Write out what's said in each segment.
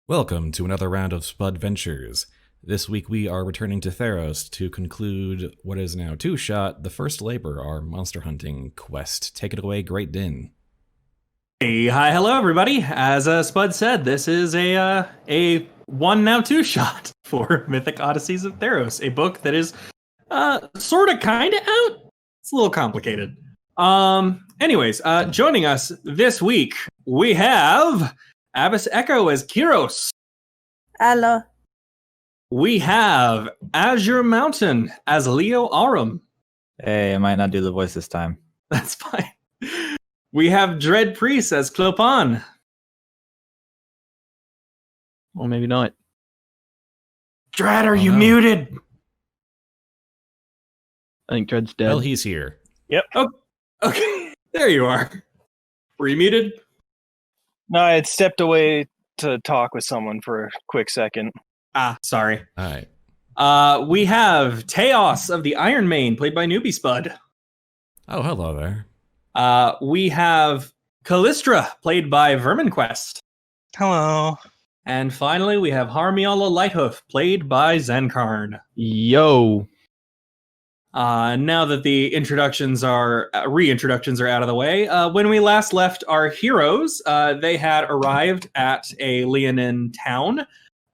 Welcome to another round of Spudventures. This week we are returning to Theros to conclude what is now two-shot, the first labor, our monster hunting quest. Take it away, GreatDinn. Hey, hi, hello everybody. As Spud said, this is a one now two shot for Mythic Odysseys of Theros, a book that is sort of kind of out. It's a little complicated. Anyways, joining us this week we have Avis Echo as Kyros. Hello. We have Azure Mountain as Leo Arum. Hey, I might not do the voice this time. That's fine. We have DreadPriest as Clopin. Or maybe not. Dread, are you no. muted? I think Dread's dead. Well, he's here. Oh, okay. There you are. Were you muted? No, I had stepped away to talk with someone for a quick second. Sorry. All right. We have Teoz of the Iron Mane, played by Newbiespud. Oh, hello there. We have Kalyssdra, played by VerminQuest. Hello. And finally, we have Harmiala Lighthoof, played by Xencarn. Yo. Now that the reintroductions are out of the way, when we last left our heroes, they had arrived at a leonin town,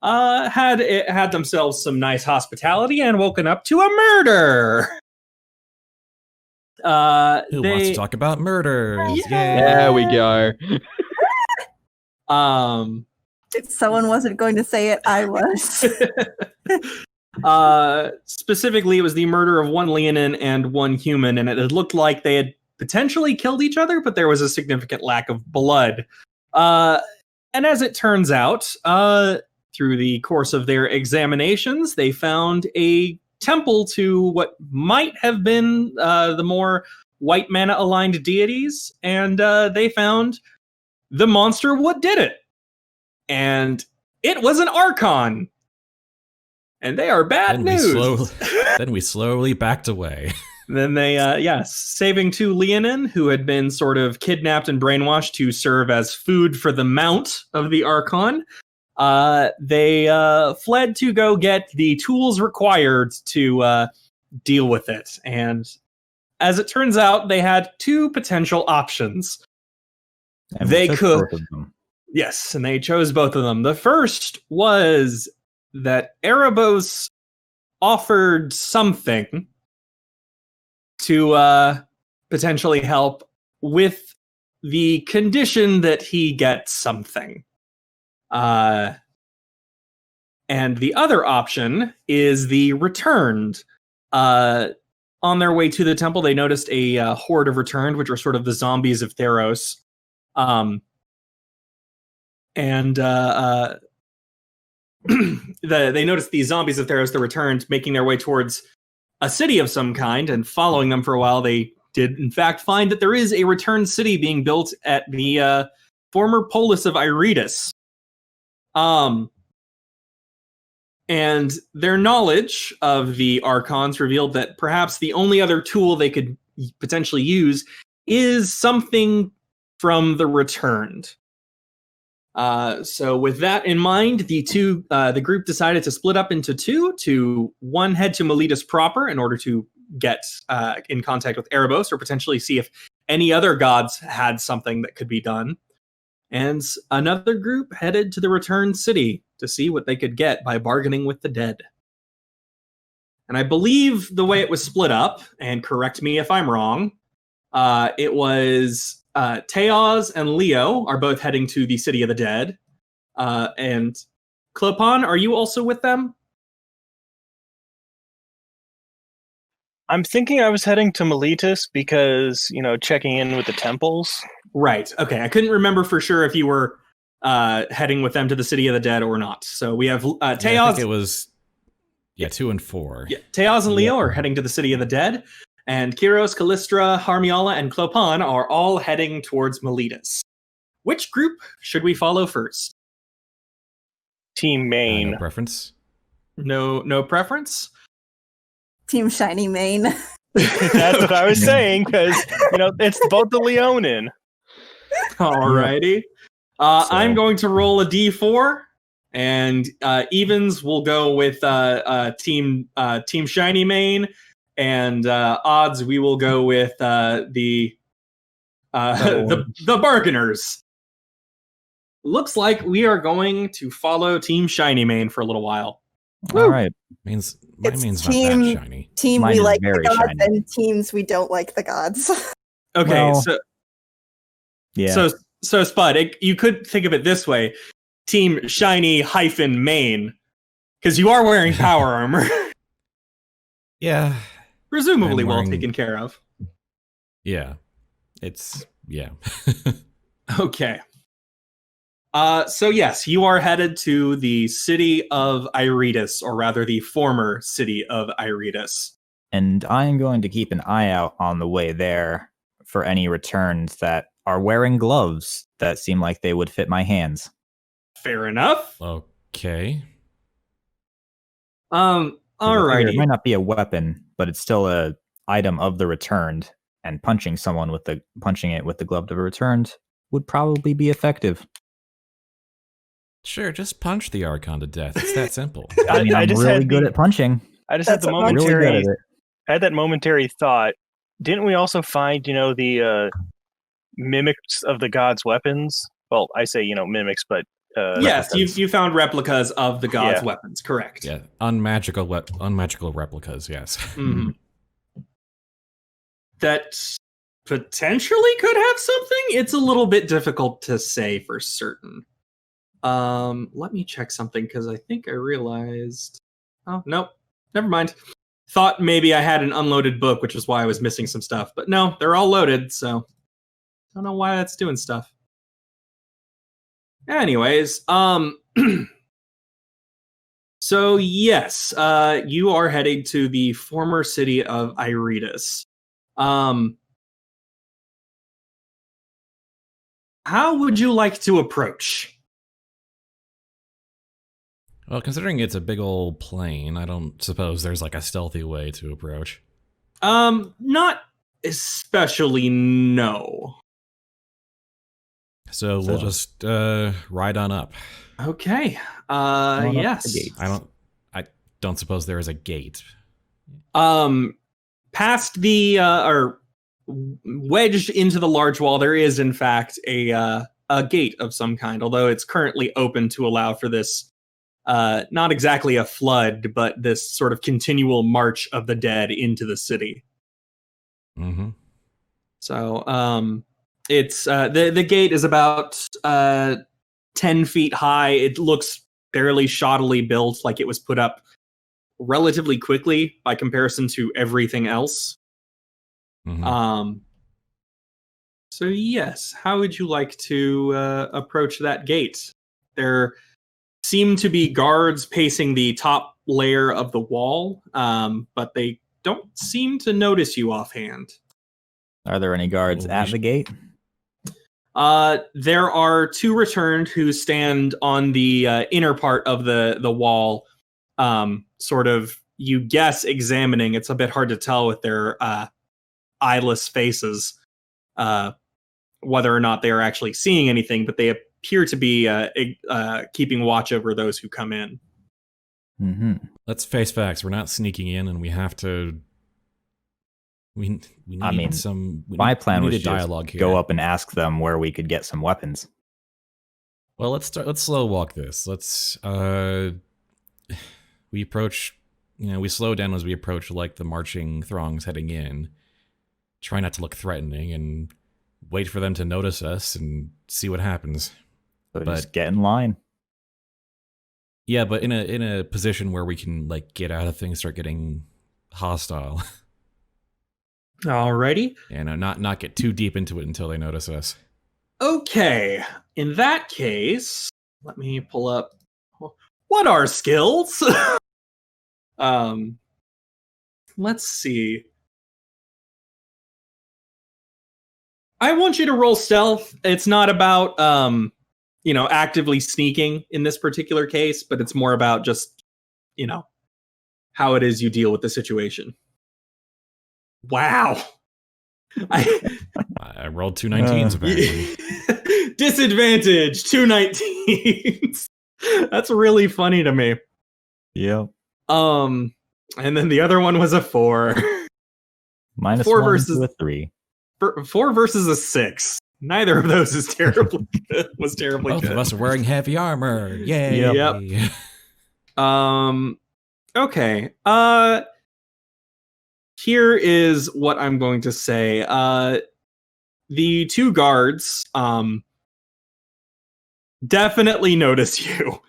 had themselves some nice hospitality, and woken up to a murder. Who wants to talk about murders? There we go. If someone wasn't going to say it, I was. Specifically, it was the murder of one leonin and one human, and it looked like they had potentially killed each other, but there was a significant lack of blood. And as it turns out, through the course of their examinations, they found a temple to what might have been the more white mana aligned deities, and they found the monster what did it. And it was an Archon. And they are bad news. Then we slowly backed away. Then they, saving two leonin who had been sort of kidnapped and brainwashed to serve as food for the mount of the Archon. They fled to go get the tools required to deal with it. And as it turns out, they had two potential options. And They we took could. both of them. Yes, and they chose both of them. The first was that Erebos offered something to potentially help with the condition that he gets something. And the other option is the returned. On their way to the temple, they noticed a horde of returned, which were sort of the zombies of Theros. They noticed the zombies of Theros, the returned, making their way towards a city of some kind, and following them for a while, they did in fact find that there is a returned city being built at the former polis of Iretus. And their knowledge of the Archons revealed that perhaps the only other tool they could potentially use is something from the returned. So with that in mind, the group decided to split up into two, to one head to Miletus proper in order to get in contact with Erebos, or potentially see if any other gods had something that could be done. And another group headed to the returned city to see what they could get by bargaining with the dead. And I believe the way it was split up, and correct me if I'm wrong, it was Teoz and Leo are both heading to the City of the Dead. And Clopin, are you also with them? I'm thinking I was heading to Miletus because, checking in with the temples. Right. Okay. I couldn't remember for sure if you were heading with them to the City of the Dead or not. So we have Teoz. Yeah, I think it was 2 and 4. Yeah, Teoz and Leo are heading to the City of the Dead. And Kyros, Kalyssdra, Harmiala, and Clopin are all heading towards Miletus. Which group should we follow first? Team Main. No preference. No preference? Team Shiny Mane. That's what I was saying, because, it's both the Leonin. Alrighty. I'm going to roll a d4, And evens will go with team Shiny Mane, and odds we will go with the Bargainers. Looks like we are going to follow Team Shiny Mane for a little while. All right. Means It's not team- that shiny. Team Mine we is like the very gods shiny. and teams we don't like the gods. Okay, Well, so Yeah. so Spud, you could think of it this way: Team Shiny Mane, because you are wearing power armor, Yeah. presumably I'm well wearing- taken care of. Yeah. It's yeah. Okay. So yes, you are headed to the city of Iridas, or rather the former city of Iridas. And I am going to keep an eye out on the way there for any returns that are wearing gloves that seem like they would fit my hands. Fair enough. Okay. I figure It Alrighty. might not be a weapon, but it's still a item of the returned, and punching it with the glove of the returned would probably be effective. Sure, just punch the Archon to death. It's that simple. I mean, I I'm just really had good the- at punching. I just had That's the what I'm Really good momentary. at it. I had that momentary thought. Didn't we also find, the mimics of the gods' weapons? Well, I say, mimics, but Yes, replicas. you found replicas of the gods' Yeah. weapons. Correct. Yeah, unmagical replicas. Yes. Mhm. That potentially could have something. It's a little bit difficult to say for certain. Let me check something because I think I realized. Oh nope, never mind. Thought maybe I had an unloaded book, which is why I was missing some stuff. But no, they're all loaded, so don't know why that's doing stuff. Anyways, so yes, you are heading to the former city of Iridas. How would you like to approach? Well, considering it's a big old plane, I don't suppose there's like a stealthy way to approach. Not especially, no. So we'll just ride on up. Okay. on up the Yes. gate. I don't suppose there is a gate. Past the or wedged into the large wall, there is in fact a gate of some kind, although it's currently open to allow for this not exactly a flood, but this sort of continual march of the dead into the city. Mm-hmm. So it's the gate is about 10 feet high. It looks fairly shoddily built, like it was put up relatively quickly by comparison to everything else. Mm-hmm. So yes, how would you like to approach that gate? There seem to be guards pacing the top layer of the wall, but they don't seem to notice you offhand. Are there any guards Well, we at the gate? There are two returned who stand on the inner part of the wall, sort of, you guess, examining. It's a bit hard to tell with their eyeless faces whether or not they are actually seeing anything, but they appear to be keeping watch over those who come in. Mm-hmm. Let's face facts. We're not sneaking in, and we have to. We need I mean, some. My plan we was need to a just dialogue here. go up and ask them where we could get some weapons. Well, let's slow walk this. Let's we approach, we slow down as we approach like the marching throngs heading in. Try not to look threatening and wait for them to notice us and see what happens. So But- just get in line. Yeah, but in a position where we can like get out of things, start getting hostile. Alrighty. Not get too deep into it until they notice us. Okay. In that case, let me pull up. What are skills? Let's see. I want you to roll stealth. It's not about actively sneaking in this particular case, but it's more about just, how it is you deal with the situation. Wow. I rolled two 19s apparently. Disadvantage, 2 19s. That's really funny to me. Yep. And then the other one was a 4. Minus 4 1 versus- to a 3. 4 versus a 6. Neither of those is terribly good. Was terribly Both good. of us are wearing heavy armor. Yay. Yep. Okay. Here is what I'm going to say. The 2 guards definitely notice you.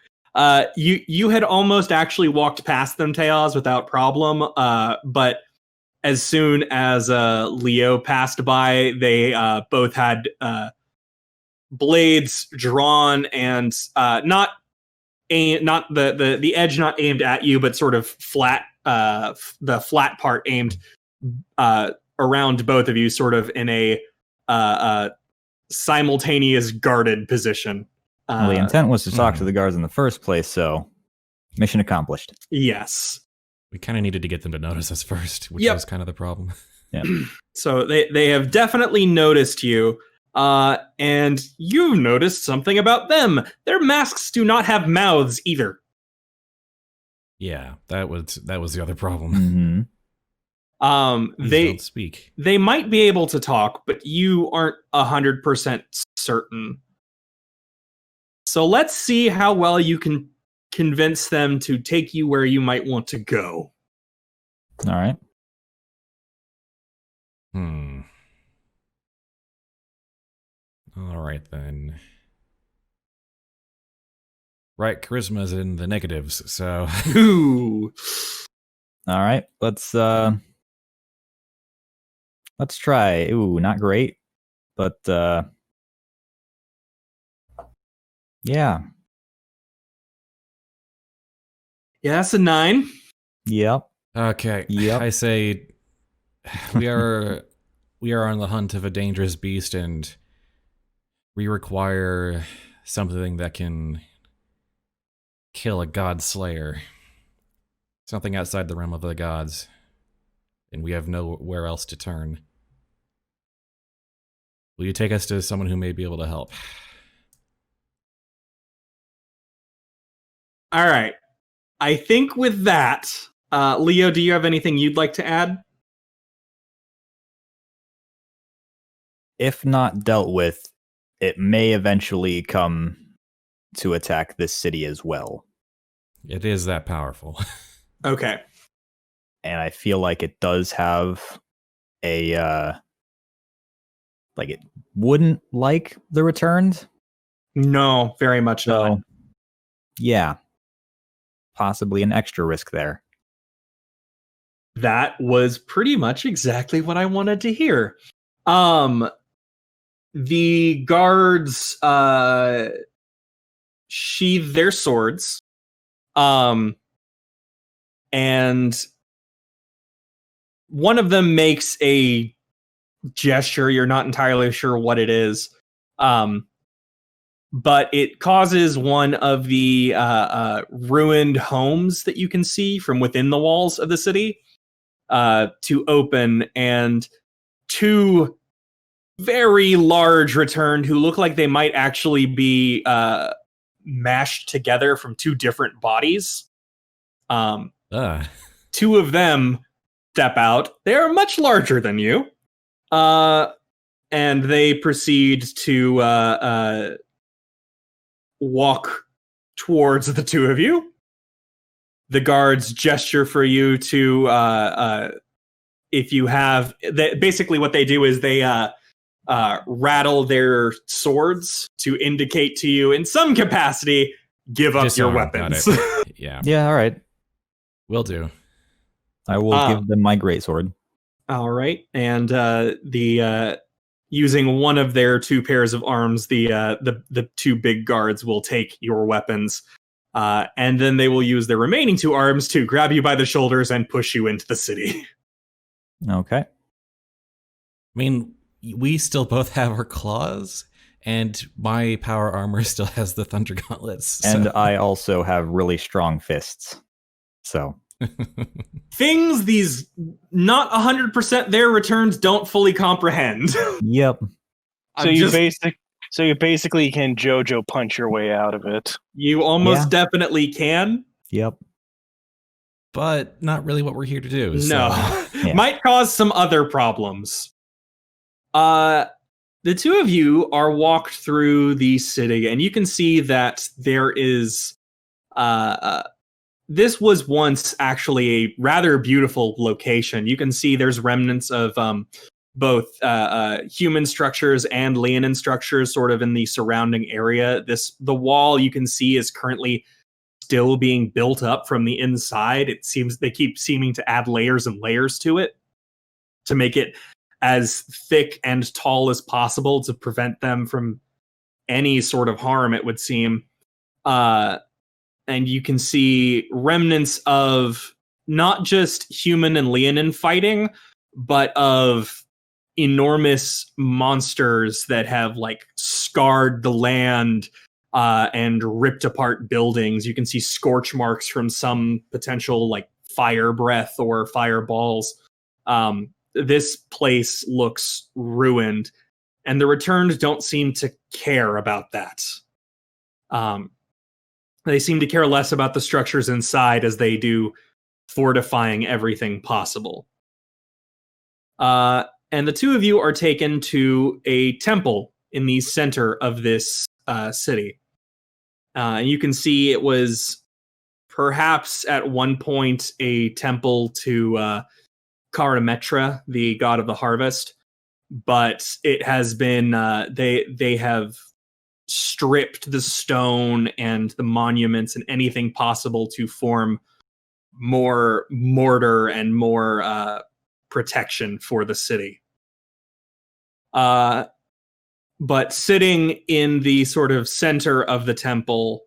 You had almost actually walked past them, Teoz, without problem. But as soon as Leo passed by, they both had blades drawn and not the edge not aimed at you, but sort of flat, the flat part aimed around both of you, sort of in a simultaneous guarded position. Well, the intent was to talk to the guards in the first place, so mission accomplished. Yes. We kind of needed to get them to notice us first, which Yep. was kind of the problem. Yeah. So they have definitely noticed you, and you've noticed something about them. Their masks do not have mouths either. Yeah, that was the other problem. Mm-hmm. These They don't speak. they might be able to talk, but you aren't 100% certain. So let's see how well you can convince them to take you where you might want to go. All right. All right, then. Right, charisma's in the negatives, so... Ooh. All right. Let's try. Ooh, not great. But yeah. Yeah, that's a 9. Yep. Okay, Yep. I say we are on the hunt of a dangerous beast, and we require something that can kill a god slayer. Something outside the realm of the gods. And we have nowhere else to turn. Will you take us to someone who may be able to help? All right. I think with that, Leo, do you have anything you'd like to add? If not dealt with, it may eventually come to attack this city as well. It is that powerful. Okay. And I feel like it does have a like it wouldn't like the returned. No, very much not. So yeah. Possibly an extra risk there. That was pretty much exactly what I wanted to hear. The guards sheathe their swords. And one of them makes a gesture. You're not entirely sure what it is. But it causes one of the ruined homes that you can see from within the walls of the city to open, and 2 very large returned who look like they might actually be mashed together from 2 different bodies. 2 of them step out. They are much larger than you. And they proceed to walk towards the 2 of you. The guards gesture for you to, if you have... basically what they do is they rattle their swords to indicate to you, in some capacity, give up your Disarm, weapons. got it. Yeah, Yeah, all right. will do. I will give them my greatsword. All right, and the using one of their 2 pairs of arms, the 2 big guards will take your weapons, and then they will use their remaining 2 arms to grab you by the shoulders and push you into the city. Okay. I mean, we still both have our claws, and my power armor still has the thunder gauntlets. So. And I also have really strong fists. So Things these not 100% their returns don't fully comprehend. yep. So you So you basically can JoJo punch your way out of it. You almost definitely can. Yep. But not really what we're here to do. No. So. Yeah. Might cause some other problems. The two of you are walked through the city, and you can see that there is... this was once actually a rather beautiful location. You can see there's remnants of both human structures and leonin structures sort of in the surrounding area. The wall you can see is currently still being built up from the inside. It seems they keep seeming to add layers and layers to it to make it as thick and tall as possible to prevent them from any sort of harm, it would seem. And you can see remnants of not just human and leonin fighting, but of enormous monsters that have like scarred the land and ripped apart buildings. You can see scorch marks from some potential like fire breath or fireballs. This place looks ruined, and the returned don't seem to care about that. They seem to care less about the structures inside as they do fortifying everything possible. And the two of you are taken to a temple in the center of this city. And you can see it was perhaps at one point a temple to Karametra, the god of the harvest, but it has been they have stripped the stone and the monuments and anything possible to form more mortar and more protection for the city. But sitting in the sort of center of the temple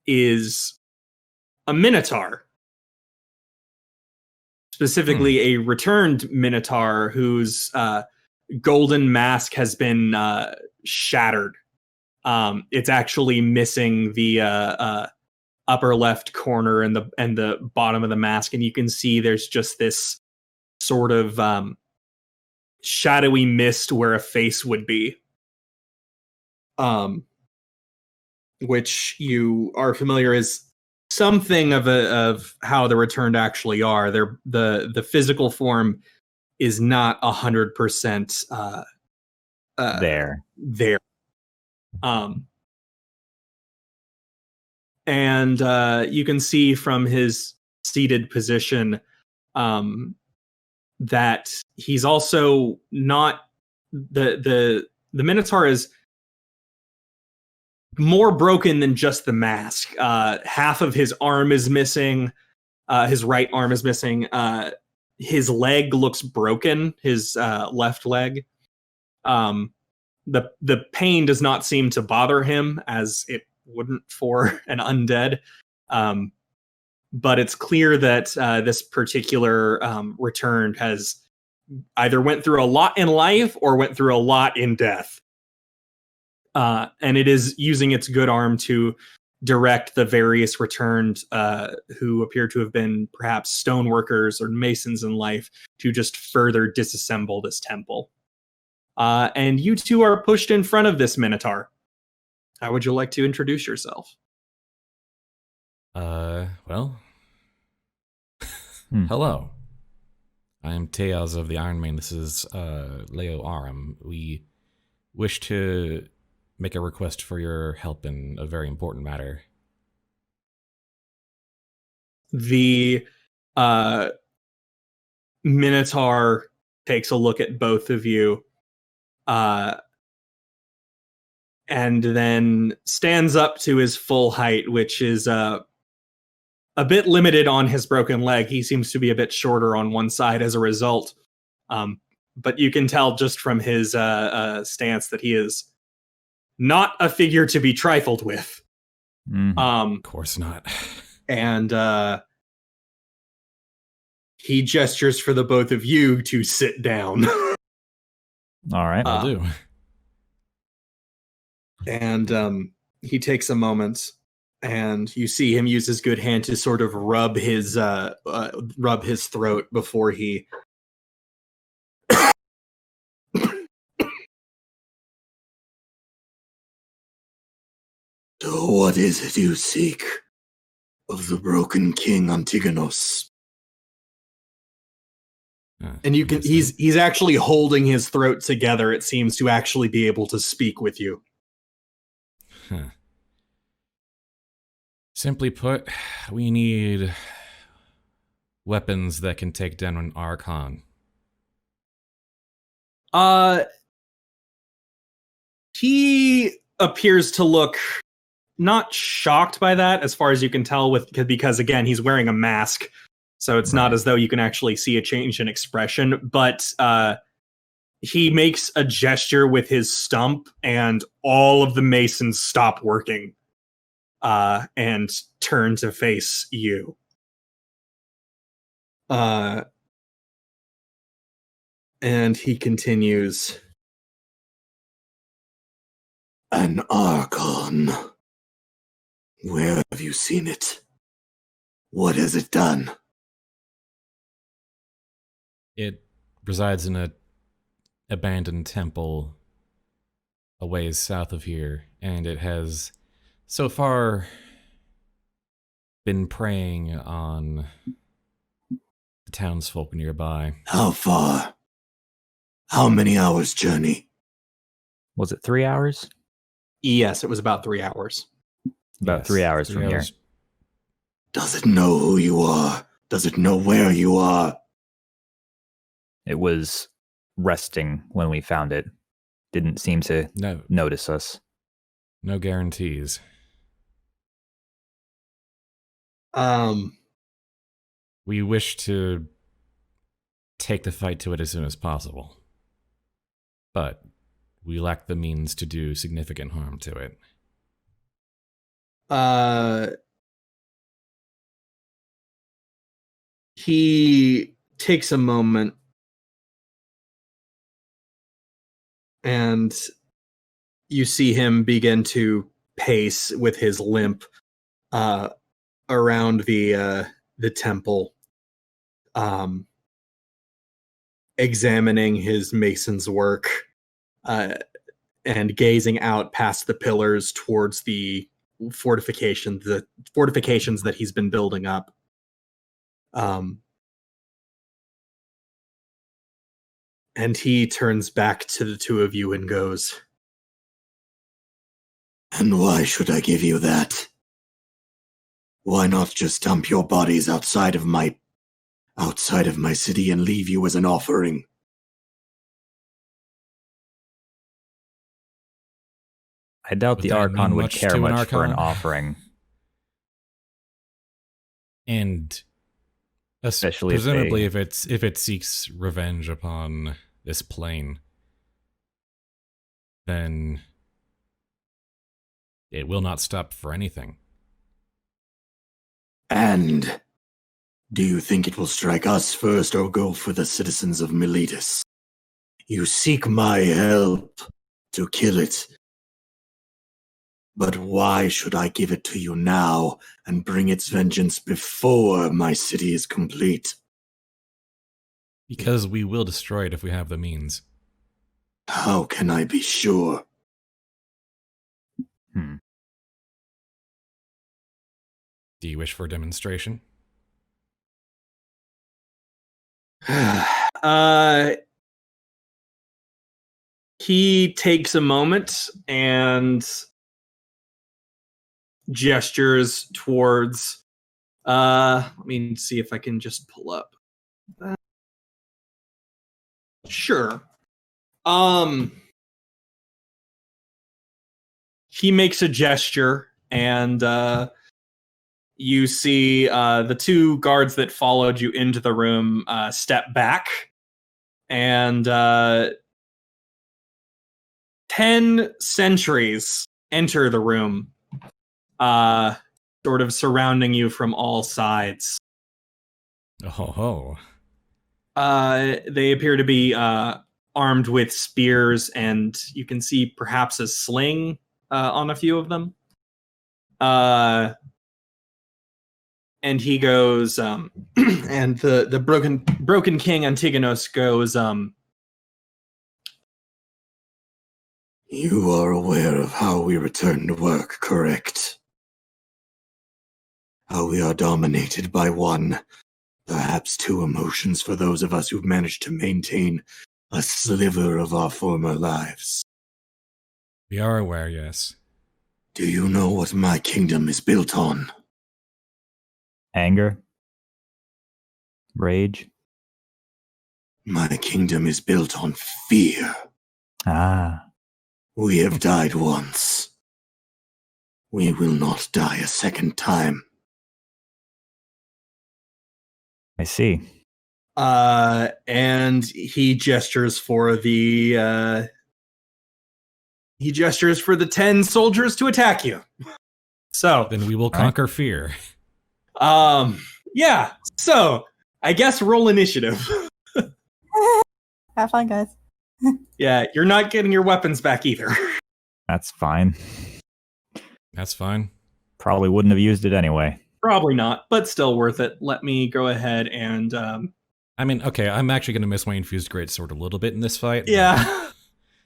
is a minotaur. Specifically, a returned minotaur whose golden mask has been shattered. It's actually missing the upper left corner and the bottom of the mask, and you can see there's just this sort of shadowy mist where a face would be, which you are familiar as something of how the returned actually are. The physical form is not 100% There. And you can see from his seated position that he's also not the Minotaur is more broken than just the mask. Half of his arm is missing. His right arm is missing. His leg looks broken. His left leg. The pain does not seem to bother him, as it wouldn't for an undead. But it's clear that this particular returned has either went through a lot in life or went through a lot in death. And it is using its good arm to direct the various returned who appear to have been perhaps stoneworkers or masons in life to just further disassemble this temple. And you two are pushed in front of this Minotaur. How would you like to introduce yourself? Well, hello. I am Teoz of the Iron Main. This is Leo Aram. We wish to make a request for your help in a very important matter. The Minotaur takes a look at both of you, and then stands up to his full height, which is a bit limited on his broken leg. He seems to be a bit shorter on one side as a result. But you can tell just from his stance that he is not a figure to be trifled with. Of course not. And he gestures for the both of you to sit down. All right. I'll do. And he takes a moment, and you see him use his good hand to sort of rub his throat before he So what is it you seek of the broken king Antigonus? And you can he's actually holding his throat together, it seems, to actually be able to speak with you. Huh. Simply put, we need weapons that can take down an Archon. He appears to look not shocked by that, as far as you can tell, because again, he's wearing a mask, so it's not as though you can actually see a change in expression. But he makes a gesture with his stump, and all of the masons stop working and turn to face you. And he continues. An Archon. Where have you seen it? What has it done? It resides in a abandoned temple a ways south of here, and it has so far been preying on the townsfolk nearby. How far? How many hours' journey? Was it 3 hours? Yes, it was about 3 hours. About Yes, 3 hours 3 from here. hours. Does it know who you are? Does it know where you are? It was resting when we found it. Didn't seem to No, notice us. no guarantees. We wish to take the fight to it as soon as possible, but we lack the means to do significant harm to it. He takes a moment and you see him begin to pace with his limp around the temple, examining his mason's work and gazing out past the pillars towards the fortifications that he's been building up. And he turns back to the two of you and goes, And why should I give you that? Why not just dump your bodies outside of my city and leave you as an offering? I doubt Would the that Archon mean would much care to an much for an Archon? offering. And Especially if presumably they- if it seeks revenge upon this plane, then it will not stop for anything. And do you think it will strike us first or go for the citizens of Miletus? You seek my help to kill it. But why should I give it to you now and bring its vengeance before my city is complete? Because we will destroy it if we have the means. How can I be sure? Do you wish for a demonstration? He takes a moment and gestures towards let me see if I can just pull up sure. He makes a gesture and you see the two guards that followed you into the room step back, and 10 sentries enter the room, sort of surrounding you from all sides. Oh. They appear to be armed with spears, and you can see perhaps a sling on a few of them. And he goes, and the broken king Antigonus goes, You are aware of how we return to work, correct? How we are dominated by one, perhaps two emotions for those of us who've managed to maintain a sliver of our former lives. We are aware, yes. Do you know what my kingdom is built on? Anger. Rage. My kingdom is built on fear. Ah. We have died once. We will not die a second time. I see. And he gestures for the 10 soldiers to attack you. So Then we will conquer fear. yeah. So I guess roll initiative. Have fun, guys. Yeah, you're not getting your weapons back either. That's fine. That's fine. Probably wouldn't have used it anyway. Probably not, but still worth it. Let me go ahead and I mean, okay, I'm actually going to miss my infused greatsword a little bit in this fight. but yeah.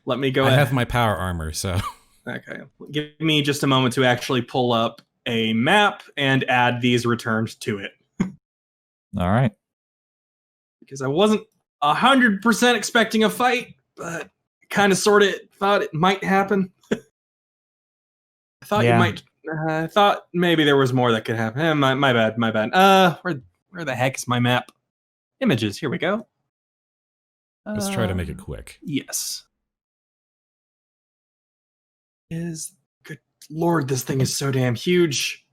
Let me go I ahead. have my power armor, so Okay. Give me just a moment to actually pull up a map and add these returns to it. All right. Because I wasn't 100% expecting a fight, but kind of sort of thought it might happen. I thought Yeah. you might. I thought maybe there was more that could happen. My bad. Where the heck is my map? Images. Here we go. let's try to make it quick. Yes. Good lord, this thing is so damn huge.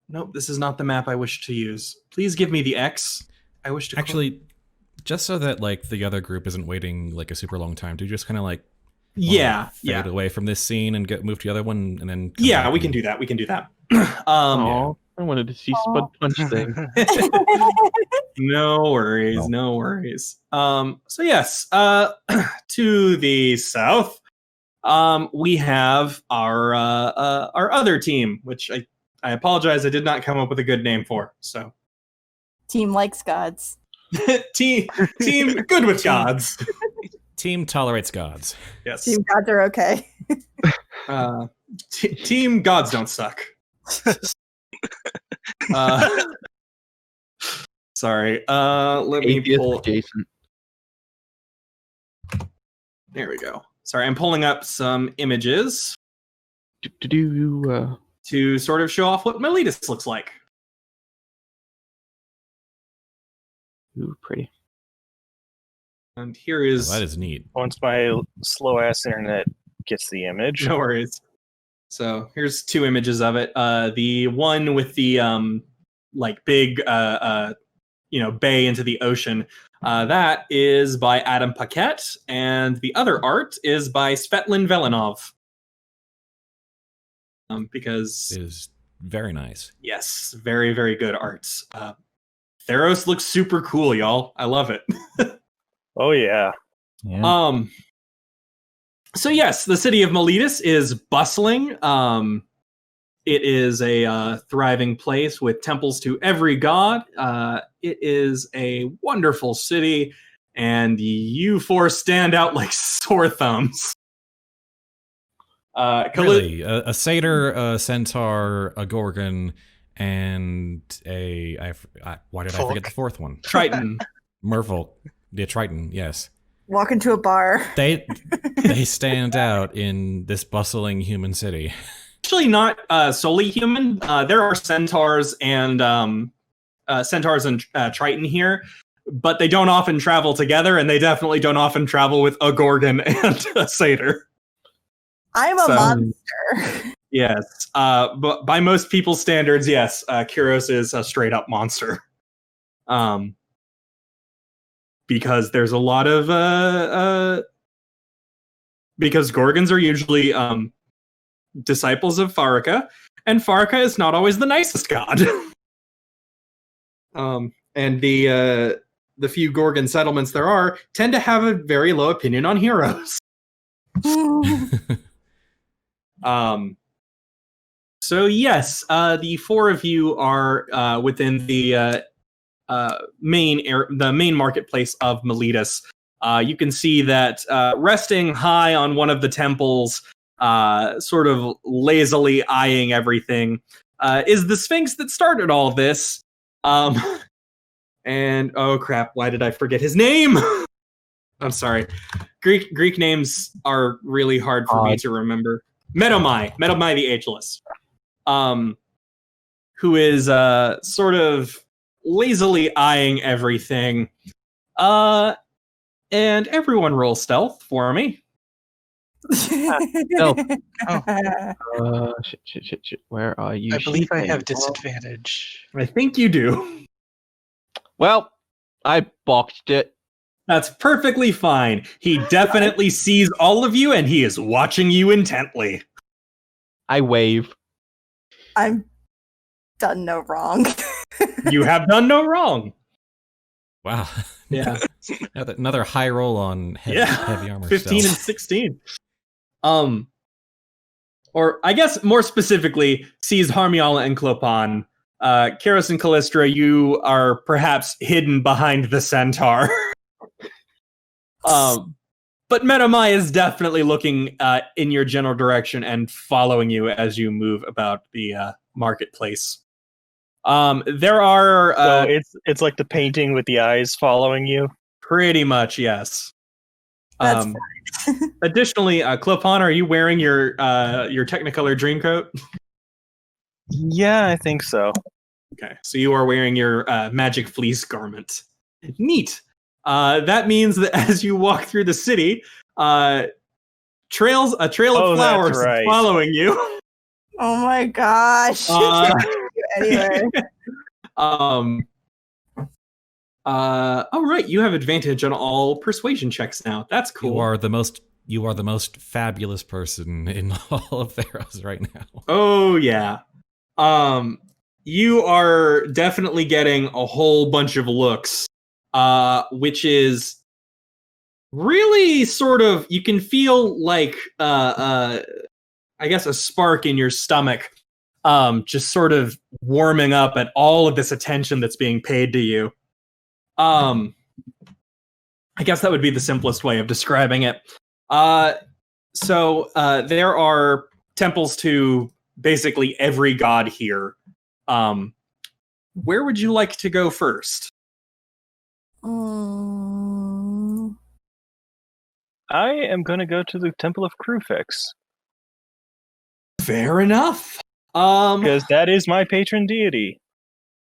Nope, this is not the map I wish to use. Please give me the X. I wish to Actually, just so that like the other group isn't waiting like a super long time, do you just kind of like fade away from this scene and move to the other one and then come back we can and- do that. We can do that. Oh, I wanted to see Spud punch thing. No worries, No. no worries. So yes, to the south, we have our other team, which I apologize, I did not come up with a good name for. So Team likes gods. team good with gods. Team tolerates gods. Yes. Team gods are okay. Team gods don't suck. Sorry. Let me Atheist pull. adjacent. There we go. Sorry, I'm pulling up some images to sort of show off what Miletus looks like. Ooh, pretty. And here is That is neat. Once my slow ass internet gets the image. no worries. So here's two images of it. The one with the like big bay into the ocean. That is by Adam Paquette, and the other art is by Svetlin Velinov. Because It is very nice. yes, very, very good arts. Theros looks super cool, y'all. I love it. Oh yeah. Yeah. So yes, the city of Miletus is bustling. It is a thriving place with temples to every god. It is a wonderful city, and you four stand out like sore thumbs. Really, a satyr, a centaur, a gorgon, and why did I forget the fourth one? Triton. Merfolk. The Triton, yes. Walk into a bar. They stand out in this bustling human city. Actually, not solely human. There are centaurs and Triton here, but they don't often travel together, and they definitely don't often travel with a gorgon and a satyr. I'm a So- monster. Yes, but by most people's standards, yes, Kyros is a straight up monster. Because there's a lot of because gorgons are usually disciples of Faraka, and Faraka is not always the nicest god. And the few gorgon settlements there are tend to have a very low opinion on heroes. So yes, the four of you are within the main marketplace of Miletus. You can see that resting high on one of the temples, sort of lazily eyeing everything, is the Sphinx that started all this. And oh crap, why did I forget his name? I'm sorry. Greek names are really hard for me to remember. Medomai the Ageless, who is sort of lazily eyeing everything. And everyone roll stealth for me. Stealth. Shit. Where are you? I believe I have disadvantage. I think you do. Well, I botched it. That's perfectly fine. He definitely sees all of you, and he is watching you intently. I wave. I'm done no wrong. You have done no wrong. Wow. Yeah. Another high roll on heavy armor. 15 stealth. and 16. Or I guess more specifically, sees Harmiala and Clopin. Kyros and Kalyssdra, you are perhaps hidden behind the centaur. But Medomai is definitely looking in your general direction and following you as you move about the marketplace. There are So it's like the painting with the eyes following you. pretty much, yes. That's Additionally, Clopin, are you wearing your Technicolor Dreamcoat? Yeah, I think so. Okay, so you are wearing your magic fleece garment. Neat. That means that as you walk through the city, a trail of flowers that's right. is following you. Oh my gosh. Anyway. All right, you have advantage on all persuasion checks now. That's cool. You are the most fabulous person in all of Theros right now. Oh yeah. You are definitely getting a whole bunch of looks, which is really sort of, you can feel like I guess a spark in your stomach, just sort of warming up at all of this attention that's being paid to you. I guess that would be the simplest way of describing it. So there are temples to basically every god here. Where would you like to go first? I am going to go to the Temple of Crufix. Fair enough. Because that is my patron deity.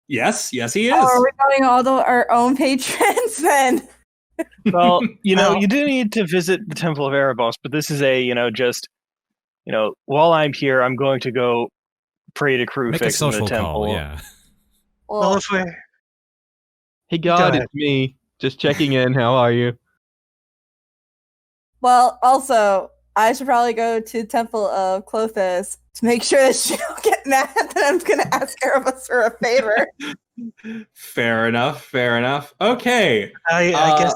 Yes, he is. Oh, are we going all our own patrons then? Well, you do need to visit the Temple of Erebos, but this is while I'm here, I'm going to go pray to Make a Crufix in social the temple. call, yeah. Well, if we're Hey Go God, ahead. it's me. Just checking in. How are you? Well, also, I should probably go to Temple of Clothis to make sure that she don't get mad that I'm going to ask Erebus for a favor. Fair enough. Okay. I guess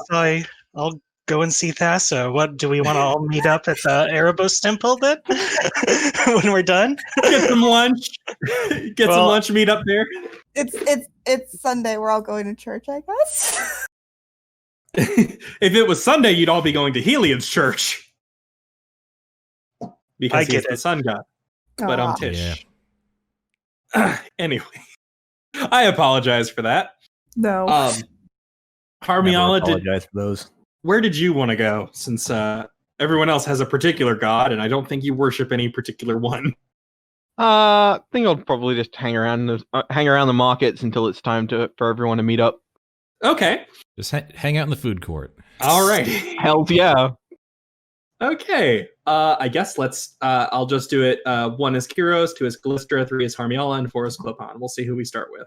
I'll go and see Thassa. What do we want to all meet up at the Erebos temple then? When we're done? Get some lunch. Some lunch, meet up there. It's Sunday. We're all going to church, I guess. If it was Sunday, you'd all be going to Heliod's church. Because he's the sun god. But Aw. Tish. Anyway. I apologize for that. No. Harmiala, Apologize for those. where did you want to go? Since everyone else has a particular god, and I don't think you worship any particular one. I think I'll probably just hang around the markets until it's time for everyone to meet up. Okay. Just hang out in the food court. All right. Hells yeah. Okay. I guess I'll just do it. 1 is Kyros, 2 is Kalyssdra, 3 is Harmiala, and 4 is Clopin. We'll see who we start with.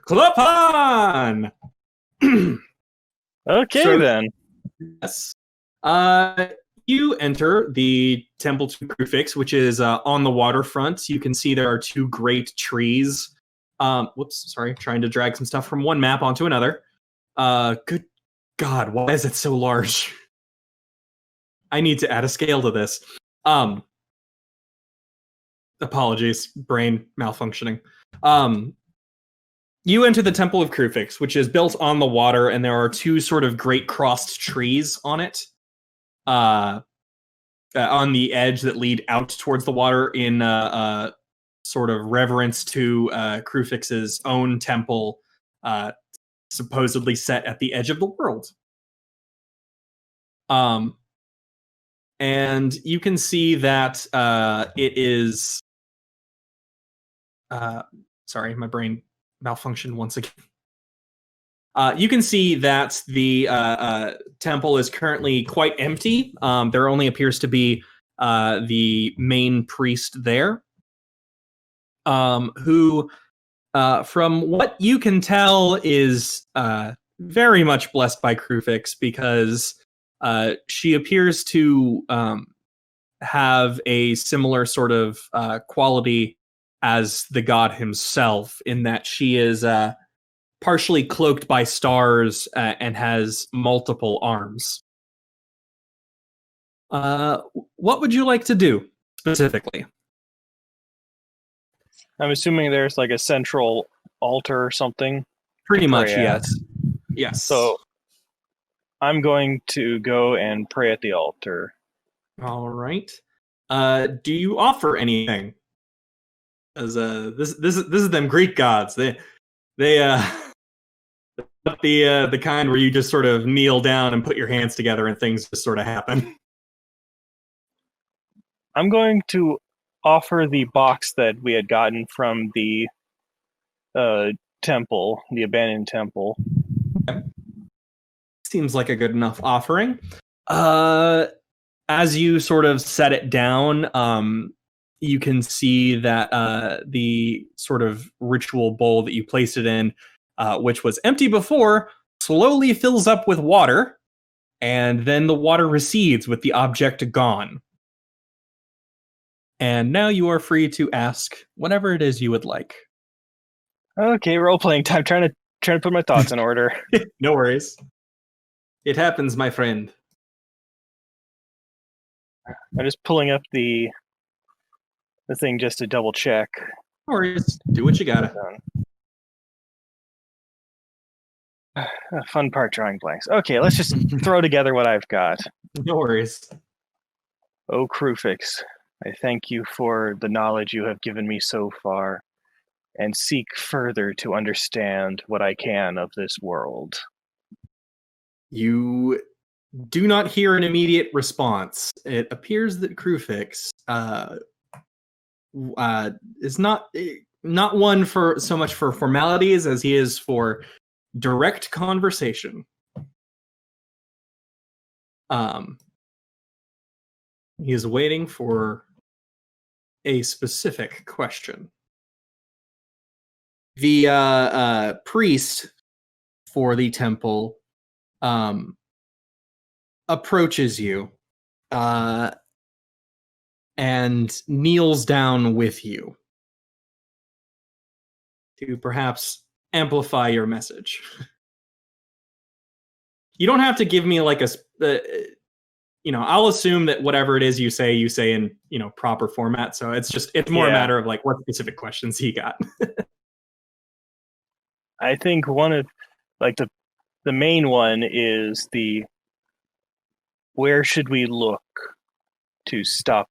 Clopin! Okay, So- then. Yes. You enter the Temple to Crufix, which is on the waterfront. You can see there are 2 great trees. Trying to drag some stuff from one map onto another. Good God, why is it so large? I need to add a scale to this. Apologies, brain malfunctioning. You enter the Temple of Krufix, which is built on the water, and there are two sort of great crossed trees on it, on the edge that lead out towards the water in sort of reverence to Krufix's own temple, supposedly set at the edge of the world. And you can see that it is. Sorry, my brain malfunctioned once again. You can see that the temple is currently quite empty. There only appears to be the main priest there, who, from what you can tell, is very much blessed by Krufix, because she appears to have a similar sort of quality as the god himself, in that she is partially cloaked by stars and has multiple arms. What would you like to do specifically? I'm assuming there's like a central altar or something. Pretty much, pray at. yes. Yes. So I'm going to go and pray at the altar. All right. Do you offer anything? As this is them Greek gods. They not the kind where you just sort of kneel down and put your hands together and things just sort of happen. I'm going to offer the box that we had gotten from the temple, the abandoned temple. Seems like a good enough offering. As you sort of set it down, you can see that the sort of ritual bowl that you placed it in, which was empty before, slowly fills up with water, and then the water recedes with the object gone. And now you are free to ask whatever it is you would like. Okay, role-playing time. Trying to put my thoughts in order. No worries. It happens, my friend. I'm just pulling up the thing just to double check. No worries. Do what you gotta. Fun part, drawing blanks. Okay, let's just throw together what I've got. No worries. Oh, Krufix, I thank you for the knowledge you have given me so far, and seek further to understand what I can of this world. You do not hear an immediate response. It appears that Krufix is not one for so much for formalities as he is for direct conversation. He is waiting for a specific question. The priest for the temple approaches you and kneels down with you to perhaps amplify your message. You don't have to give me like I'll assume that whatever it is you say in, proper format. So it's more a matter of like what specific questions he got. I think one of like the main one is where should we look to stop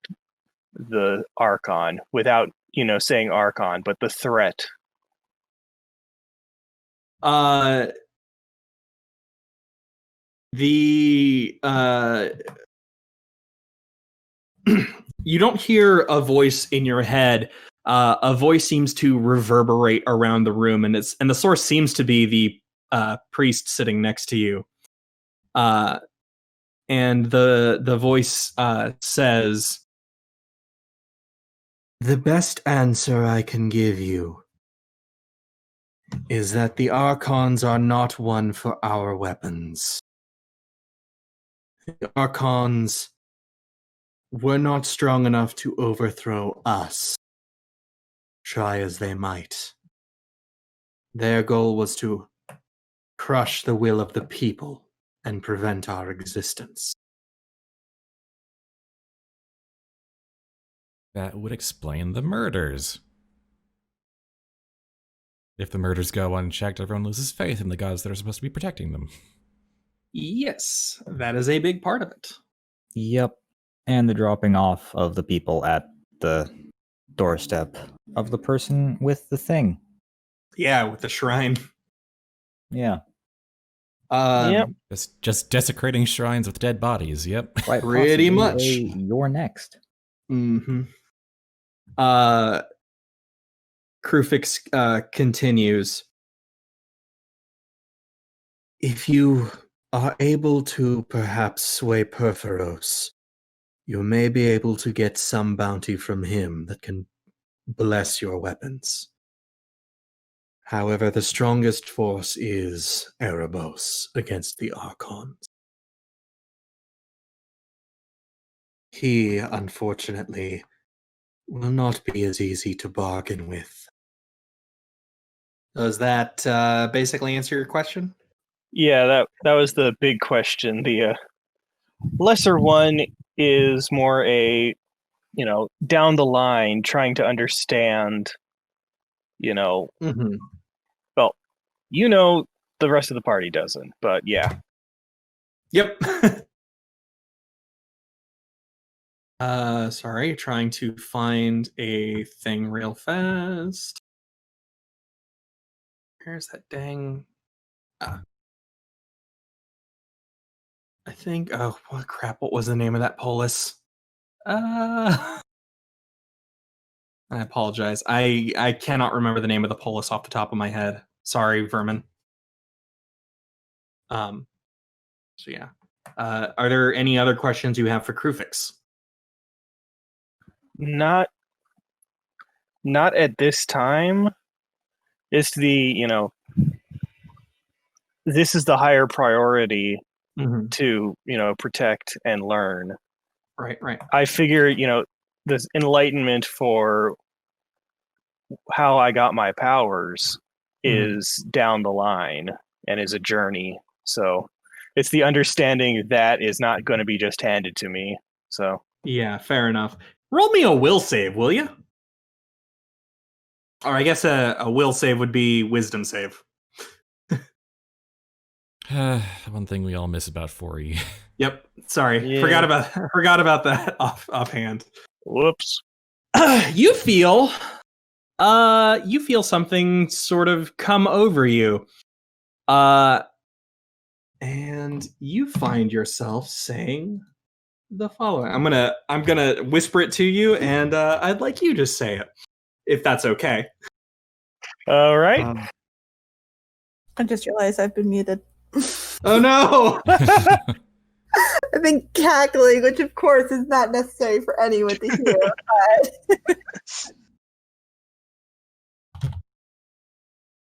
the Archon without, saying Archon, but the threat. You don't hear a voice in your head. A voice seems to reverberate around the room, and the source seems to be the priest sitting next to you. And the voice says, "The best answer I can give you is that the Archons are not one for our weapons. The Archons were not strong enough to overthrow us, try as they might. Their goal was to crush the will of the people and prevent our existence." That would explain the murders. If the murders go unchecked, everyone loses faith in the gods that are supposed to be protecting them. Yes, that is a big part of it. Yep. And the dropping off of the people at the doorstep of the person with the thing. Yeah, with the shrine. Yeah. Yep. Just desecrating shrines with dead bodies. Yep. Quite Pretty possibly much. You're next. Mm-hmm. Krufix continues. If you are able to perhaps sway Perforos, you may be able to get some bounty from him that can bless your weapons. However, the strongest force is Erebos against the Archons. He, unfortunately, will not be as easy to bargain with. Does that basically answer your question? Yeah, that was the big question. The lesser one is more a, down the line, trying to understand, Mm-hmm. well, the rest of the party doesn't, but yeah. Yep. Sorry, trying to find a thing real fast. Where's that dang... I think... Oh, what crap, what was the name of that polis? I apologize. I cannot remember the name of the polis off the top of my head. Sorry, Vermin. So yeah. Are there any other questions you have for Krufix? Not at this time. It's the, this is the higher priority Mm-hmm. to, protect and learn. Right. I figure, this enlightenment for how I got my powers is down the line and is a journey. So it's the understanding that is not going to be just handed to me. So Yeah, fair enough. Roll me a will save, will you? Or I guess a will save would be wisdom save. One thing we all miss about 4E. Yep. Sorry. Yeah. Forgot about that offhand. whoops. You feel something sort of come over you. And you find yourself saying the following. I'm gonna whisper it to you, and I'd like you to say it, if that's okay. All right. I just realized I've been muted. Oh no! I've been cackling, which of course is not necessary for anyone to hear. But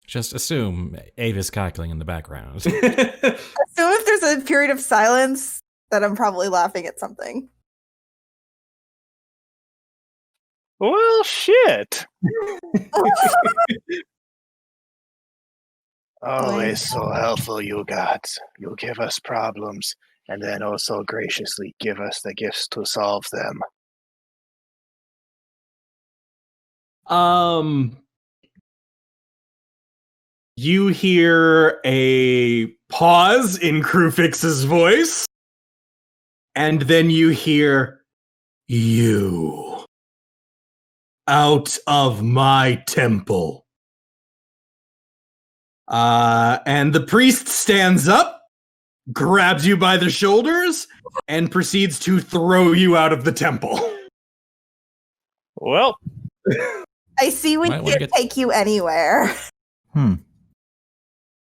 Just assume Avis cackling in the background. assume if there's a period of silence, that I'm probably laughing at something. Well, shit. Always so helpful, you gods. You give us problems, and then also graciously give us the gifts to solve them. You hear a pause in Krufix's voice, and then you hear, "You out of my temple." And the priest stands up, grabs you by the shoulders, and proceeds to throw you out of the temple. Well, I see we Might wanna can't get- take you anywhere.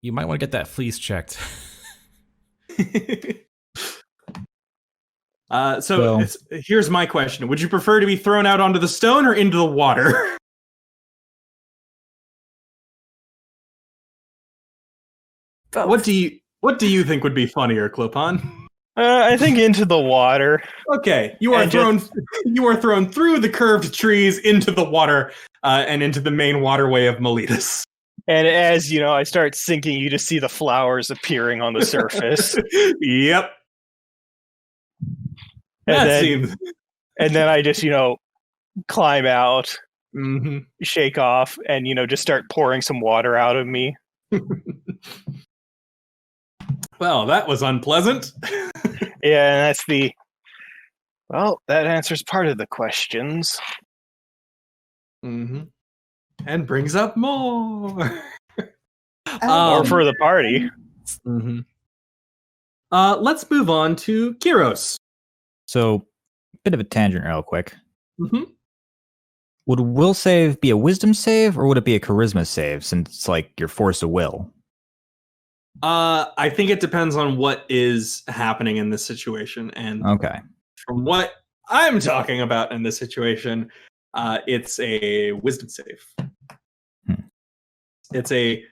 You might want to get that fleece checked. So here's my question. Would you prefer to be thrown out onto the stone or into the water? Both. What do you think would be funnier, Clopin? I think into the water. Okay, you are thrown through the curved trees into the water and into the main waterway of Miletus. And as I start sinking, you just see the flowers appearing on the surface. Yep. And That then, seems. and then I just, climb out Mm-hmm. shake off and, just start pouring some water out of me. Well, that was unpleasant. Yeah, and that answers part of the questions. Mm-hmm. And brings up more. Or for the party. Mm-hmm. Let's move on to Kyros. So, bit of a tangent real quick. Mm-hmm. Would will save be a wisdom save, or would it be a charisma save, since it's like your force of will? I think it depends on what is happening in this situation. And Okay. from what I'm talking about in this situation, it's a wisdom save. It's a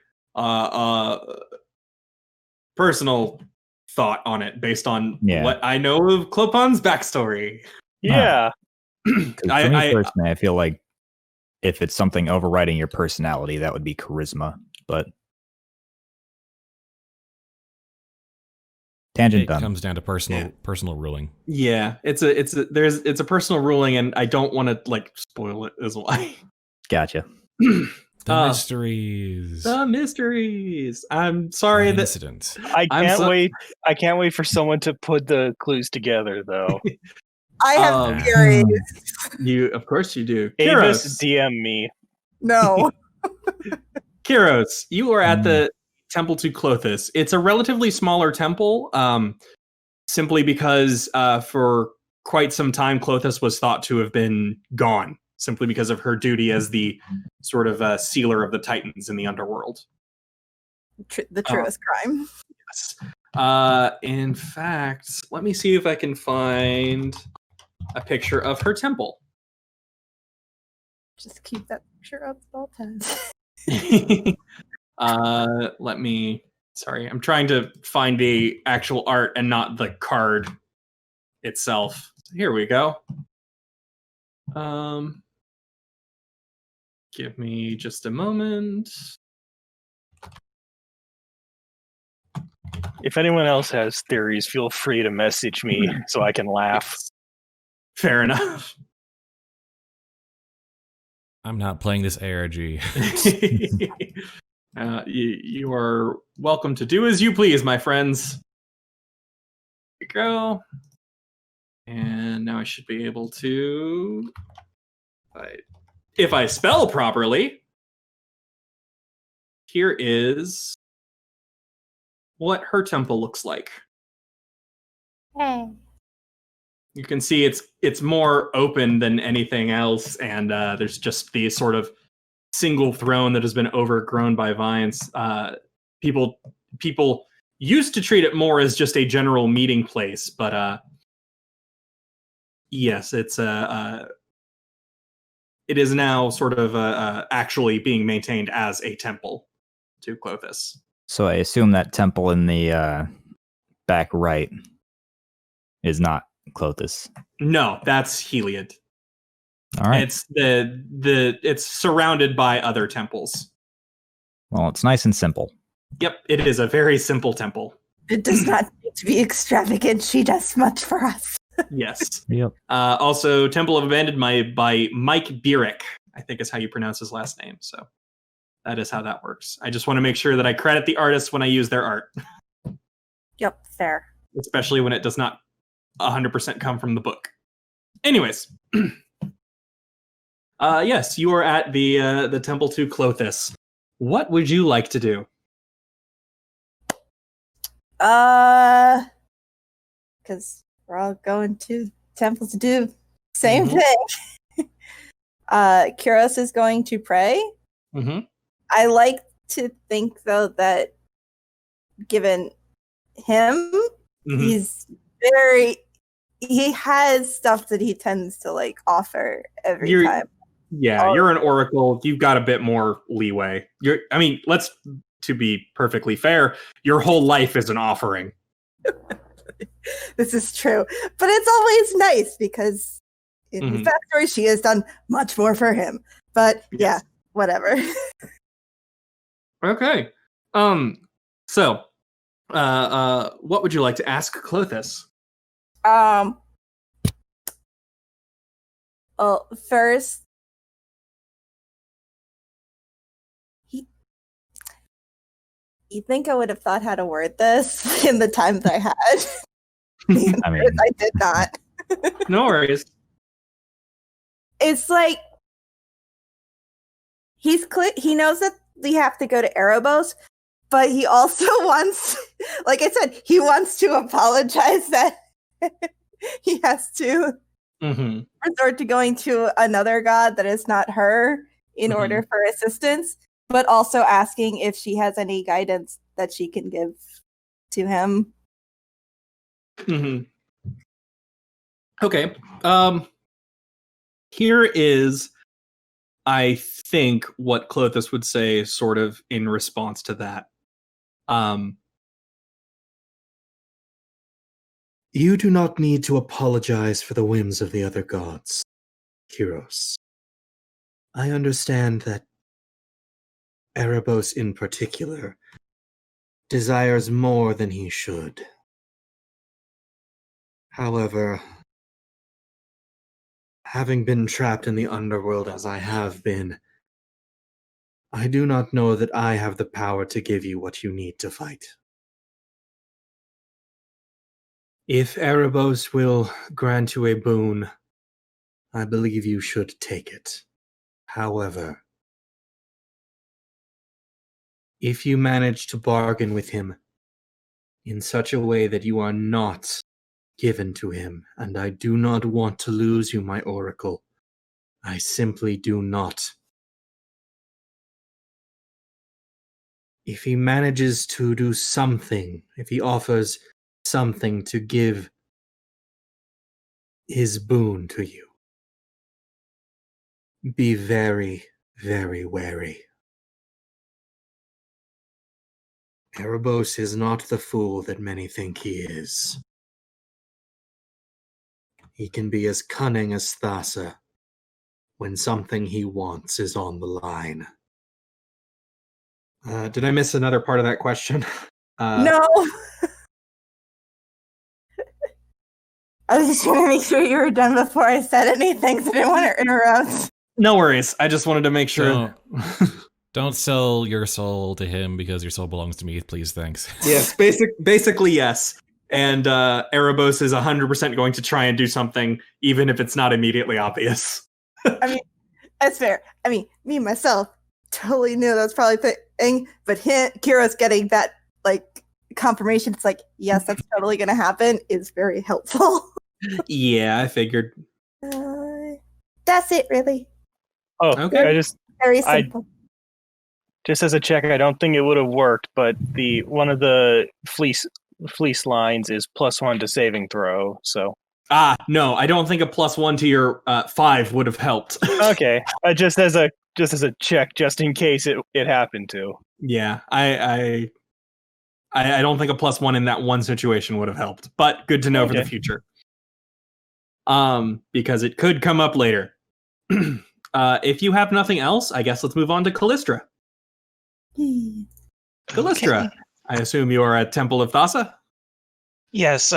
personal thought on it based on what I know of Clopin's backstory. Yeah. For me personally, I feel like if it's something overriding your personality, that would be charisma. But tangent done. It comes down to personal ruling. Yeah, it's a personal ruling, and I don't want to spoil it as why. Gotcha. The mysteries. The mysteries. I'm sorry that incident. I can't wait. I can't wait for someone to put the clues together, though. I have theories. Of course you do. Avis, DM me. No. Kyros, you are at the Temple to Clothis. It's a relatively smaller temple, simply because for quite some time Clothis was thought to have been gone, simply because of her duty as the sort of sealer of the Titans in the underworld. The truest crime. Yes. In fact, let me see if I can find a picture of her temple. Just keep that picture up at all times. Sorry, I'm trying to find the actual art and not the card itself. Here we go. Give me just a moment. If anyone else has theories, feel free to message me so I can laugh. Fair enough. I'm not playing this ARG. You are welcome to do as you please, my friends. Here we go. And now I should be able to... If I spell properly, here is what her temple looks like. Hey. You can see it's more open than anything else, and there's just the sort of single throne that has been overgrown by vines. People used to treat it more as just a general meeting place, but yes, it is now sort of actually being maintained as a temple to Clothis. So I assume that temple in the back right is not Clothis. No, that's Heliod. All right. It's it's surrounded by other temples. Well, it's nice and simple. Yep, it is a very simple temple. It does not need to be extravagant. She does much for us. Yes. Yep. Also, Temple of Abandoned by Mike Bierek, I think is how you pronounce his last name. So that is how that works. I just want to make sure that I credit the artists when I use their art. Yep, fair. Especially when it does not 100% come from the book. Anyways. Yes, you are at the Temple to Clothis. What would you like to do? Because we're all going to temple to do same thing. Kyros is going to pray. Mm-hmm. I like to think, though, that given him, he has stuff that he tends to offer every time. Yeah, you're an oracle. You've got a bit more leeway. To be perfectly fair, your whole life is an offering. This is true. But it's always nice because in his backstory, she has done much more for him. But yeah, whatever. Okay. So, what would you like to ask Clothis? Well, first, You think I would have thought how to word this in the time that I had? The answer I mean- is I did not. No worries. It's like he knows that we have to go to Erebos, but he also wants, like I said, he wants to apologize that he has to Mm-hmm. resort to going to another god that is not her in Mhm. order for assistance, but also asking if she has any guidance that she can give to him. Mm-hmm. Okay. Here is, I think, what Clothis would say, sort of in response to that. You do not need to apologize for the whims of the other gods, Kyros. I understand that Erebos in particular desires more than he should. However, having been trapped in the underworld as I have been, I do not know that I have the power to give you what you need to fight. If Erebos will grant you a boon, I believe you should take it. However, if you manage to bargain with him in such a way that you are not given to him, and I do not want to lose you, my oracle, I simply do not. If he manages to do something, if he offers something to give his boon to you, be very, very wary. Erebos is not the fool that many think he is. He can be as cunning as Thassa when something he wants is on the line. Did I miss another part of that question? No. I was just trying to make sure you were done before I said anything, so I didn't want to interrupt. No worries. I just wanted to make sure. Don't sell your soul to him because your soul belongs to me, please. Thanks. Yes, basically yes. And Erebos is 100% going to try and do something, even if it's not immediately obvious. I mean, that's fair. I mean, me myself totally knew that's probably the thing, but Kyros getting that like confirmation, it's like, yes, that's totally going to happen, is very helpful. Yeah, I figured. That's it, really. Oh, Okay. I just Very simple. just as a check, I don't think it would have worked, but one of the fleece lines is +1 to saving throw. So No, I don't think a +1 to your 5 would have helped. okay, just as a check, just in case it happened to. Yeah, I don't think a +1 in that one situation would have helped, but good to know for the Okay. future. Because it could come up later. If you have nothing else, I guess let's move on to Kalyssdra. Kalyssdra, I assume you are at Temple of Thassa? Yes.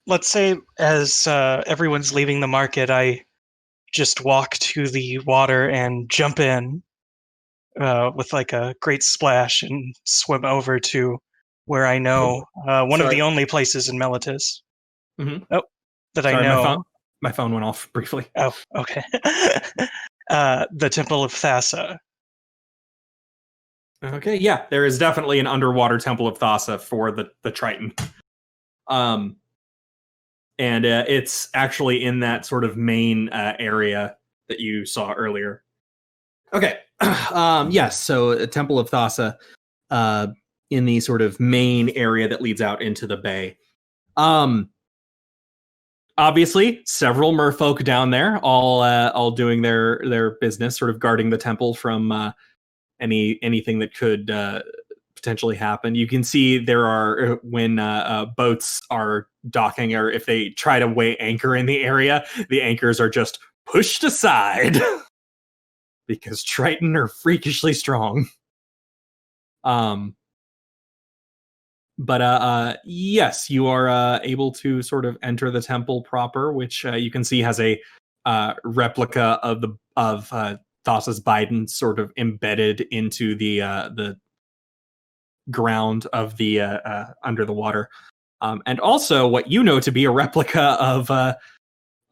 Let's say as everyone's leaving the market, I just walk to the water and jump in with like a great splash and swim over to where I know one of Sorry. the only places in Melitus. Mhm. Oh, that Sorry, I know. my phone went off briefly. Oh, okay. The Temple of Thassa. Okay, yeah, there is definitely an underwater Temple of Thassa for the Triton. And it's actually in that sort of main area that you saw earlier. Okay, yes, so a Temple of Thassa in the sort of main area that leads out into the bay. Obviously, several merfolk down there, all doing their business, sort of guarding the temple from anything that could potentially happen. You can see there are, when boats are docking, or if they try to weigh anchor in the area, the anchors are just pushed aside because Triton are freakishly strong. But yes, you are able to sort of enter the temple proper, which you can see has a replica of Thassa's Biden sort of embedded into the ground of the under the water, and also what you know to be a replica of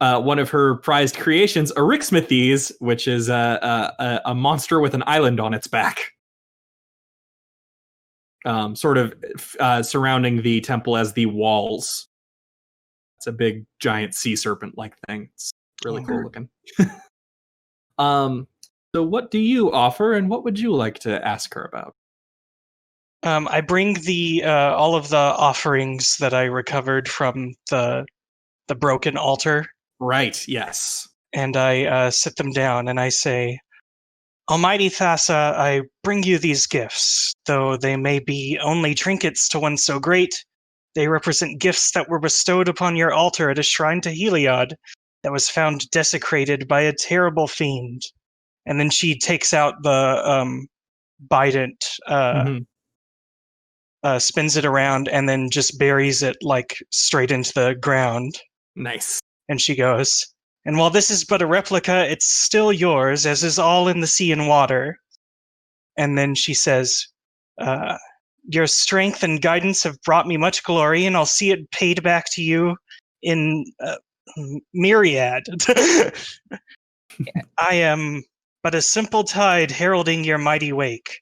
one of her prized creations, Eryxmathes, which is a monster with an island on its back, sort of surrounding the temple as the walls. It's a big, giant sea serpent-like thing. It's really cool looking. So what do you offer, and what would you like to ask her about? I bring the all of the offerings that I recovered from the broken altar. Right, yes. And I sit them down and I say, Almighty Thassa, I bring you these gifts. Though they may be only trinkets to one so great, they represent gifts that were bestowed upon your altar at a shrine to Heliod that was found desecrated by a terrible fiend. And then she takes out the bident, spins it around, and then just buries it like straight into the ground. Nice. And she goes, and while this is but a replica, it's still yours, as is all in the sea and water. And then she says, your strength and guidance have brought me much glory, and I'll see it paid back to you in myriad. I am but a simple tide heralding your mighty wake.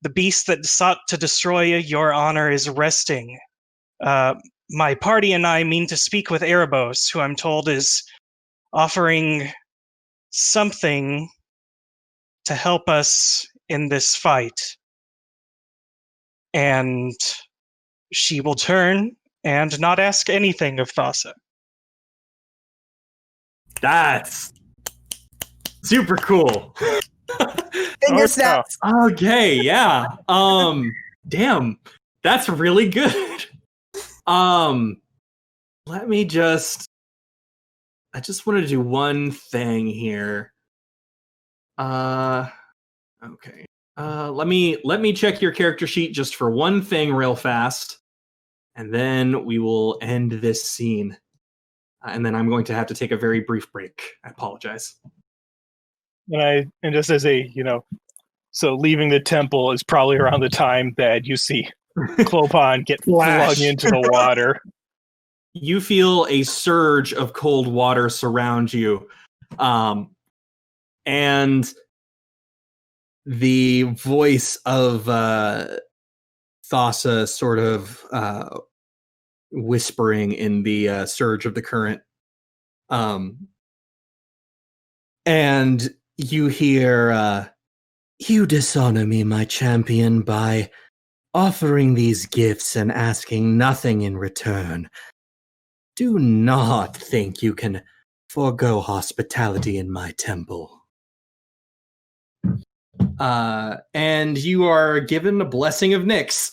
The beast that sought to destroy your honor is resting. My party and I mean to speak with Erebos, who I'm told is offering something to help us in this fight. And she will turn and not ask anything of Thassa. That's super cool. Finger snaps. Okay, yeah. Damn, that's really good. Let me I just want to do one thing here. Okay. Let me check your character sheet just for one thing real fast, and then we will end this scene. And then I'm going to have to take a very brief break. I apologize. And just as so leaving the temple is probably around the time that you see Clopin get flung into the water. You feel a surge of cold water surround you. And the voice of Thassa sort of whispering in the surge of the current. And you hear, you dishonor me, my champion, by offering these gifts and asking nothing in return. Do not think you can forego hospitality in my temple. And you are given a blessing of Nyx.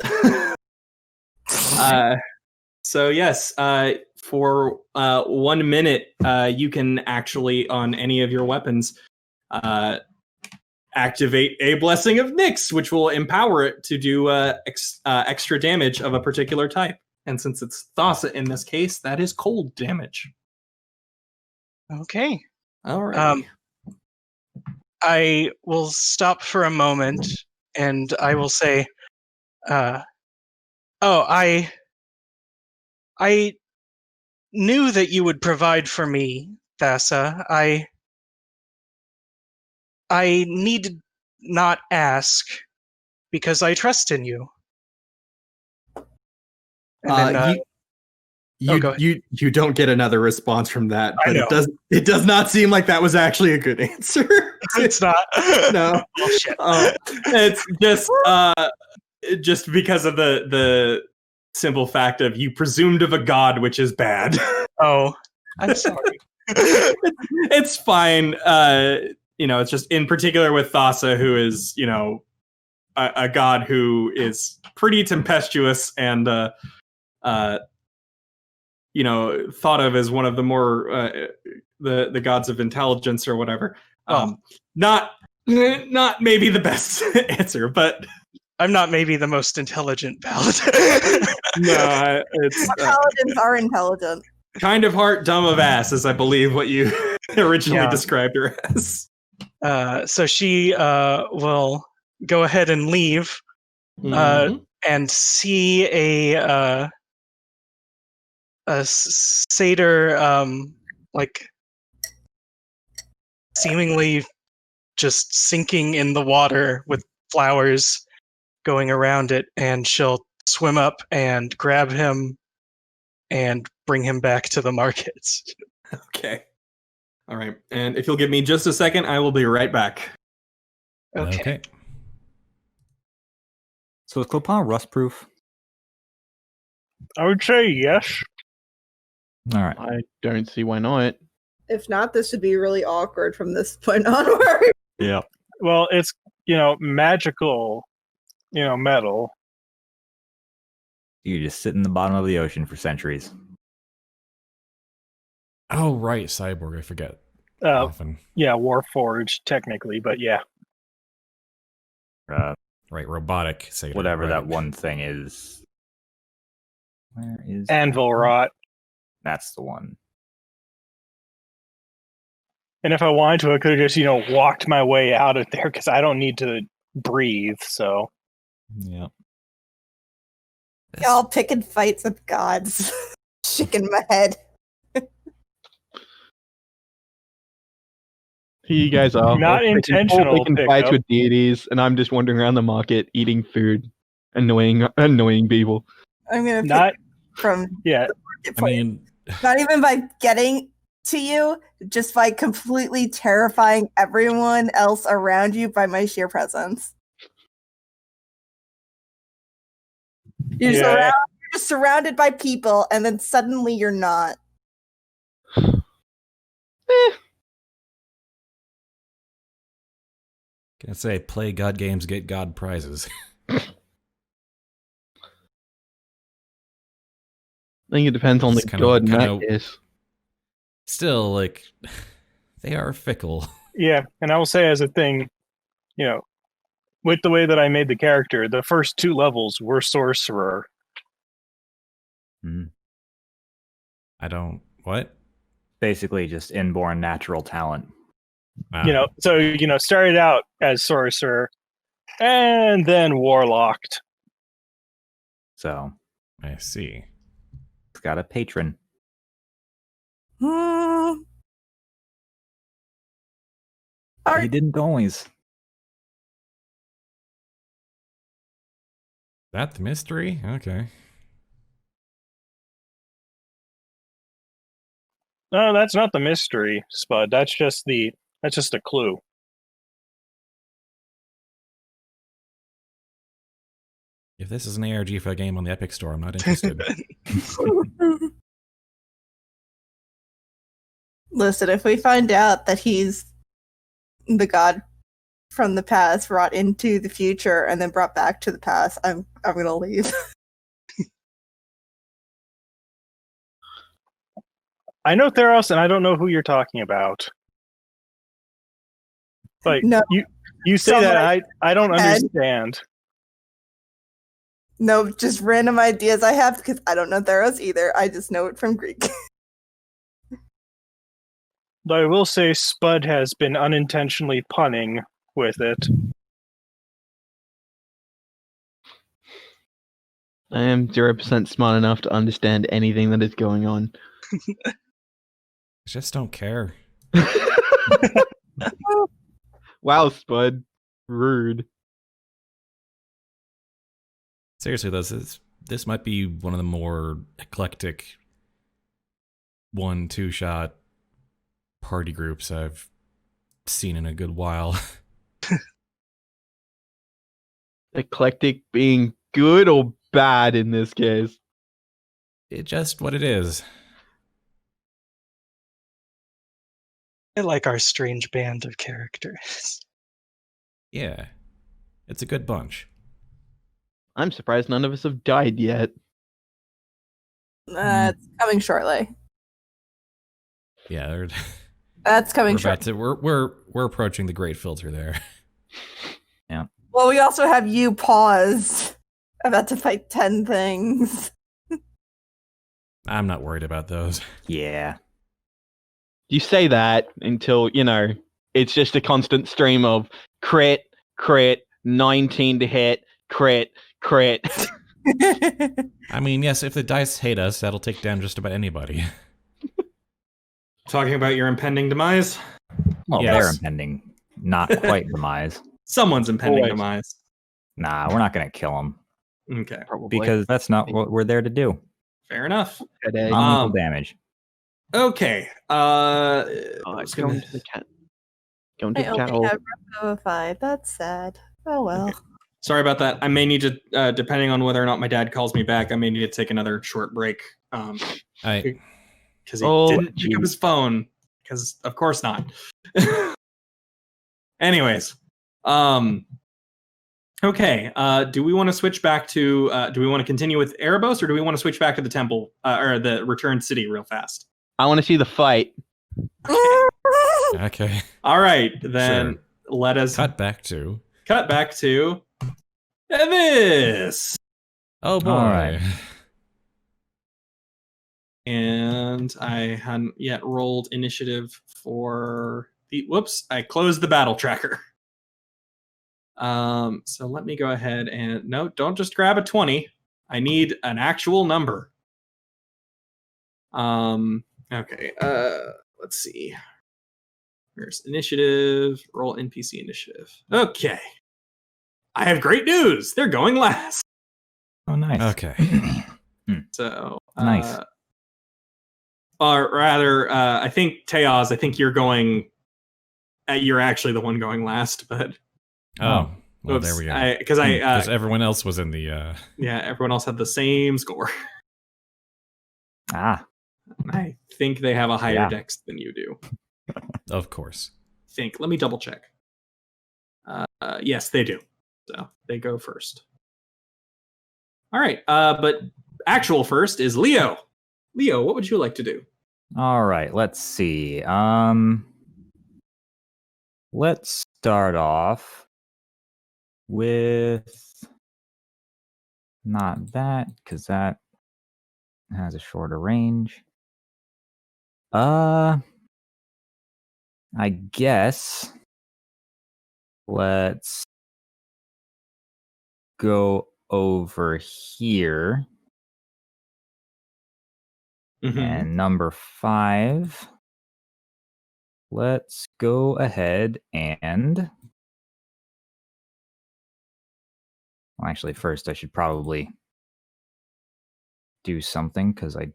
So yes, for 1 minute, you can actually, on any of your weapons, activate a blessing of Nyx, which will empower it to do extra damage of a particular type. And since it's Thassa in this case, that is cold damage. Okay. All right. I will stop for a moment, and I will say, I knew that you would provide for me, Thassa. I need not ask because I trust in you. And then, go ahead. You don't get another response from that, I but know. it does not seem like that was actually a good answer. It's not. No. Oh, shit. It's just because of the simple fact of you presumed of a god, which is bad. Oh, I'm sorry. It's fine. It's just in particular with Thassa, who is, a god who is pretty tempestuous and thought of as one of the more the gods of intelligence or whatever. Not maybe the best answer, but I'm not maybe the most intelligent paladin. no, it's Paladins are intelligent. kind of heart, dumb of ass, is I believe what you originally described her as. So she will go ahead and leave Mhm. and see a satyr, like seemingly just sinking in the water with flowers going around it, and she'll swim up and grab him and bring him back to the markets. Okay. All right. And if you'll give me just a second, I will be right back. Okay. So is Clopin rust-proof? I would say yes. All right. I don't see why not. If not, this would be really awkward from this point onward. Yeah. Well, it's, magical, metal. You just sit in the bottom of the ocean for centuries. Oh, right, cyborg. I forget Uh, often. yeah, Warforged, technically, but yeah. Right, robotic. Satyr, Whatever right. that one thing is. Where is Anvil rot. That's the one. And if I wanted to, I could have just, walked my way out of there because I don't need to breathe, so. Yeah. Y'all picking fights with gods. Shaking my head. Here you guys are. Not intentional Picking fights pickup. with deities, and I'm just wandering around the market eating food, annoying people. I'm gonna pick Not, from yeah. I mean, not even by getting to you, just by completely terrifying everyone else around you by my sheer presence. You're, Yeah. you're just surrounded by people, and then suddenly you're not. can I say play God games, get God prizes. I think it depends on the It's kinda- god in that kinda- case. Still, like, they are fickle. Yeah, and I will say as a thing, with the way that I made the character, the first 2 levels were Sorcerer. I don't. What? Basically just inborn natural talent. Ah, So, started out as Sorcerer and then Warlocked. So I see. it's got a patron. Hmm. He didn't always. That the mystery? Okay. No, that's not the mystery, Spud. That's just a clue. If this is an ARG game on the Epic Store, I'm not interested. Listen, if we find out that he's the god from the past brought into the future and then brought back to the past, I'm gonna leave. I know Theros, and I don't know who you're talking about. Like, No. you say Someone that, I don't had- understand. No, just random ideas I have because I don't know Theros either. I just know it from Greek. Though I will say Spud has been unintentionally punning with it. I am 0% smart enough to understand anything that is going on. I just don't care. Wow, Spud. Rude. Seriously, though, this might be one of the more eclectic 1-2 shot party groups I've seen in a good while. Eclectic being good or bad in this case? It's just what it is. I like our strange band of characters. Yeah. It's a good bunch. I'm surprised none of us have died yet. It's coming shortly. Yeah, That's coming we're shortly. about to we're approaching the great filter there. Well, we also have you pause about to fight 10 things. I'm not worried about those. Yeah. You say that until, it's just a constant stream of crit, 19 to hit, Crit. I mean, yes, if the dice hate us, that'll take down just about anybody. Talking about your impending demise? Well, Yes. they're impending. Not quite demise. Someone's impending Always. demise. Nah, we're not going to kill them. Okay, Probably. Because that's not what we're there to do. fair enough. Headache. Non-lethal damage. Okay. It's going to the cat. Going to I the only cat hole. have Repo of 5. That's sad. Oh well. Sorry about that. I may need to, depending on whether or not my dad calls me back, I may need to take another short break. Because he didn't pick up his phone. Because of course not. Anyways, okay. Do we want to switch back to? Do we want to continue with Erebos, or do we want to switch back to the temple or the returned city real fast? I want to see the fight. Okay. All right, then Sure. let us Cut back to. Avis. Oh boy. All right. And I hadn't yet rolled initiative for the. Whoops! I closed the battle tracker. So let me go ahead and no, don't just grab a 20. I need an actual number. Okay. Let's see. Where's initiative? Roll NPC initiative. Okay. I have great news. They're going last. Oh, nice. Okay. So Nice. Or rather, I think Teoz. I think you're going. You're actually the one going last, but Oh, well, oops, there we go. Because everyone else was in the. yeah, everyone else had the same score. Ah, I think they have a higher Yeah. dex than you do. Of course. Let me double check. Yes, they do. So they go first. All right, but actual first is Leo. Leo, what would you like to do? all right. Let's see. Let's start off with not that, because that has a shorter range. I guess let's go over here. Mhm. And number 5, let's go ahead and... Well, actually, first I should probably do something, because I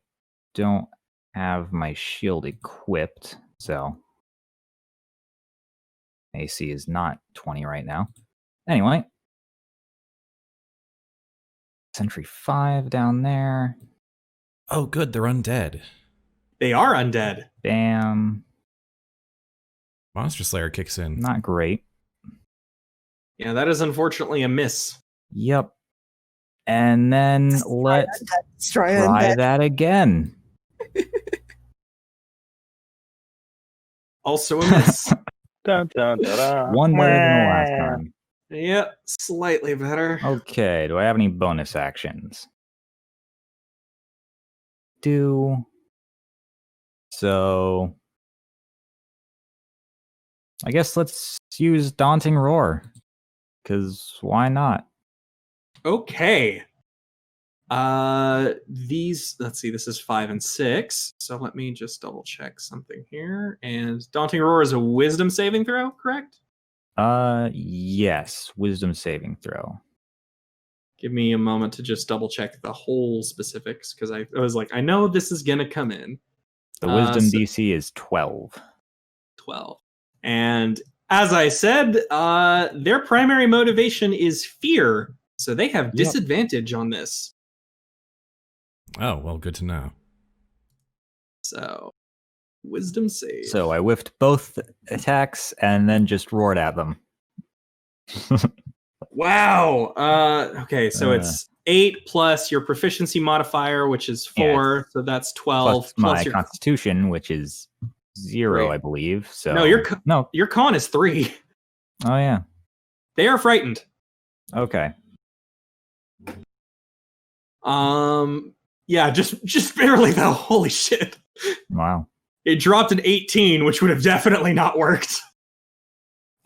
don't have my shield equipped, so AC is not 20 right now. Anyway. Sentry 5 down there. Oh, good. They're undead. They are undead. Bam. Monster Slayer kicks in. Not great. Yeah, that is unfortunately a miss. Yep. And then let's Destroy try undead. that again. Also a miss. Dun, dun, dun, dun. One better than the last time. Yep, slightly better. Okay, do I have any bonus actions? So I guess let's use Daunting Roar. Because why not? Okay. Let's see, this is 5 and 6. So let me just double check something here. And Daunting Roar is a wisdom saving throw, correct? Yes, wisdom saving throw. Give me a moment to just double check the whole specifics, because I was like, I know this is gonna come in. The wisdom so- DC is 12. 12. And as I said, their primary motivation is fear. So they have disadvantage on this. Oh, well, good to know. So wisdom save. So I whiffed both attacks and then just roared at them. Wow. Okay, so it's 8 plus your proficiency modifier, which is 4, so that's 12 Plus my plus your constitution, which is 0, Wait. I believe. So No, no. your con is 3. Oh yeah. They are frightened. Okay. Yeah, just barely though. Holy shit. Wow. It dropped an 18, which would have definitely not worked.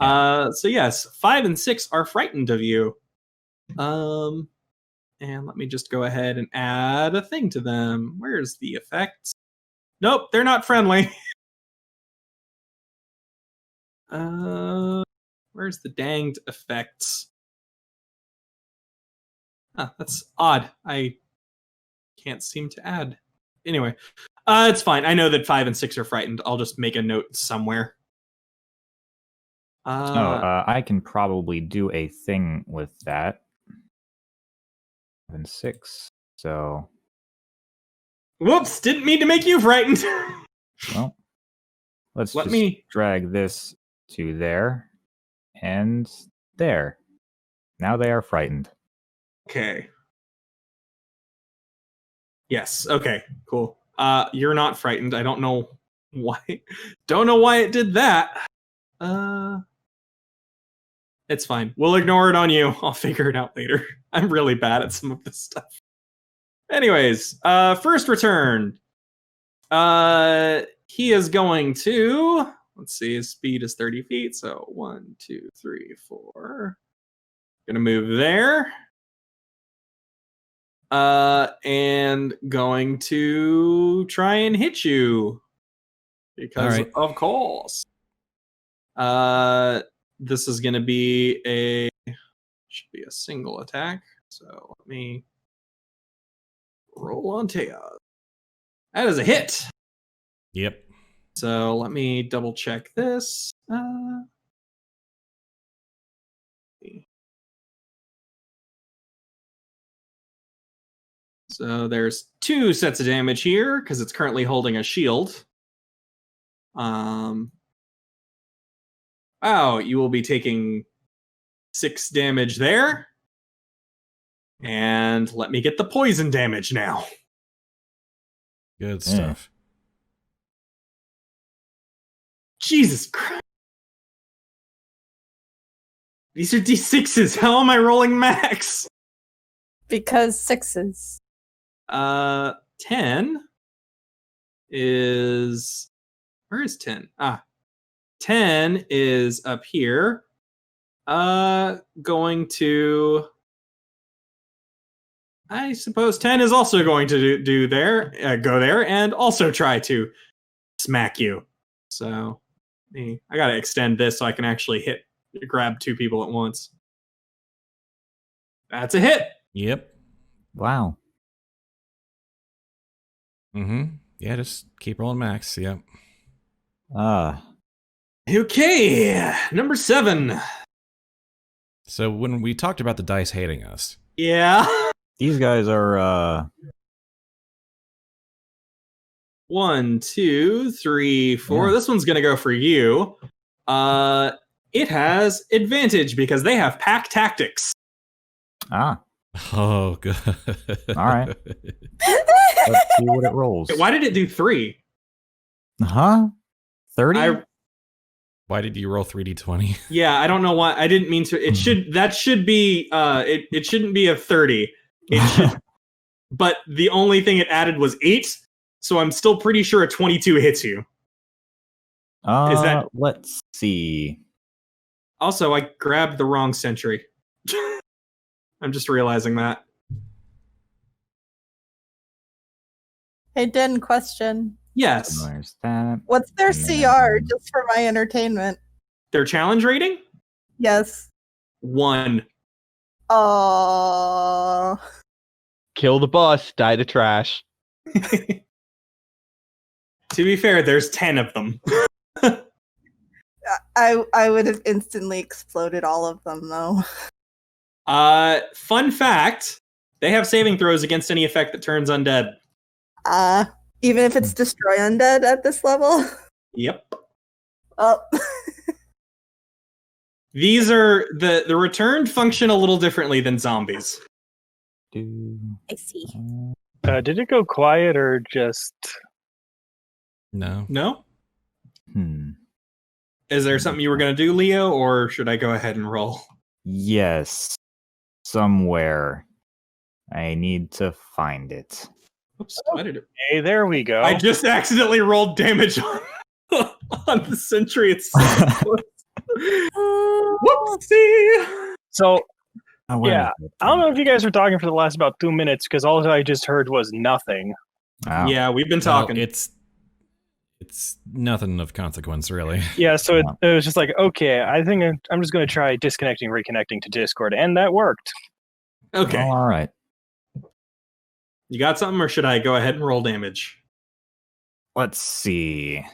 So yes, 5 and 6 are frightened of you. And let me just go ahead and add a thing to them. Where's the effects? Nope, they're not friendly. Where's the danged effects? That's odd. I can't seem to add. Anyway, it's fine. I know that 5 and 6 are frightened. I'll just make a note somewhere. I can probably do a thing with that. 5 and 6. So. Whoops! Didn't mean to make you frightened. Well, let's Let just me drag this to there and there. Now they are frightened. Okay. Yes. Okay. Cool. You're not frightened. I don't know why. Don't know why it did that. It's fine. We'll ignore it on you. I'll figure it out later. I'm really bad at some of this stuff. Anyways, first return. He is going to. Let's see. His speed is 30 feet. So 1, 2, 3, 4. Gonna move there. And going to try and hit you. Because of course. This is gonna be should be a single attack. So let me roll on Teoz. That is a hit. Yep. So let me double check this. So there's 2 sets of damage here because it's currently holding a shield. Wow, you will be taking 6 damage there. And let me get the poison damage now. Good stuff. Jesus Christ. These are D6s. How am I rolling max? Because 6s. 10 is... Where is 10? 10 is up here. Going to... I suppose 10 is also going to go there and also try to smack you. So I gotta extend this so I can actually grab 2 people at once. That's a hit. Yep. Wow. Yeah, just keep rolling max. Yep. Okay, number 7. So when we talked about the dice hating us. Yeah. These guys are 1, 2, 3, 4. Yeah. This one's gonna go for you. It has advantage because they have pack tactics. Oh, good. All right. Let's see what it rolls. Why did it do 3? 30? Why did you roll 3d20? Yeah, I don't know why. I didn't mean to. That should be. It shouldn't be a 30. It should, but the only thing it added was 8. So I'm still pretty sure a 22 hits you. Is that? Let's see. Also, I grabbed the wrong sentry. I'm just realizing that. Hey, Den, question. Yes. There's that. What's their And CR, then- just for my entertainment? Their challenge rating? Yes. 1. Oh. Kill the boss, die to trash. To be fair, there's 10 of them. I would have instantly exploded all of them, though. Fun fact, they have saving throws against any effect that turns undead. Even if it's destroy undead at this level? Yep. Oh. These are the returned function a little differently than zombies. I see. Did it go quiet or just... No. No? Is there something you were going to do, Leo, or should I go ahead and roll? Yes. Somewhere. I need to find it. Oops, why did it... Hey, there we go. I just accidentally rolled damage on, on the sentry itself. Whoopsie! So Yeah, I don't know if you guys were talking for the last about 2 minutes because all I just heard was nothing. Wow. Yeah, we've been Well, talking. it's nothing of consequence, really. Yeah, so it was just like, okay, I think I'm just going to try disconnecting, reconnecting to Discord, and that worked. Okay. All right. You got something, or should I go ahead and roll damage? Let's see.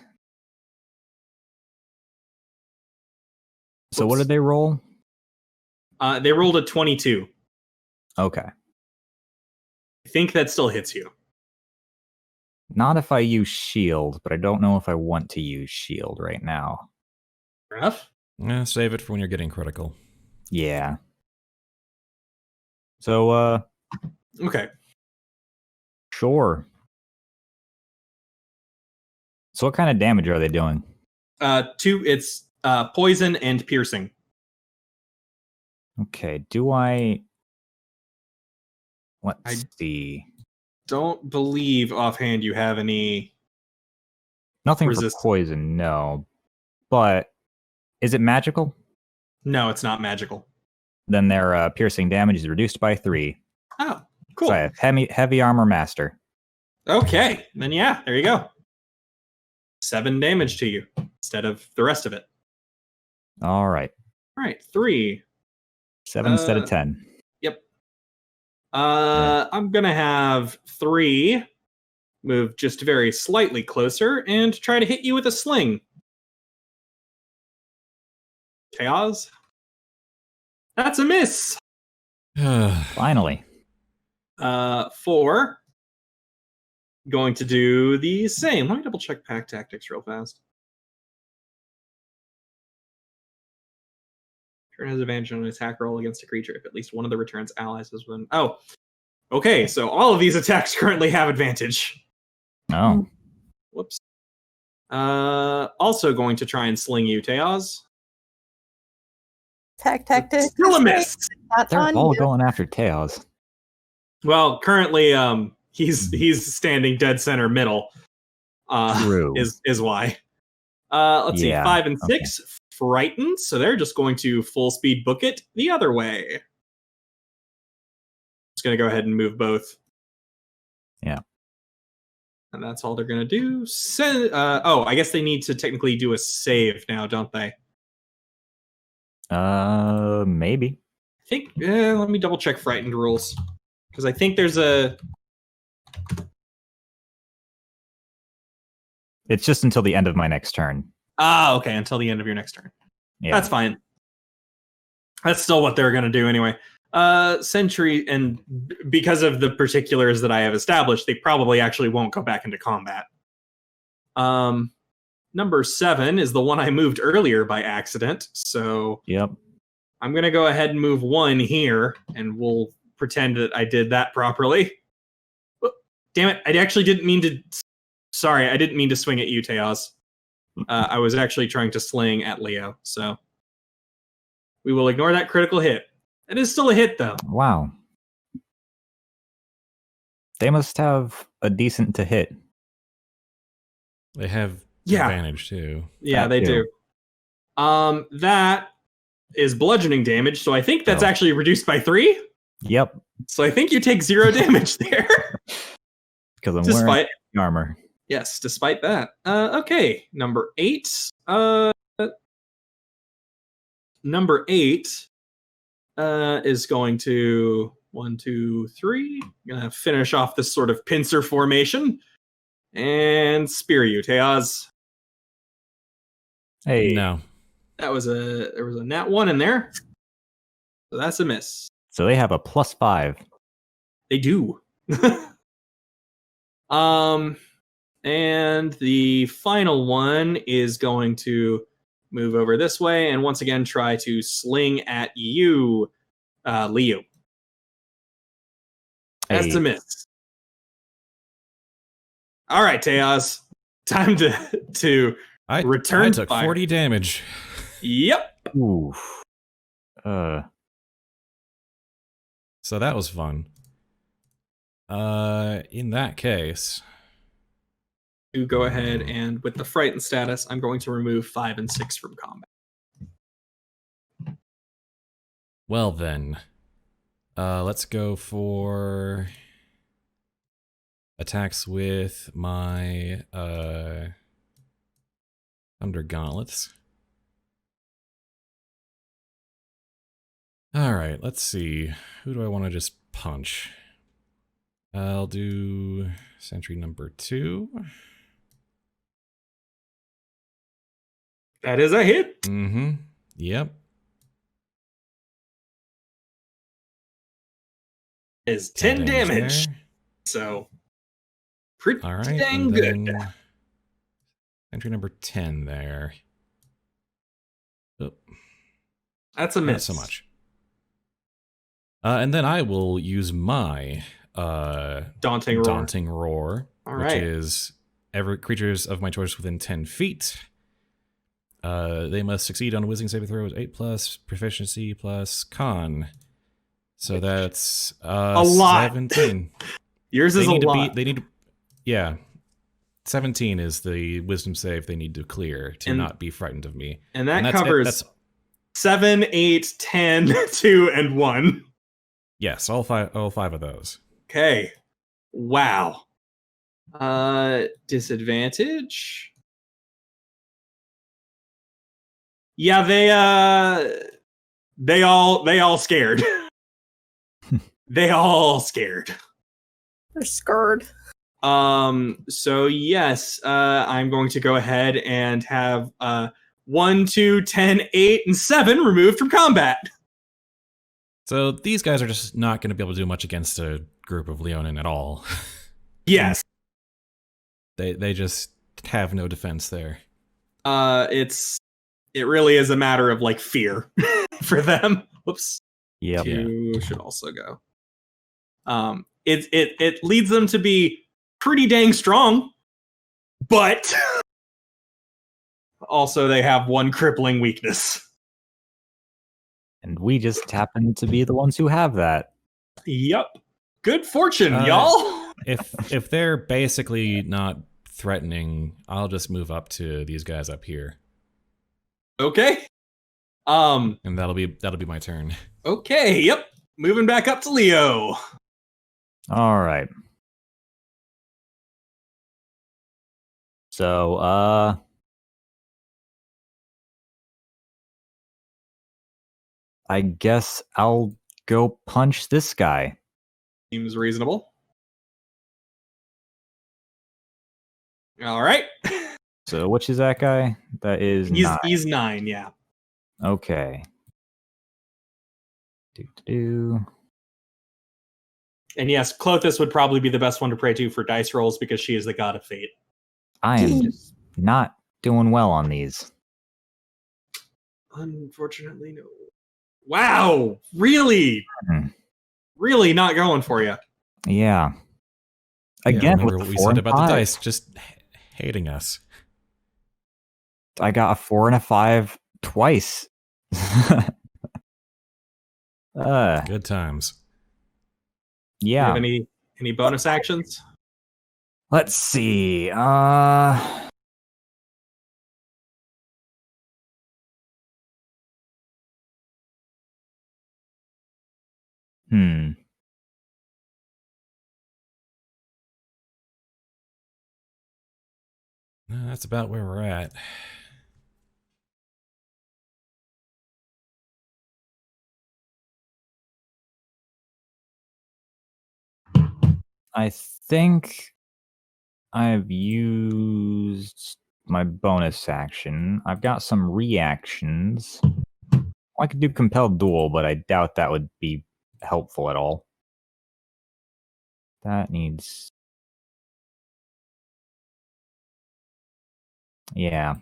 So what Oops. did they roll? They rolled a 22. Okay. I think that still hits you. Not if I use shield, but I don't know if I want to use shield right now. Fair enough. Save it for when you're getting critical. Yeah. So, Okay. sure. So what kind of damage are they doing? It's poison and piercing. Okay, do I... Let's I- see. Don't believe offhand you have any. Nothing resist- for poison, no. But is it magical? No, it's not magical. Then their piercing damage is reduced by 3. Oh, cool. So I have heavy armor master. Okay, then yeah, there you go. 7 damage to you instead of the rest of it. All right. All right, 3. 7 instead of 10. Yep. I'm gonna have 3 move just very slightly closer and try to hit you with a sling. Teoz? That's a miss. Finally. 4. Going to do the same. Let me double check pack tactics real fast. Turn has advantage on an attack roll against a creature if at least one of the return's allies has been. Oh, okay. So all of these attacks currently have advantage. Oh. Whoops. Also going to try and sling you, Teoz. Tactics. Still a miss. Not They're on all you. going after Teoz. Well, currently, he's standing dead center middle. True. Is why. Let's see, Yeah, 5 and okay. 6 frightened, so they're just going to full speed book it the other way. Just gonna go ahead and move both. Yeah. And that's all they're gonna do. I guess they need to technically do a save now, don't they? Maybe. I think. Let me double check frightened rules because I think there's a. It's just until the end of my next turn. Ah, okay, until the end of your next turn. Yeah. That's fine. That's still what they're going to do anyway. Sentry, and because of the particulars that I have established, they probably actually won't go back into combat. Number 7 is the one I moved earlier by accident, so Yep. I'm going to go ahead and move 1 here, and we'll pretend that I did that properly. Oh, damn it, I actually didn't mean to... Sorry, I didn't mean to swing at you, Teoz. I was actually trying to sling at Leo, so we will ignore that critical hit. It is still a hit, though. Wow. They must have a decent to hit. They have Yeah. advantage, too. Yeah, That they too. do. That is bludgeoning damage, so I think that's Oh. actually reduced by 3. Yep. So I think you take 0 damage there. Because I'm Despite wearing armor. Yes, despite that. Okay, number 8. Number 8 is going to 1, 2, 3. Gonna finish off this sort of pincer formation and spear you, Teoz. Hey. No. There was a nat 1 in there, so that's a miss. So they have a +5. They do. And the final one is going to move over this way and once again try to sling at you, Leo. That's Hey. a miss. All right, Teoz. Time to I Return took fire. 40 damage. Yep. Ooh. So that was fun. In that case, To go ahead and with the frightened status, I'm going to remove 5 and 6 from combat. well then, Let's go for attacks with my Thunder Gauntlets. Alright, let's see. Who do I want to just punch? I'll do sentry number 2. That is a hit. Mm-hmm. Yep. Is 10 damage. there. So pretty Alright, dang and good. then sentry number 10 there. Oh, That's a not miss. so much. And then I will use my Daunting roar. Daunting Roar, All which right. is every creatures of my choice within 10 feet. They must succeed on a wisdom saving throw with 8+ proficiency plus con. So that's A lot. 17. Yours is a lot. They need to, yeah. 17 is the wisdom save they need to clear to And- not be frightened of me. And that that's it. covers That's 7, 8, 10, 2, and 1. yes, all five of those. Okay. Wow. Disadvantage. Yeah, they all scared. They all scared. They're scared. So yes, I'm going to go ahead and have 1, 2, 10, 8, and 7 removed from combat. So these guys are just not going to be able to do much against a group of Leonin at all. Yes. They just have no defense there. It really is a matter of like fear for them. Whoops. Yep. Yeah. 2 should also go. It leads them to be pretty dang strong, but also they have one crippling weakness. And we just happen to be the ones who have that. Yep. Good fortune, Uh, y'all. If they're basically not threatening, I'll just move up to these guys up here, Okay. and that'll be my turn. Okay, yep. Moving back up to Leo. All right. So, I guess I'll go punch this guy. Seems reasonable. All right. So, which is that guy? That is nine. He's 9, yeah. Okay. Do. And yes, Clothis would probably be the best one to pray to for dice rolls because she is the god of fate. I am just not doing well on these. Unfortunately, no. Wow, really? Hmm. Really not going for you. Yeah. Yeah, Again, remember with what the we 4 said and about 5. the dice just hating us. I got a 4 and a 5 twice. Good times. Do you Yeah. have any bonus actions? Let's see. Hmm. No, that's about where we're at. I think I've used my bonus action. I've got some reactions. I could do compelled duel, but I doubt that would be helpful at all. That needs... Yeah.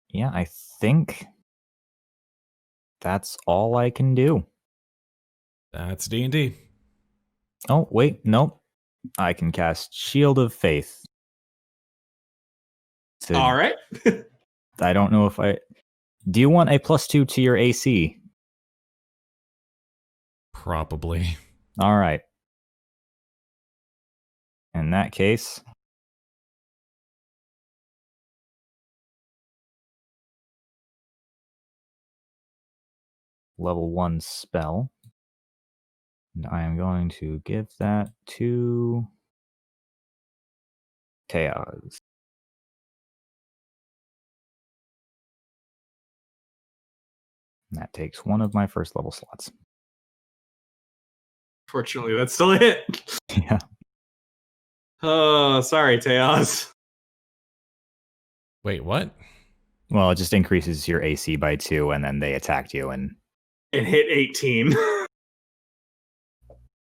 Yeah, I think that's all I can do. That's D&D. Oh, wait, nope. I can cast Shield of Faith. All right. I don't know if I... Do you want a +2 to your AC? Probably. All right. In that case, level 1 spell. And I am going to give that to Teoz. And that takes one of my first level slots. Fortunately, that's still a hit. Yeah. Oh, sorry, Teoz. Wait, what? Well, it just increases your AC by 2, and then they attacked you, and It hit 18.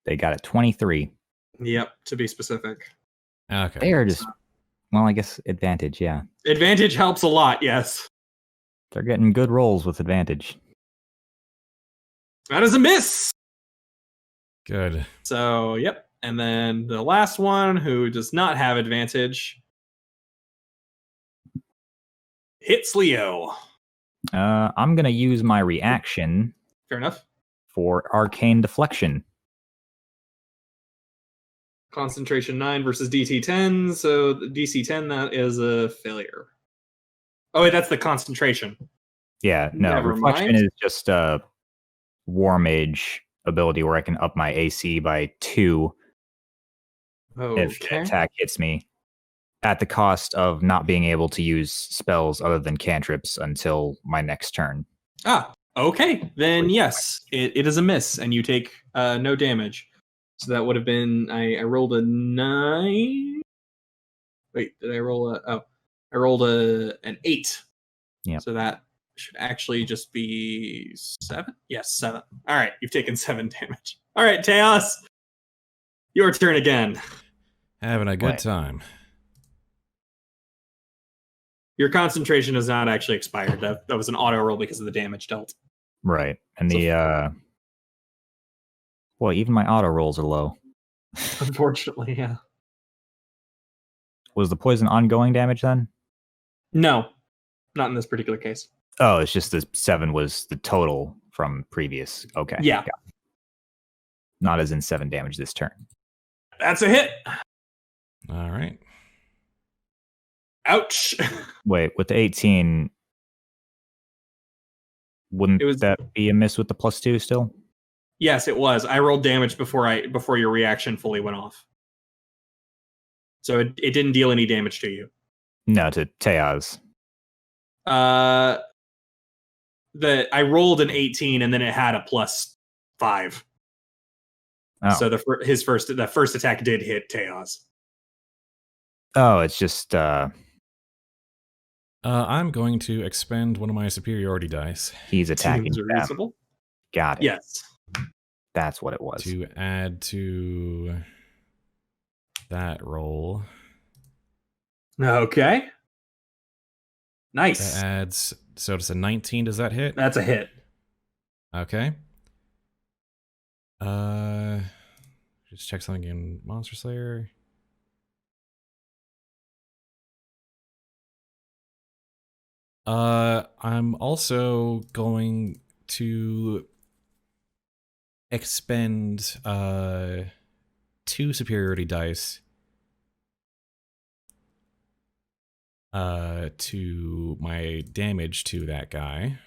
they got it 23. Yep, to be specific. Okay. They are just, well, I guess advantage, yeah. Advantage helps a lot, yes. They're getting good rolls with advantage. That is a miss! Good. So, yep. And then the last one, who does not have advantage, hits Leo. I'm going to use my reaction Fair enough. for Arcane Deflection. Concentration 9 versus DT 10. So the DC 10, that is a failure. Oh, wait, that's the concentration. Yeah, no, Never Reflection mind. is just a War Mage ability where I can up my AC by 2 if an attack hits me, at the cost of not being able to use spells other than cantrips until my next turn. Ah, okay. Then yes, it is a miss, and you take no damage. So that would have been, I rolled a 9. Wait, did I roll a, oh, I rolled an 8. Yep. So that should actually just be 7? Yes, 7. All right, you've taken 7 damage. All right, Teoz, your turn again. Having a good Right. time. Your concentration has not actually expired. That was an auto roll because of the damage dealt. Right. And So- well, even my auto rolls are low. Unfortunately, yeah. Was the poison ongoing damage then? No, not in this particular case. Oh, it's just the 7 was the total from previous. Okay. Yeah. got it. Not as in 7 damage this turn. That's a hit. All right. Ouch. Wait, with the 18, wouldn't It was- that be a miss with the +2 still? Yes, it was. I rolled damage before your reaction fully went off. So it didn't deal any damage to you. No, to Teoz. I rolled an 18 and then it had a +5. Oh. So the first attack did hit Teoz. Oh, it's just I'm going to expend one of my superiority dice he's attacking Seems them. reasonable. Got it. Yes. That's what it was. to add to that roll. Okay. Nice. That adds, so it's a 19. Does that hit? That's a hit. Okay. Just check something in Monster Slayer. I'm also going to expend 2 superiority dice to my damage to that guy.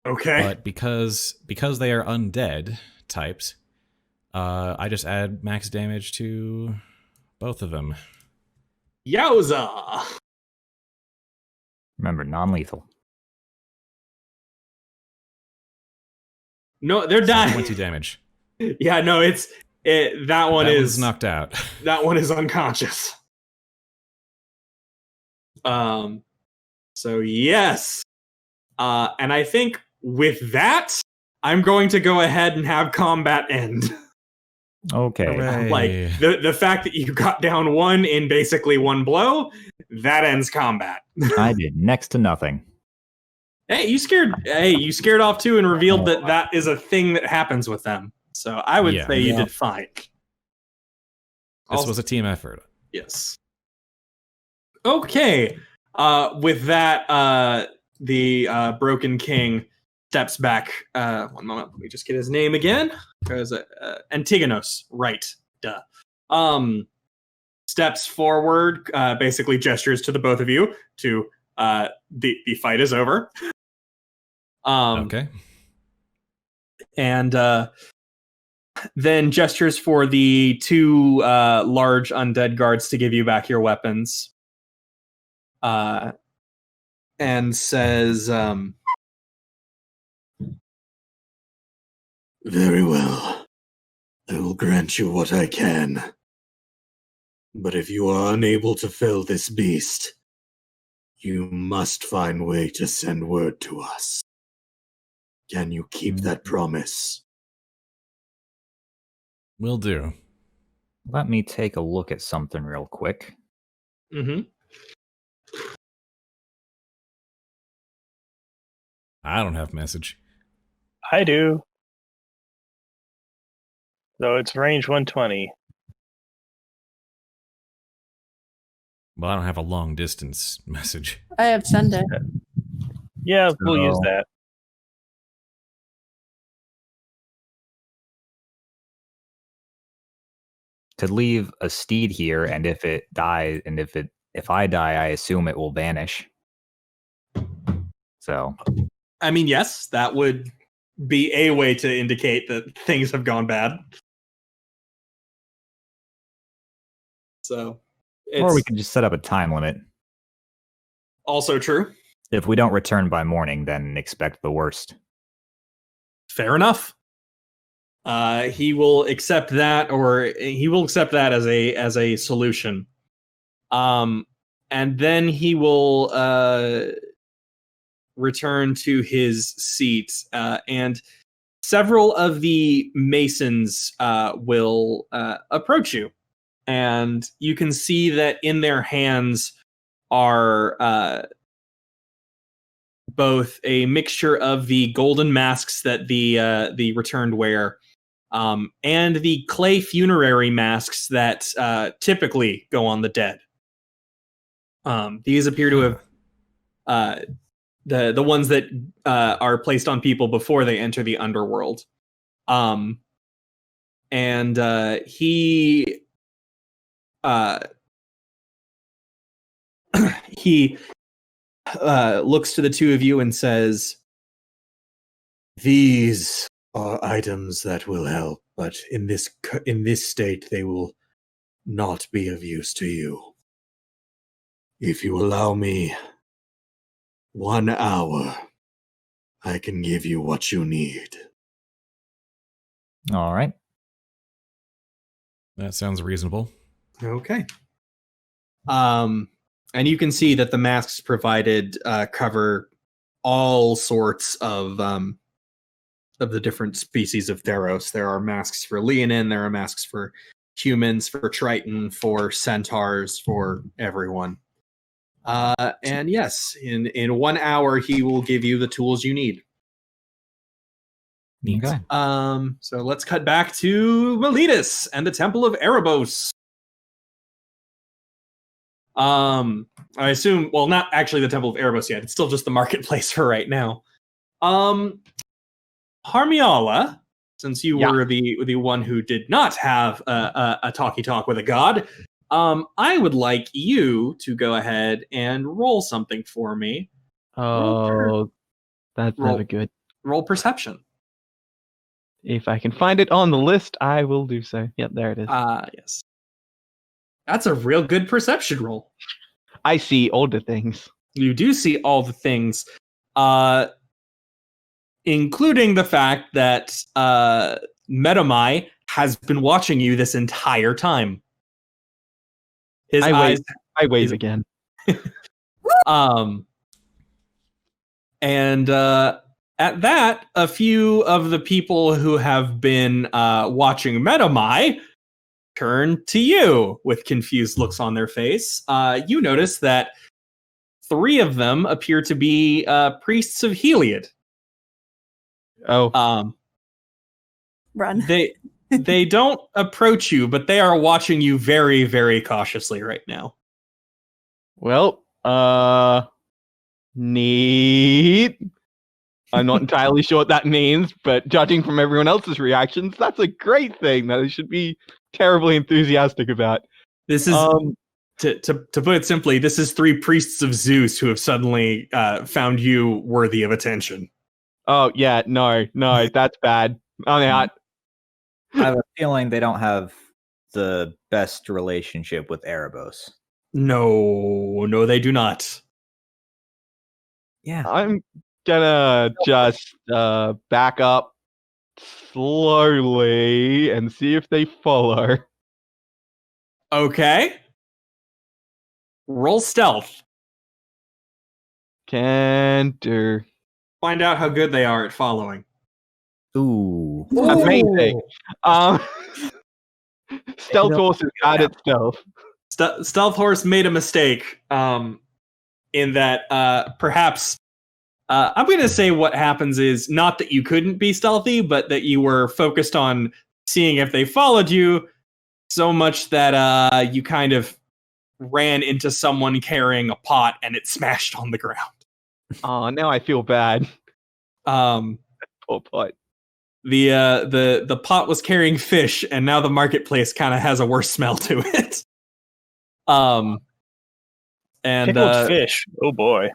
Okay. But because they are undead types, I just add max damage to both of them. Yowza. Remember, non-lethal. No, they're So dying. 20 damage. Yeah, no, that one That is one's knocked out. That one is unconscious. So yes. And I think with that, I'm going to go ahead and have combat end. Okay. Hooray. Like the fact that you got down 1 in basically 1 blow, that ends combat. I did next to nothing. Hey, you scared off 2 and revealed that is a thing that happens with them. So I would Yeah. say you Yeah. did fine. This was a team effort. Yes. Okay. With that, the Broken King steps back. 1 moment. Let me just get his name again. Because Antigonos, right? Duh. Steps forward, basically gestures to the both of you to the fight is over. Okay. and then gestures for the two large undead guards to give you back your weapons. And says, very well. I will grant you what I can. But if you are unable to fell this beast, you must find way to send word to us. Can you keep that promise? Will do. Let me take a look at something real quick. mm-hmm. I don't have message. I do. So it's range 120. Well, I don't have a long distance message. I have send it. Yeah, we'll use So- that. To leave a steed here, and if it dies, and if I die, I assume it will vanish. So I mean, yes, that would be a way to indicate that things have gone bad. So, it's or we can just set up a time limit. also true. If we don't return by morning, then expect the worst. Fair enough. He will accept that, or he will accept that as a solution. And then he will return to his seat, and several of the masons will approach you, and you can see that in their hands are both a mixture of the golden masks that the returned wear, and the clay funerary masks that typically go on the dead. These appear to have the ones that are placed on people before they enter the underworld. And he he looks to the two of you and says, These are items that will help, but in this state, they will not be of use to you. If you allow me 1 hour, I can give you what you need. All right. That sounds reasonable. okay. And you can see that the masks provided cover all sorts of the different species of Theros. There are masks for leonin, there are masks for humans, for triton, for centaurs, for everyone. And yes, in 1 hour, he will give you the tools you need. Neat. Okay. So let's cut back to Miletus and the Temple of Erebos. I assume, well, not actually the Temple of Erebos yet. It's still just the marketplace for right now. Harmiala, since you were the one who did not have a talkie talk with a god, I would like you to go ahead and roll something for me. Oh, that's Roll. never good. Roll perception. If I can find it on the list, I will do so. Yep, there it is. Yes. That's a real good perception roll. I see all the things. You do see all the things, including the fact that Metamai has been watching you this entire time. His eyes. I wave again. And at that, a few of the people who have been watching Metamai turn to you with confused looks on their face. You notice that 3 of them appear to be priests of Heliod. Oh, Run. They don't approach you, but they are watching you very, very cautiously right now. well, neat. I'm not entirely sure what that means, but judging from everyone else's reactions, that's a great thing that I should be terribly enthusiastic about. This is to put it simply, this is 3 priests of Zeus who have suddenly found you worthy of attention. Oh, yeah, no, that's bad. I'm out. I have a feeling they don't have the best relationship with Erebos. No, they do not. Yeah. I'm gonna just back up slowly and see if they follow. Okay. Roll stealth. Can do. Find out how good they are at following. Ooh. Amazing. Stealth horse is bad at stealth. Stealth horse made a mistake. In that perhaps I'm going to say what happens is not that you couldn't be stealthy, but that you were focused on seeing if they followed you so much that you kind of ran into someone carrying a pot and it smashed on the ground. Oh, now I feel bad. Poor pot. The pot was carrying fish, and now the marketplace kind of has a worse smell to it. And Pickled fish. Oh boy.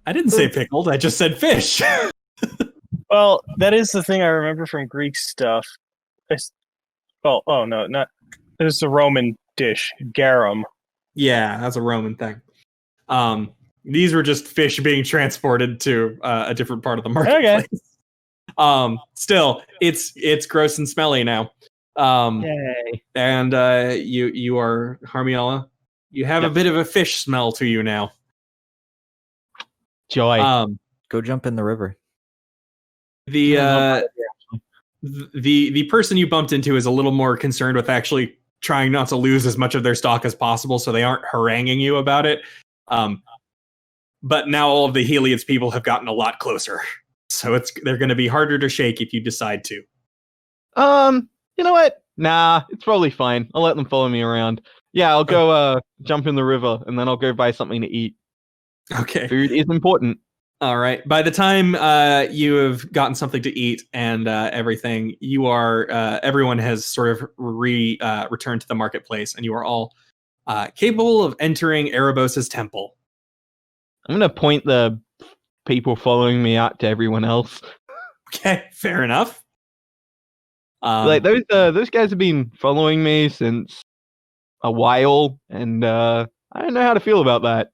I didn't say pickled. I just said fish. Well, that is the thing I remember from Greek stuff. Oh no, not. It's a Roman dish, garum. Yeah, that's a Roman thing. These were just fish being transported to a different part of the marketplace. Okay. Still, it's gross and smelly now. Yay. And you are Harmiala. You have a bit of a fish smell to you now. Joy. Go jump in the river. The person you bumped into is a little more concerned with actually trying not to lose as much of their stock as possible, so they aren't haranguing you about it. But now all of the Heliod's people have gotten a lot closer, so they're going to be harder to shake if you decide to. You know what? Nah, it's probably fine. I'll let them follow me around. Yeah, I'll go jump in the river, and then I'll go buy something to eat. Okay. Food is important. All right. By the time you have gotten something to eat and everything, you are everyone has sort of returned to the marketplace, and you are all capable of entering Erebos' temple. I'm gonna point the people following me out to everyone else. Okay, fair enough. Like those guys have been following me since a while, and I don't know how to feel about that.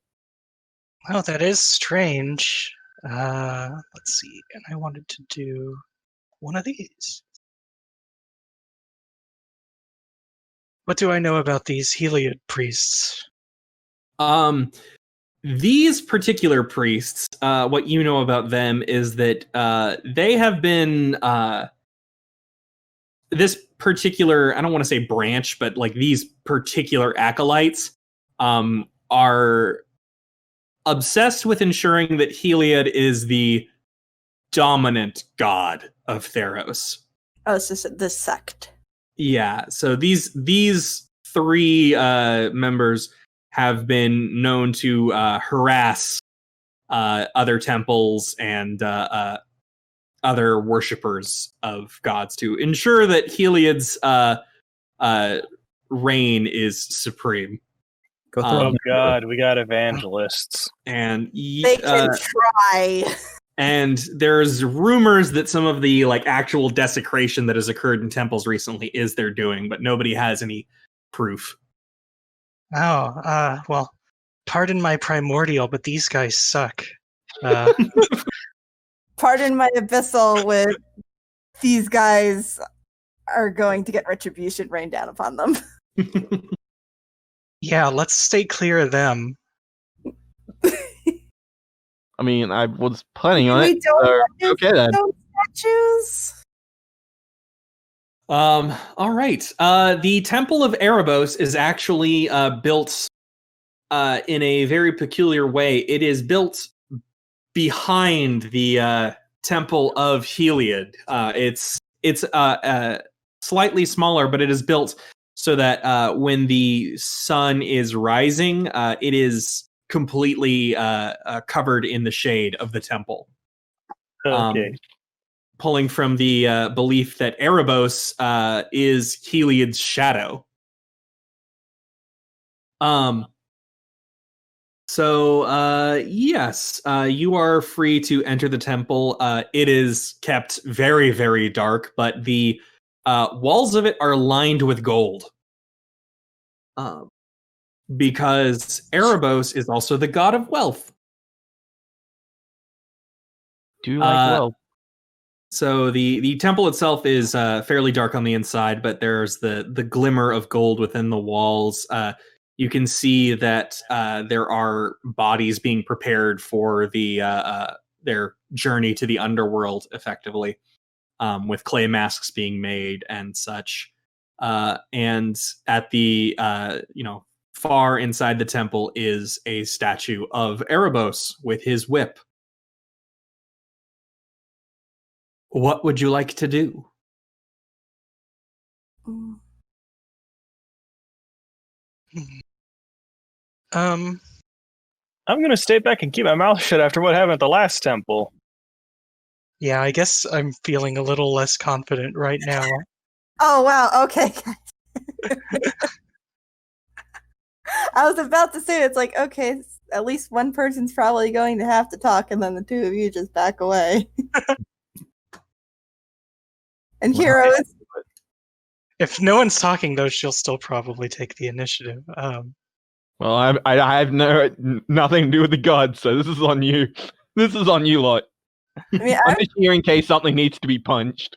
Oh, that is strange. Let's see. And I wanted to do one of these. What do I know about these Heliod priests? These particular priests, what you know about them is that they have been this particular, I don't want to say branch, but like these particular acolytes are obsessed with ensuring that Heliod is the dominant god of Theros. Oh, it's just this sect. Yeah, so these three members have been known to harass other temples and other worshippers of gods to ensure that Heliod's reign is supreme. Go through Oh god, we got evangelists. And They can try. and there's rumors that some of the like actual desecration that has occurred in temples recently is their doing, but nobody has any proof. Oh, well, pardon my primordial, but these guys suck. Pardon my abyssal with these guys are going to get retribution rained down upon them. Yeah, let's stay clear of them. I mean, I was planning on We it. don't So, want to okay then. those statues. All right. The Temple of Erebos is actually built in a very peculiar way. It is built behind the Temple of Heliod. It's slightly smaller, but it is built so that when the sun is rising, it is completely covered in the shade of the temple. Okay. Pulling from the belief that Erebos is Heliod's shadow. So, yes, you are free to enter the temple. It is kept very, very dark, but the walls of it are lined with gold. Because Erebos is also the god of wealth. Do you like wealth? So the temple itself is fairly dark on the inside, but there's the glimmer of gold within the walls. You can see that there are bodies being prepared for their journey to the underworld, effectively, with clay masks being made and such. And at the far inside the temple is a statue of Erebos with his whip. What would you like to do? I'm gonna stay back and keep my mouth shut after what happened at the last temple. Yeah, I guess I'm feeling a little less confident right now. Oh wow, okay. I was about to say, it's like, okay, at least one person's probably going to have to talk, and then the two of you just back away. And Hero is... If no one's talking, though, she'll still probably take the initiative. Well, I have nothing to do with the gods, so this is on you. This is on you lot. I mean, I'm just here in case something needs to be punched.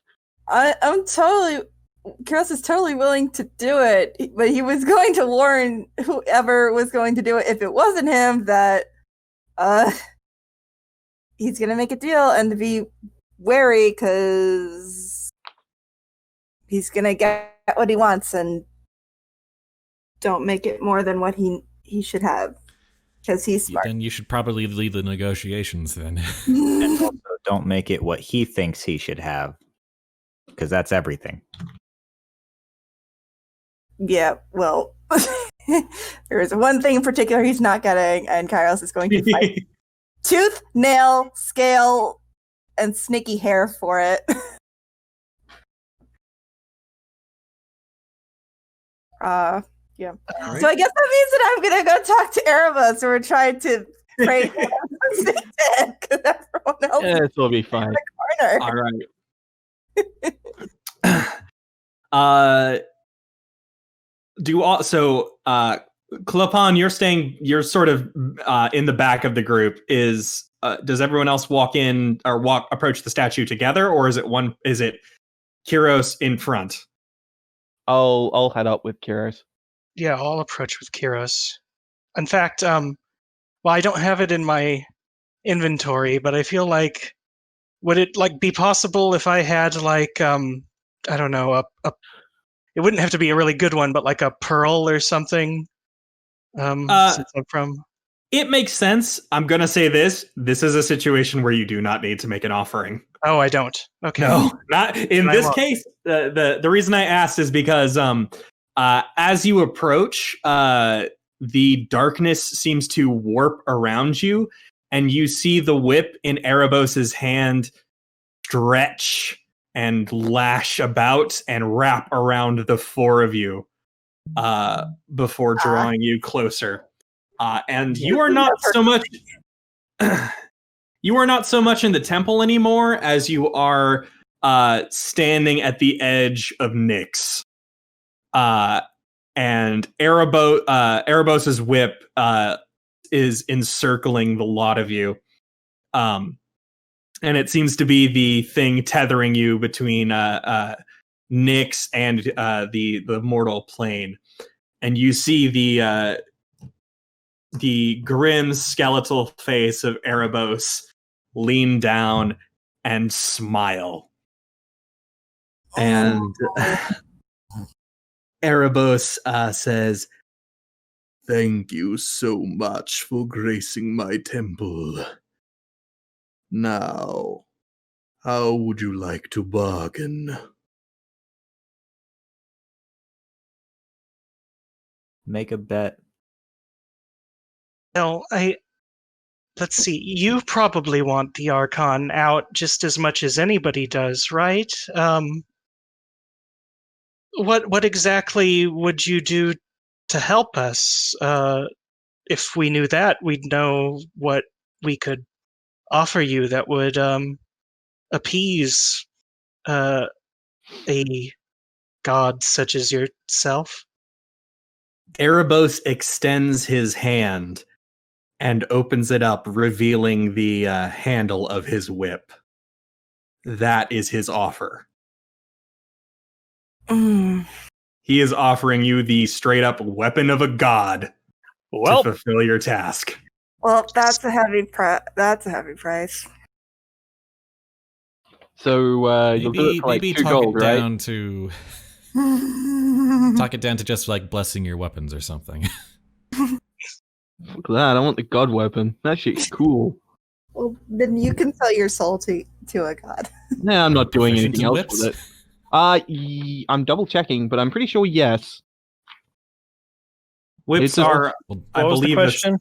I'm totally... Kyros is totally willing to do it, but he was going to warn whoever was going to do it, if it wasn't him, that he's going to make a deal and to be wary, because he's going to get what he wants, and don't make it more than what he should have, because he's smart. Then you should probably lead the negotiations then. And also don't make it what he thinks he should have, because that's everything. Yeah, well, there is one thing in particular he's not getting, and Kyros is going to fight tooth, nail, scale, and snaky hair for it. Yeah. Right. So I guess that means that I'm gonna go talk to Erebos, or try to pray for him, because everyone else is This will be fine. in the corner. All right. Clopin, you're sort of in the back of the group. Does everyone else walk in or approach the statue together, or is it Kyros in front? I'll head up with Kyros. Yeah, I'll approach with Kyros. In fact, well, I don't have it in my inventory, but I feel like, would it be possible if I had I don't know, it wouldn't have to be a really good one, but like a pearl or something. Since I'm from. It makes sense. I'm gonna say this. This is a situation where you do not need to make an offering. Oh, I don't. Okay. No, not in Then I this won't. case. The reason I asked is because as you approach, the darkness seems to warp around you, and you see the whip in Erebos's hand stretch and lash about and wrap around the four of you before drawing you closer. And you are not so much you are not so much in the temple anymore as you are standing at the edge of Nyx. And Erebos's whip is encircling the lot of you. And it seems to be the thing tethering you between Nyx and the mortal plane. And you see the grim skeletal face of Erebos lean down and smile. And Erebos says, Thank you so much for gracing my temple. Now, how would you like to bargain? Make a bet. Well, let's see. You probably want the Archon out just as much as anybody does, right? What exactly would you do to help us? if we knew that, we'd know what we could offer you that would appease a god such as yourself. Erebos extends his hand and opens it up, revealing the handle of his whip. That is his offer. He is offering you the straight up weapon of a god Well, to fulfill your task. Well, that's a heavy price. So you'll do it for like maybe 2 talk gold, it right? down to talk it down to just like blessing your weapons or something. Fuck that, I want the god weapon. That shit's cool. Well, then you can sell your soul to a god. Nah, I'm not doing Proficient anything in else whips? with it. I'm double checking, but I'm pretty sure yes. Whips It's a- are, Well, I what was the believe, question?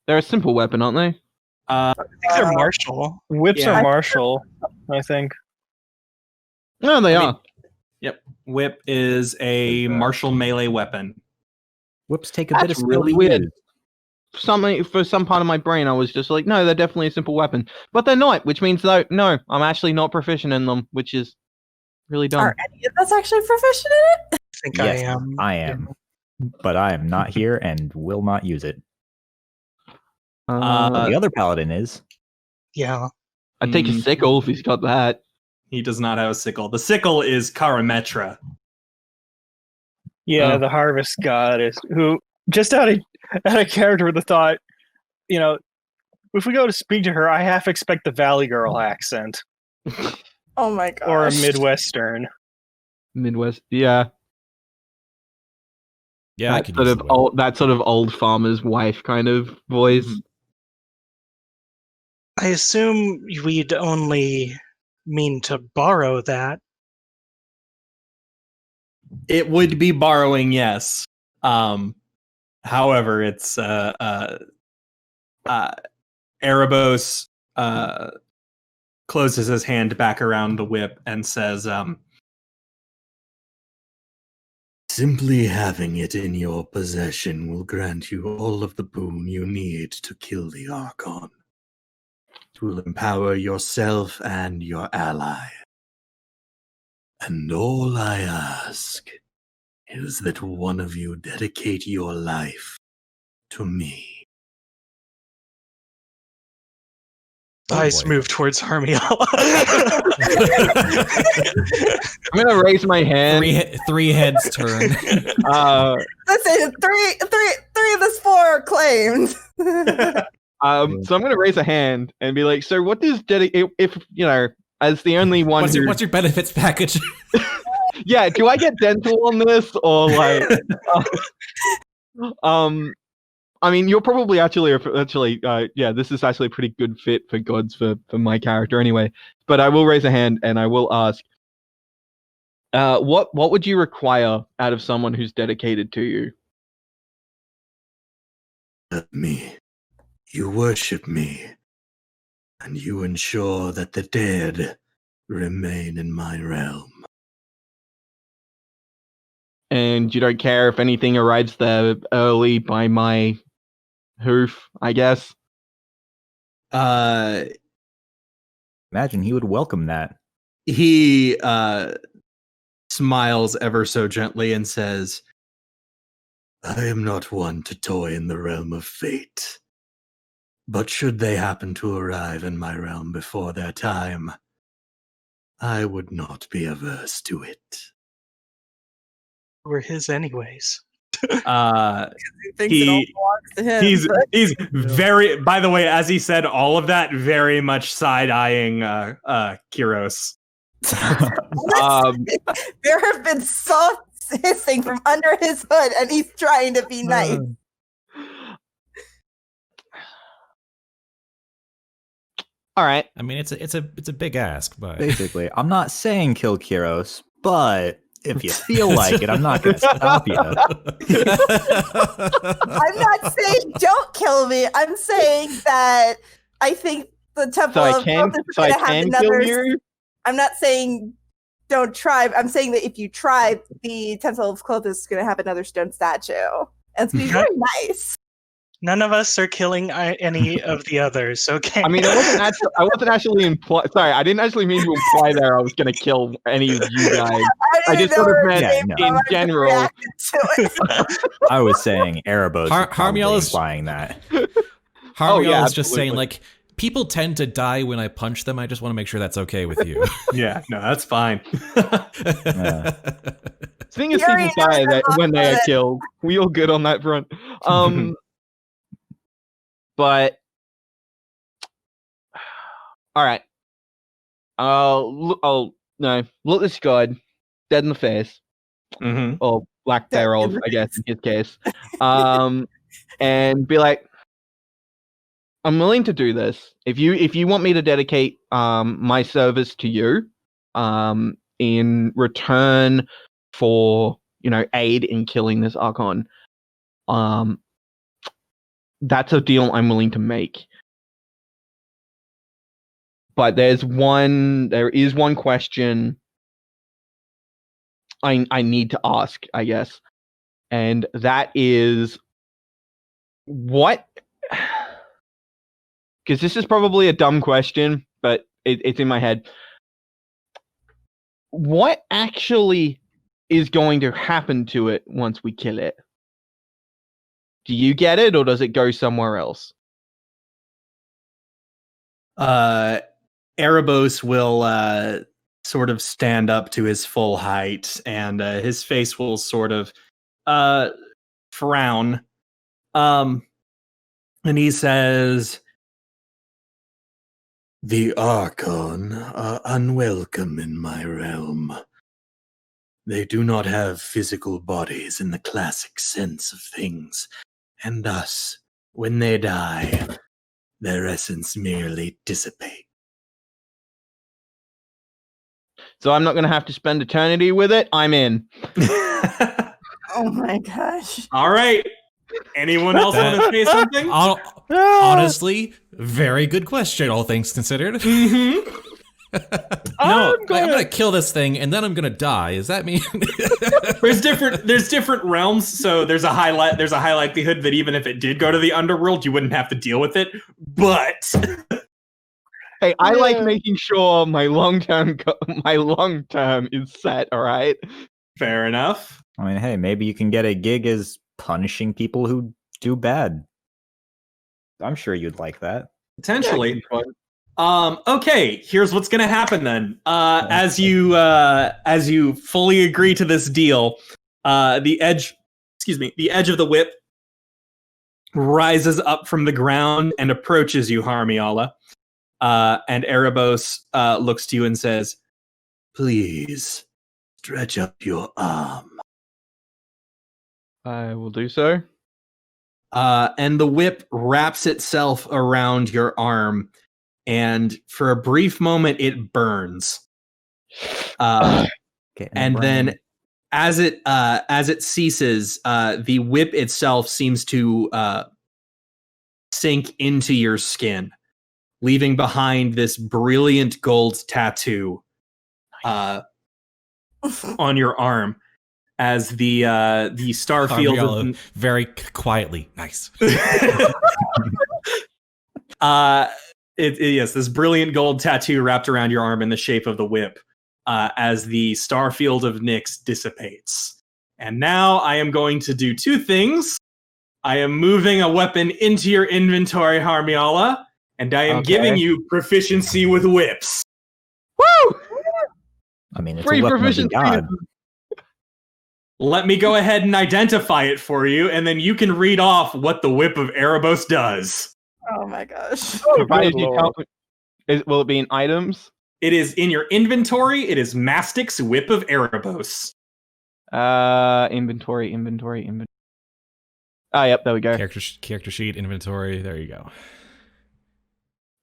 They're a simple weapon, aren't they? I think they're martial. Whips Yeah. are martial, I think. No, they I mean- are. whip is a martial melee weapon. Whips take a bit of That's skill really to weird. use. For some part of my brain, I was just like, no, they're definitely a simple weapon. But they're not, which means, though, no, I'm actually not proficient in them, which is really dumb. Are any of us actually proficient in it? I think Yes, I am. I am. But I am not here and will not use it. The other paladin is. Yeah. I'd take a sickle if he's got that. He does not have a sickle. The sickle is Karametra. Yeah, Oh. the harvest goddess, who just out of character with the thought, if we go to speak to her, I half expect the Valley Girl accent Oh my god. or a Midwestern. Midwest, yeah. yeah, I that could sort use of the whip. that sort of old farmer's wife kind of voice. I assume we'd only mean to borrow that. It would be borrowing, yes. However, it's Erebos closes his hand back around the whip and says, Simply having it in your possession will grant you all of the boon you need to kill the Archon. It will empower yourself and your ally. And all I ask is that one of you dedicate your life to me. Eyes boy. move towards Harmiala. I'm gonna raise my hand. Three heads turn. Let's say three of the 4 are claimed. So I'm gonna raise a hand and be like, so what does if as the only one What's your benefits package? yeah, do I get dental on this or like I mean, you're probably actually this is actually a pretty good fit for gods for my character anyway. But I will raise a hand and I will ask, what would you require out of someone who's dedicated to you? Me. You worship me. And you ensure that the dead remain in my realm. And you don't care if anything arrives there early by my hoof, I guess. Imagine he would welcome that. he smiles ever so gently and says, I am not one to toy in the realm of fate. But should they happen to arrive in my realm before their time, I would not be averse to it. We're his anyways. He thinks it all he belongs to him. he's very, by the way, as he said all of that, very much side-eyeing Kyros. There have been soft hissing from under his hood, and he's trying to be nice. All right. I mean, it's a big ask, but Basically, I'm not saying kill Kyros, but if you feel like it, I'm not going to stop you. I'm not saying don't kill me. I'm saying that I think the Temple So I of can Growth is so I going to have can another. kill you? I'm not saying don't try. I'm saying that if you try, the Temple of Clopin is going to have another stone statue. And it's going to be very nice. None of us are killing any of the others. Okay. I mean, I wasn't actually Sorry, I didn't actually mean to imply there I was going to kill any of you guys. I just sort of meant in general. I was saying Erebos. Harmiala's implying that. Harmiala's just saying, like, people tend to die when I punch them. I just want to make sure that's okay with you. Yeah, no, that's fine. Seeing as people die when they are killed, we all good on that front. But all right, look this god dead in the face, or lack thereof, I guess in his case, and be like, I'm willing to do this if you want me to dedicate my service to you in return for aid in killing this Archon. That's a deal I'm willing to make. But there is one question I need to ask, I guess. And that is what, because this is probably a dumb question, but it's in my head. What actually is going to happen to it once we kill it? Do you get it, or does it go somewhere else? Erebos will sort of stand up to his full height, and his face will sort of frown. And he says, "The Archon are unwelcome in my realm. They do not have physical bodies in the classic sense of things, and thus, when they die, their essence merely dissipates." So I'm not going to have to spend eternity with it. I'm in. Oh my gosh. All right. Anyone else want to say something? Honestly, very good question, all things considered. I'm gonna kill this thing and then I'm gonna die. Does that mean there's different realms, so there's a high likelihood that even if it did go to the underworld, you wouldn't have to deal with it. But hey, I like making sure my long term is set. All right, fair enough. I mean, hey, maybe you can get a gig as punishing people who do bad. I'm sure you'd like that. Potentially. Okay, here's what's gonna happen then. As you fully agree to this deal, the edge of the whip rises up from the ground and approaches you, Harmiala. And Erebos looks to you and says, "Please, stretch up your arm." I will do so. And the whip wraps itself around your arm, and for a brief moment, it burns. And then, as it ceases, the whip itself seems to sink into your skin, leaving behind this brilliant gold tattoo on your arm. As the starfield very quietly, nice. Yes, this brilliant gold tattoo wrapped around your arm in the shape of the whip, as the starfield of Nyx dissipates. And now I am going to do two things. I am moving a weapon into your inventory, Harmiala, and I am giving you proficiency with whips. Woo! I mean, it's free a weapon proficiency. of God. Let me go ahead and identify it for you, and then you can read off what the whip of Erebos does. Oh my gosh. Provided you count, will it be in items? It is in your inventory. It is Mastic's Whip of Erebos. Inventory. Ah, yep, there we go. Character sheet, inventory. There you go.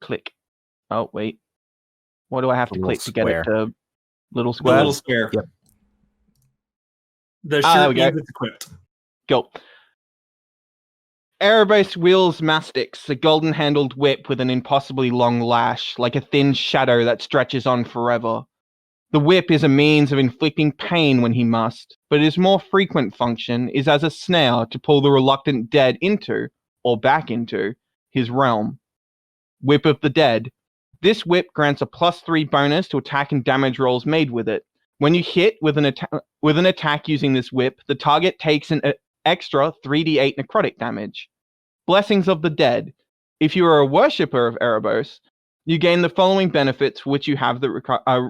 Click. Oh, wait. What do I have to click to get it to little The square? little square. Yep. The there shirt we go. means it's equipped. Go. Erebos wields Mastix, a golden-handled whip with an impossibly long lash, like a thin shadow that stretches on forever. The whip is a means of inflicting pain when he must, but his more frequent function is as a snare to pull the reluctant dead into, or back into his realm. Whip of the Dead. This whip grants a +3 bonus to attack and damage rolls made with it. When you hit with an attack using this whip, the target takes an extra 3d8 necrotic damage. Blessings of the Dead. If you are a worshipper of Erebos, you gain the following benefits for which you have the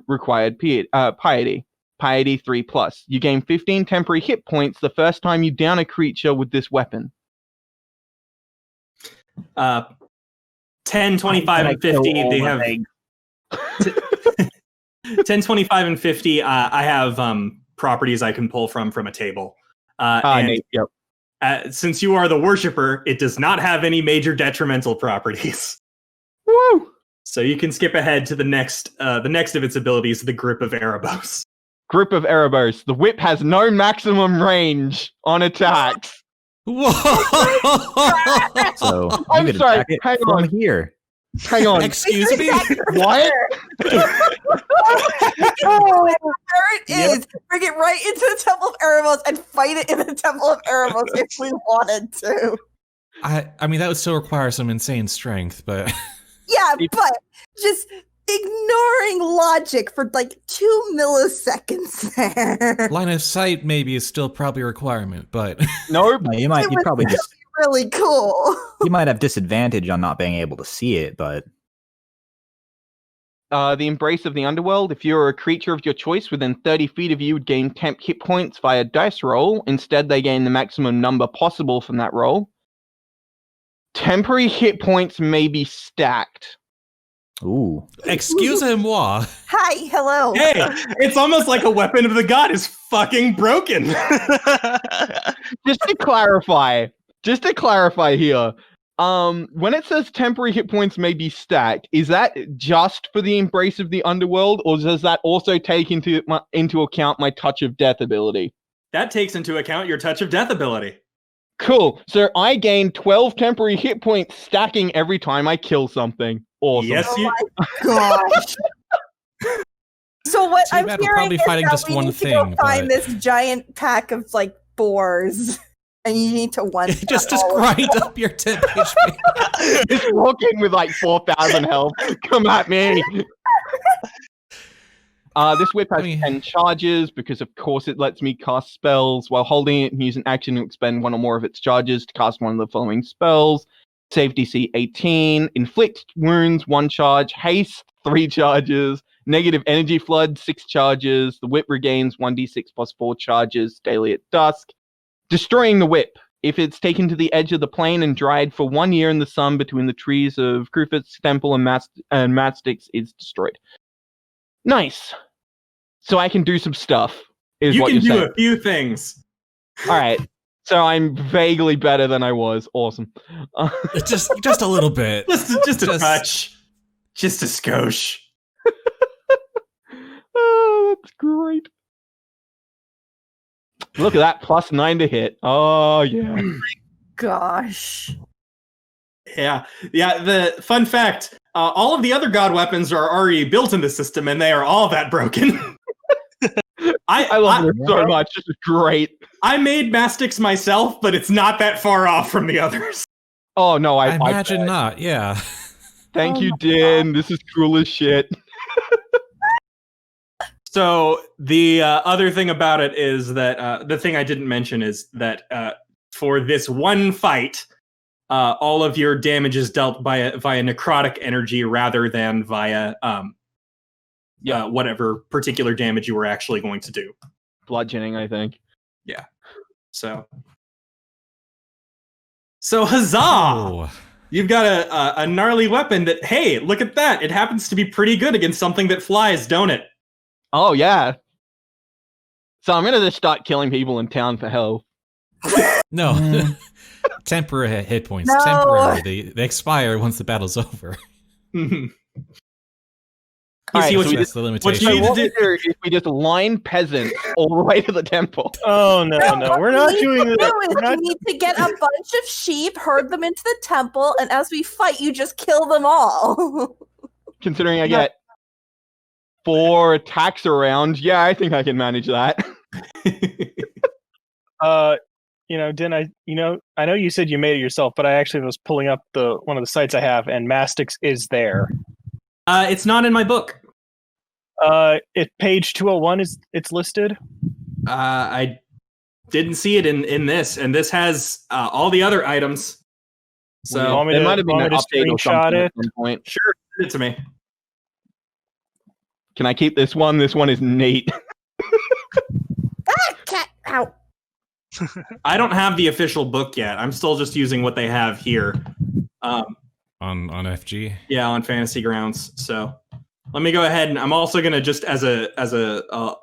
required piety. Piety 3+. You gain 15 temporary hit points the first time you down a creature with this weapon. 10, 25, and 50. They have 10, 25, and 50. I have properties I can pull from a table. Yep. Since you are the worshiper, it does not have any major detrimental properties. Woo! So you can skip ahead to the next of its abilities, the Grip of Erebos. Grip of Erebos. The whip has no maximum range on attacks. Whoa! So you I'm could sorry, attack it hang from on. here. Hang on. Excuse me? What? There it is. Bring it right into the Temple of Erebos and fight it in the Temple of Erebos if we wanted to. I mean, that would still require some insane strength, but Yeah, but just ignoring logic for like 2 milliseconds there. line of sight maybe is still probably a requirement, but Nope. No, you It was probably just really cool. you might have disadvantage on not being able to see it, but The Embrace of the Underworld. If you're a creature of your choice within 30 feet of you would gain temp hit points via dice roll. Instead, they gain the maximum number possible from that roll. Temporary hit points may be stacked. ooh. excusez-moi. Hi, hello. Hey, it's almost like a weapon of the god is fucking broken. Just to clarify here, when it says temporary hit points may be stacked, is that just for the Embrace of the Underworld, or does that also take into account my Touch of Death ability? That takes into account your Touch of Death ability. Cool. So I gain 12 temporary hit points stacking every time I kill something. Awesome. Yes, Oh you. my gosh. So what Too I'm bad we're hearing probably is fighting that just we one need to go thing, find but- this giant pack of like boars, and you need to one. just grind up your temp HP. Just walk in with like 4,000 health. Come at me. This whip has 10 charges because, of course, it lets me cast spells while holding it and use an action to expend one or more of its charges to cast one of the following spells. Save DC 18, Inflict Wounds 1 charge, Haste 3 charges, Negative Energy Flood 6 charges. The whip regains 1d6 plus 4 charges daily at dusk. Destroying the whip. If it's taken to the edge of the plain and dried for 1 year in the sun between the trees of Krufit's Temple and Matsticks, it's destroyed. Nice. So I can do some stuff, is You what can you're do saying. a few things. All right. So I'm vaguely better than I was. Awesome. just a little bit. Just a touch. Just a skosh. Oh, that's great. Look at that, +9 to hit. Oh, yeah. Gosh. Yeah. The fun fact: all of the other god weapons are already built in the system, and they are all that broken. I love it so much. This is great. I made Mastix myself, but it's not that far off from the others. Oh, no, I imagine not, yeah. Thank Oh you, my Din. This is cool as shit. So the other thing about it is that the thing I didn't mention is that for this one fight, all of your damage is dealt via necrotic energy rather than via whatever particular damage you were actually going to do. Bludgeoning, I think. Yeah. So huzzah! Oh. You've got a gnarly weapon that, hey, look at that. It happens to be pretty good against something that flies, don't it? Oh, yeah. So I'm going to just start killing people in town for health. No. Temporary hit points. No. Temporary. They expire once the battle's over. You Alright, see what so you That's the what limitation. you need to What do? we do is we just line peasants all the way to the temple. Oh no, What we're not we doing need to that. do is We're not. we need to get a bunch of sheep, herd them into the temple, and as we fight, you just kill them all. Considering I get 4 attacks around, yeah, I think I can manage that. Din, I know you said you made it yourself, but I actually was pulling up one of the sites I have, and Mastix is there. It's not in my book. It page 201 it's listed. I didn't see it in this, and this has all the other items. So there might have been an update or something at some point. Sure, send it to me. Can I keep this one? This one is neat. Cat out. I don't have the official book yet. I'm still just using what they have here. On FG. Yeah, on Fantasy Grounds. So let me go ahead, and I'm also gonna just as a let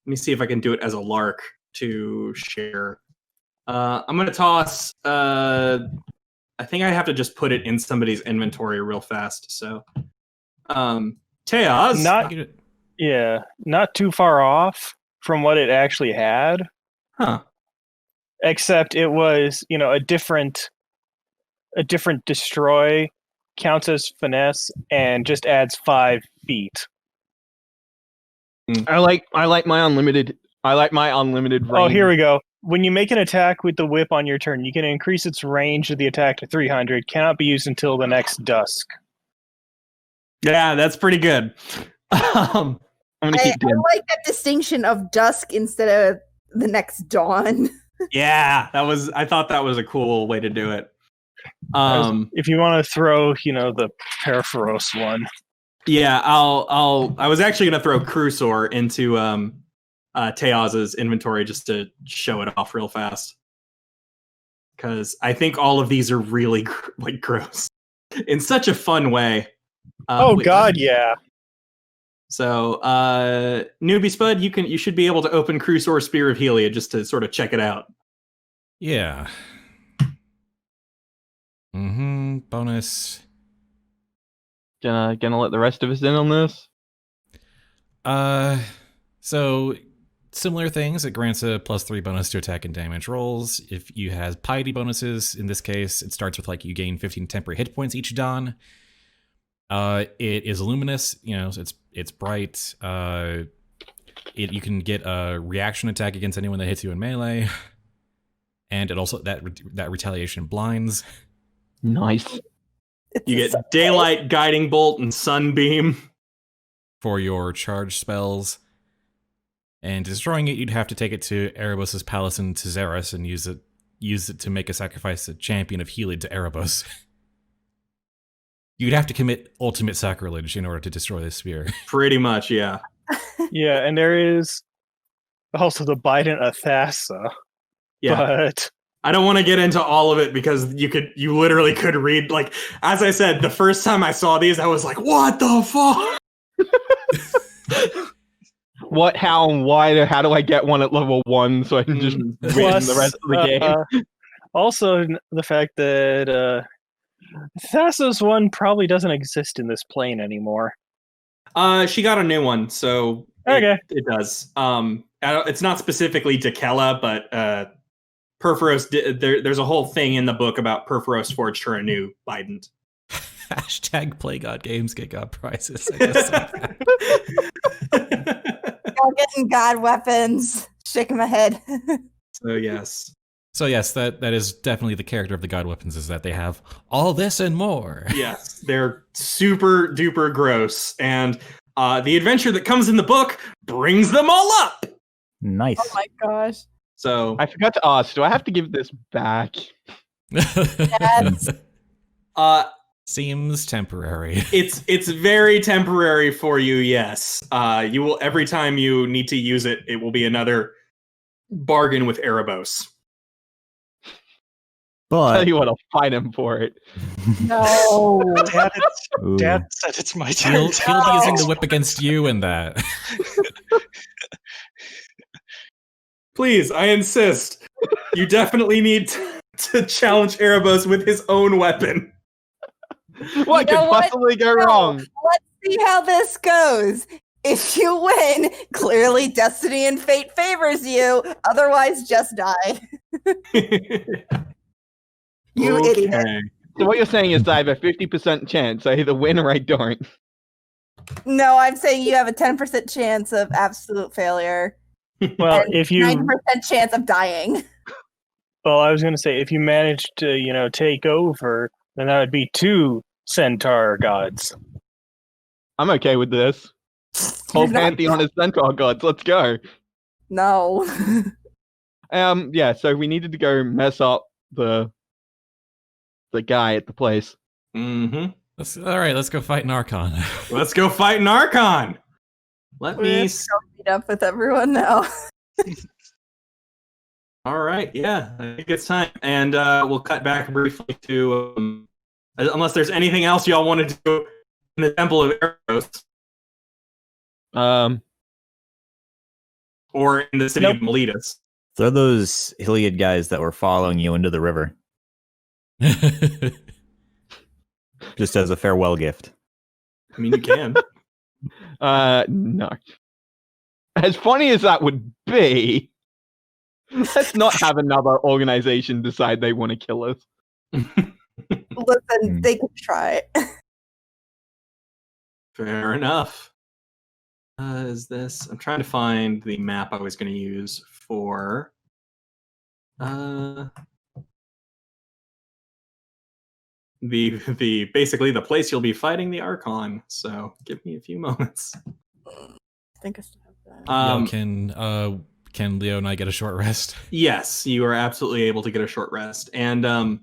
me see if I can do it as a lark to share. I'm gonna toss. I think I have to just put it in somebody's inventory real fast. So, Teoz, not too far off from what it actually had. Huh. Except it was, a different destroy, counts as finesse, and just adds 5 feet. I like my unlimited. I like my unlimited range. Oh, here we go. When you make an attack with the whip on your turn, you can increase its range of the attack to 300. Cannot be used until the next dusk. Yeah, that's pretty good. I'm gonna I keep Din. like that distinction of dusk instead of the next dawn. Yeah, I thought that was a cool way to do it. If you want to throw, the Perforos one. Yeah, I was actually gonna throw Crusaor into Teoz's inventory just to show it off real fast, because I think all of these are really gross in such a fun way. Yeah. So, Newbiespud, you should be able to open Crusaor Spear of Helia just to sort of check it out. Yeah. Bonus. Gonna let the rest of us in on this. So similar things. It grants a +3 bonus to attack and damage rolls. If you have piety bonuses, in this case, it starts with you gain 15 temporary hit points each dawn. It is luminous. It's bright. You can get a reaction attack against anyone that hits you in melee, and it also that retaliation blinds. Nice. You get Daylight, Guiding Bolt, and Sunbeam for your charge spells. And destroying it, you'd have to take it to Erebos' palace in Tezeris and use it to make a sacrifice to Champion of Helid to Erebos. You'd have to commit ultimate sacrilege in order to destroy this sphere. Pretty much, yeah. Yeah, and there is also the Biden Athasa. Yeah. But I don't want to get into all of it because you literally could read, as I said, the first time I saw these, I was like, what the fuck? What, how, and why? How do I get one at level 1 so I can just win the rest of the game? Also, the fact that Thassa's one probably doesn't exist in this plane anymore. She got a new one, so okay, it does. It's not specifically Dakella, but Perforos. There's a whole thing in the book about Perforos forged her a new Bident. Hashtag Play God Games get God prizes. I guess. Y'all getting God weapons. Shaking my head. So yes, that is definitely the character of the God weapons, is that they have all this and more. Yes, they're super duper gross, and the adventure that comes in the book brings them all up. Nice. Oh my gosh. So I forgot to ask, do I have to give this back? Yes. Seems temporary. It's very temporary for you, yes. You will, every time you need to use it, it will be another bargain with Erebos. But Tell you what, I'll fight him for it. No. Dad said it's my turn. He'll be using the whip against you and that. Please, I insist. You definitely need to challenge Erebos with his own weapon. What You know could what? possibly go No. wrong? Let's see how this goes. If you win, clearly destiny and fate favors you. Otherwise, just die. You idiot. So what you're saying is I have a 50% chance. I either win or I don't. No, I'm saying you have a 10% chance of absolute failure. Well, and if you 90% chance of dying. Well, I was going to say, if you managed to, take over, then that would be 2 centaur gods. I'm okay with this. Whole You're not- pantheon is centaur gods. Let's go. No. Yeah. So we needed to go mess up the guy at the place. Mm-hmm. All right, let's go fight an Archon. Let's go fight an Archon. Let We me. have to go meet up with everyone now. All right, yeah, I think it's time, and we'll cut back briefly to unless there's anything else y'all want to do in the Temple of Eros or in the city of Miletus. Throw those Hiliad guys that were following you into the river, just as a farewell gift. I mean, you can. No. As funny as that would be, let's not have another organization decide they want to kill us. Listen, they can try. Fair enough. Is this? I'm trying to find the map I was going to use for. The basically the place you'll be fighting the Archon. So give me a few moments. I think I still have that. Can Leo and I get a short rest? Yes, you are absolutely able to get a short rest, and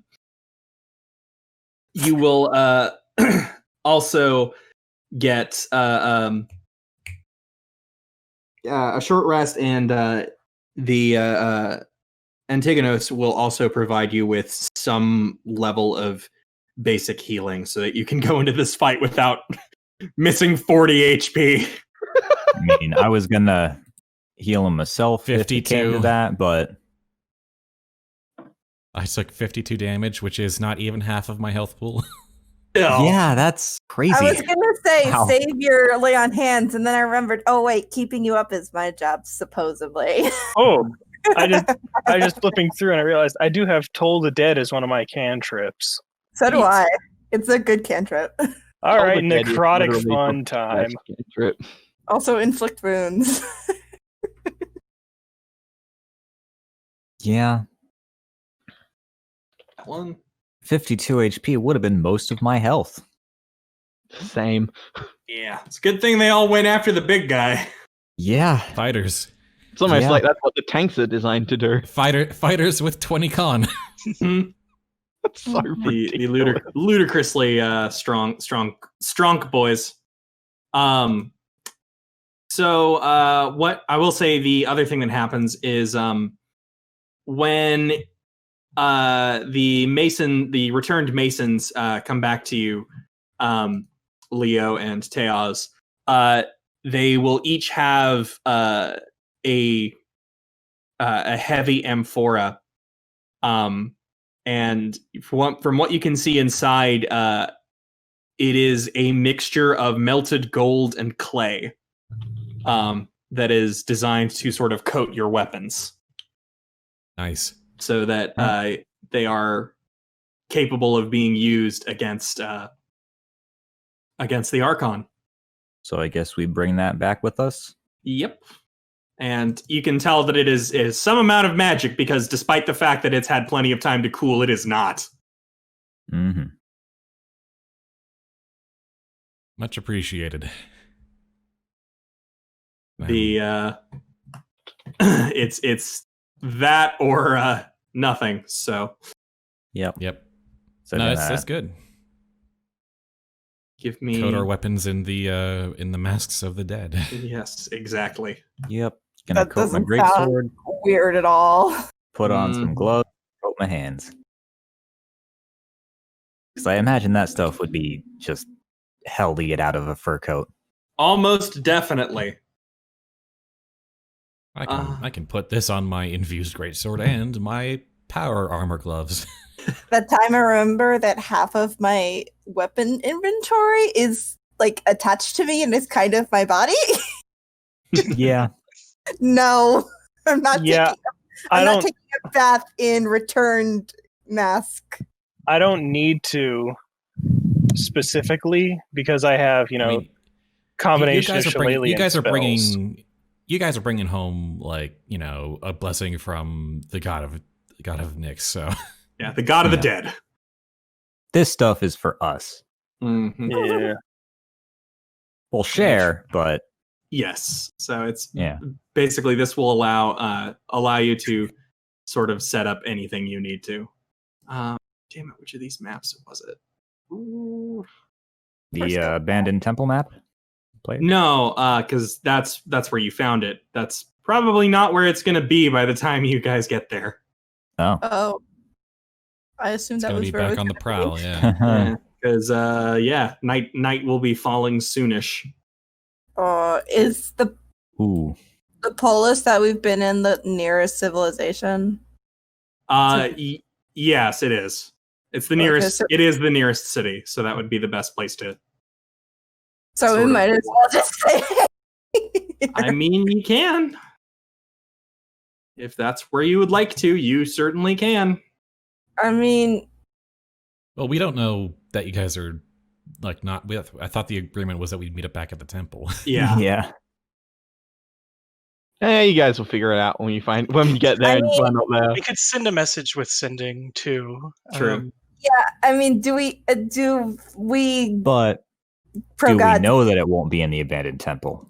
you will also get a short rest, and the Antigonos will also provide you with some level of basic healing, so that you can go into this fight without missing 40 HP. I mean, I was gonna heal him myself if it came to 52. that, but I took 52 damage, which is not even half of my health pool. yeah, that's crazy. I was gonna say Wow. save your lay on hands, and then I remembered. Oh wait, keeping you up is my job, supposedly. Oh, I just flipping through and I realized I do have Toll the Dead as one of my cantrips. So do I. It's a good cantrip. All right, the Dead is necrotic literally fun the time. best cantrip. Also inflict wounds. Yeah, That one. 52 HP would have been most of my health. Same. Yeah, it's a good thing they all went after the big guy. Yeah, Fighters. It's almost Yeah. like that's what the tanks are designed to do. Fighters with 20 con. That's so the ridiculous. ludicrously strong boys. So what I will say, the other thing that happens is when the returned masons come back to you, Leo and Teoz, they will each have a heavy amphora, and from what you can see inside, it is a mixture of melted gold and clay, that is designed to sort of coat your weapons, Nice. so that they are capable of being used against the Archon. so I guess we bring that back with us. Yep. And you can tell that it is some amount of magic, because despite the fact that it's had plenty of time to cool, it is not. Mm-hmm. Much appreciated. The it's that or nothing. So Yep. So No, then, that's good. give me Coat our weapons in the masks of the dead. Yes, exactly. Yep. Gonna That coat my doesn't great sound- sword, Weird at all. put on some Mhm. gloves, coat my hands. Because I imagine that stuff would be just hell to get out of a fur coat. Almost definitely. I can put this on my infused greatsword and my power armor gloves. That time I remember that half of my weapon inventory is like attached to me and is kind of my body. Yeah. No, I'm not. Yeah, I'm I not don't. taking a bath in returned mask. I don't need to specifically, because I have I mean, combination of shillelagh you guys are spells. bringing you guys are bringing home, like, a blessing from the god god of Nyx. So Yeah, the god of the Yeah. dead. This stuff is for us. Mhm. Yeah. We'll share, but Yes. So it's yeah. basically this will allow you to sort of set up anything you need to. Damn it, which of these maps was it? Ooh. The abandoned temple map. Players? No, because that's where you found it. That's probably not where it's going to be by the time you guys get there. Oh. Oh, I assumed it's that gonna was be where it back was on the gonna be. prowl. Yeah. Because night will be falling soonish. Is the Ooh. polis that we've been in the nearest civilization? Yes, it is. It's the Okay, nearest. so- It is the nearest city, so that would be the best place to. So Sort we of. might as well just say. I mean, you can. If that's where you would like to, you certainly can. I mean, Well, we don't know that you guys are like not. I thought the agreement was that we'd meet up back at the temple. Yeah. Yeah. You guys will figure it out when you get there I and mean- find out there. We could send a message with sending too. True. yeah. I mean, do we But pro do God? we know that it won't be in the abandoned temple?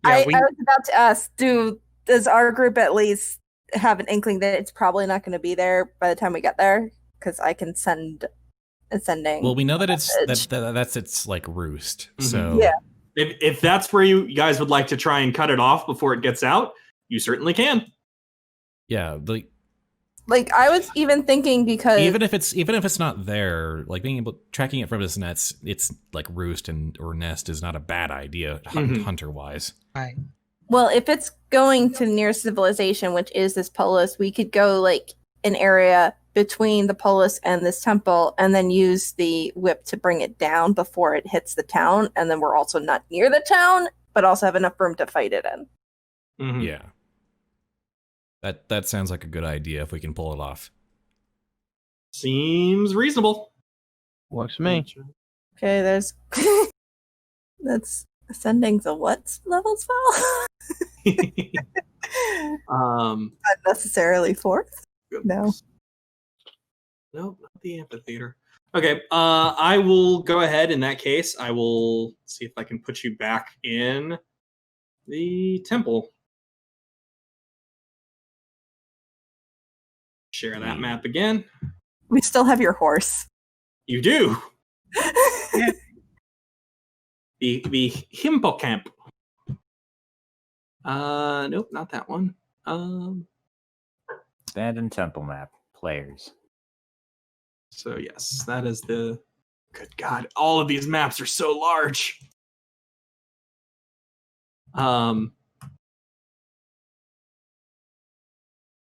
Yeah, I was about to ask. Does our group at least have an inkling that it's probably not going to be there by the time we get there? Because I can send a sending. Well, we know that it's message. that's its like roost. Mhm. So Yeah. If that's where you guys would like to try and cut it off before it gets out, you certainly can. yeah, Like I was even thinking because even if it's not there, like being able tracking it from its nets, its like roost or nest is not a bad idea Mhm. hunter wise. Right. well, if it's going to near civilization, which is this polis, we could go like an area between the polis and this temple, and then use the whip to bring it down before it hits the town, and then we're also not near the town, but also have enough room to fight it in. Mhm. Yeah, that sounds like a good idea if we can pull it off. Seems reasonable. Works for me. Okay, there's that's sending's a what level spell? Not necessarily fourth. No. Nope, not the amphitheater. Okay, I will go ahead in that case. I will see if I can put you back in the temple. Share that map again. We still have your horse. You do. The hippocamp. Nope, not that one. Abandoned temple map. Players. So yes, that is the. Good God, all of these maps are so large.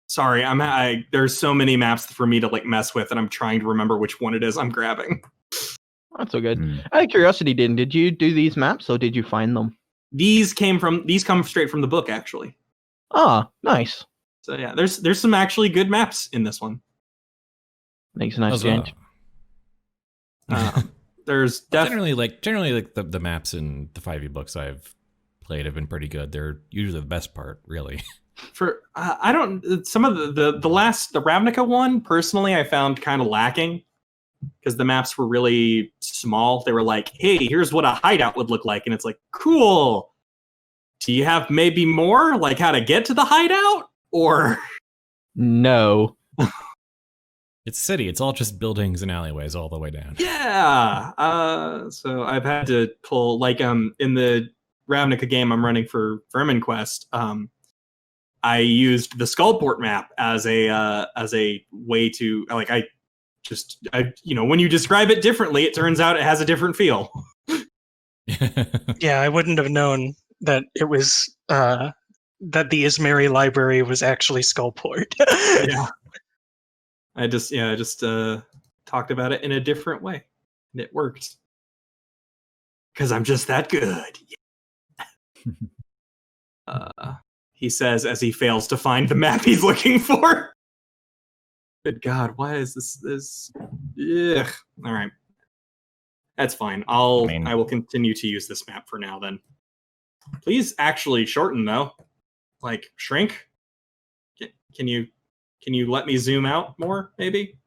Sorry, there's so many maps for me to like mess with, and I'm trying to remember which one it is I'm grabbing. That's all good. Hmm. Out of curiosity, did you do these maps or did you find them? These come straight from the book, actually. Ah, nice. So yeah, there's some actually good maps in this one. Makes a nice As well. change. There's Generally the maps in the 5e books I've played have been pretty good. They're usually the best part, really. for I don't some of the Ravnica one personally I found kind of lacking because the maps were really small. They were like, hey, here's what a hideout would look like, and it's like, cool. Do you have maybe more like how to get to the hideout or No. It's city. It's all just buildings and alleyways all the way down. yeah. So I've had to pull like in the Ravnica game I'm running for VerminQuest. I used the Skullport map as a way to like I when you describe it differently, it turns out it has a different feel. Yeah, I wouldn't have known that it was that the Ismeri library was actually Skullport. Yeah. I just talked about it in a different way, and it worked because I'm just that good. He says as he fails to find the map he's looking for. Good God, why is this? Ugh. All right, that's fine. I will continue to use this map for now. Then, please actually shorten though, like shrink. Can you Can you let me zoom out more, maybe?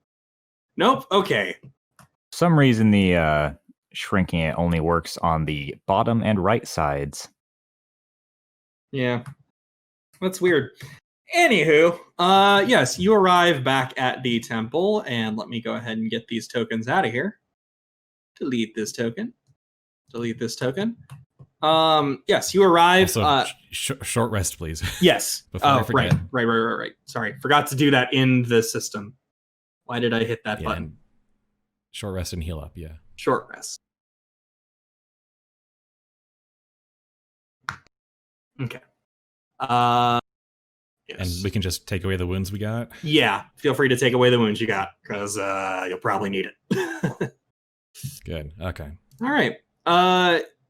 Nope. Okay. For some reason, the shrinking it only works on the bottom and right sides. Yeah. That's weird. Anywho, yes, you arrive back at the temple, and let me go ahead and get these tokens out of here. Delete this token. Delete this token. Yes, you arrive. Also, short rest, please. Yes. Before I forget. Right. Sorry, forgot to do that in the system. Why did I hit that button? And short rest and heal up. Yeah. Short rest. Okay. Yes. And we can just take away the wounds we got. Yeah, feel free to take away the wounds you got, because you'll probably need it. Good. Okay. All right.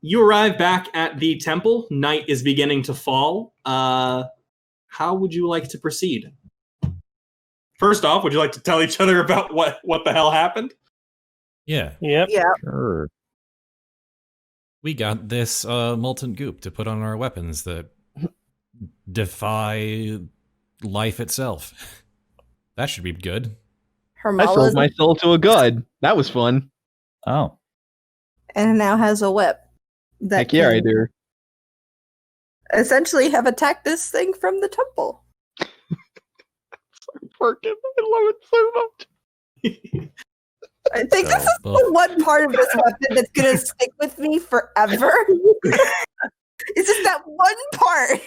You arrive back at the temple. Night is beginning to fall. How would you like to proceed? First off, would you like to tell each other about what the hell happened? Yeah. Yep. Yeah. Sure. We got this molten goop to put on our weapons that defy life itself. That should be good. I sold Harmiala's my soul to a god. That was fun. Oh. and now has a whip. That Heck yeah, I can do. essentially have attacked this thing from the temple. Freaking, I love it so much. I think this is Well, the one part of this weapon that's gonna stick with me forever. It's just that one part.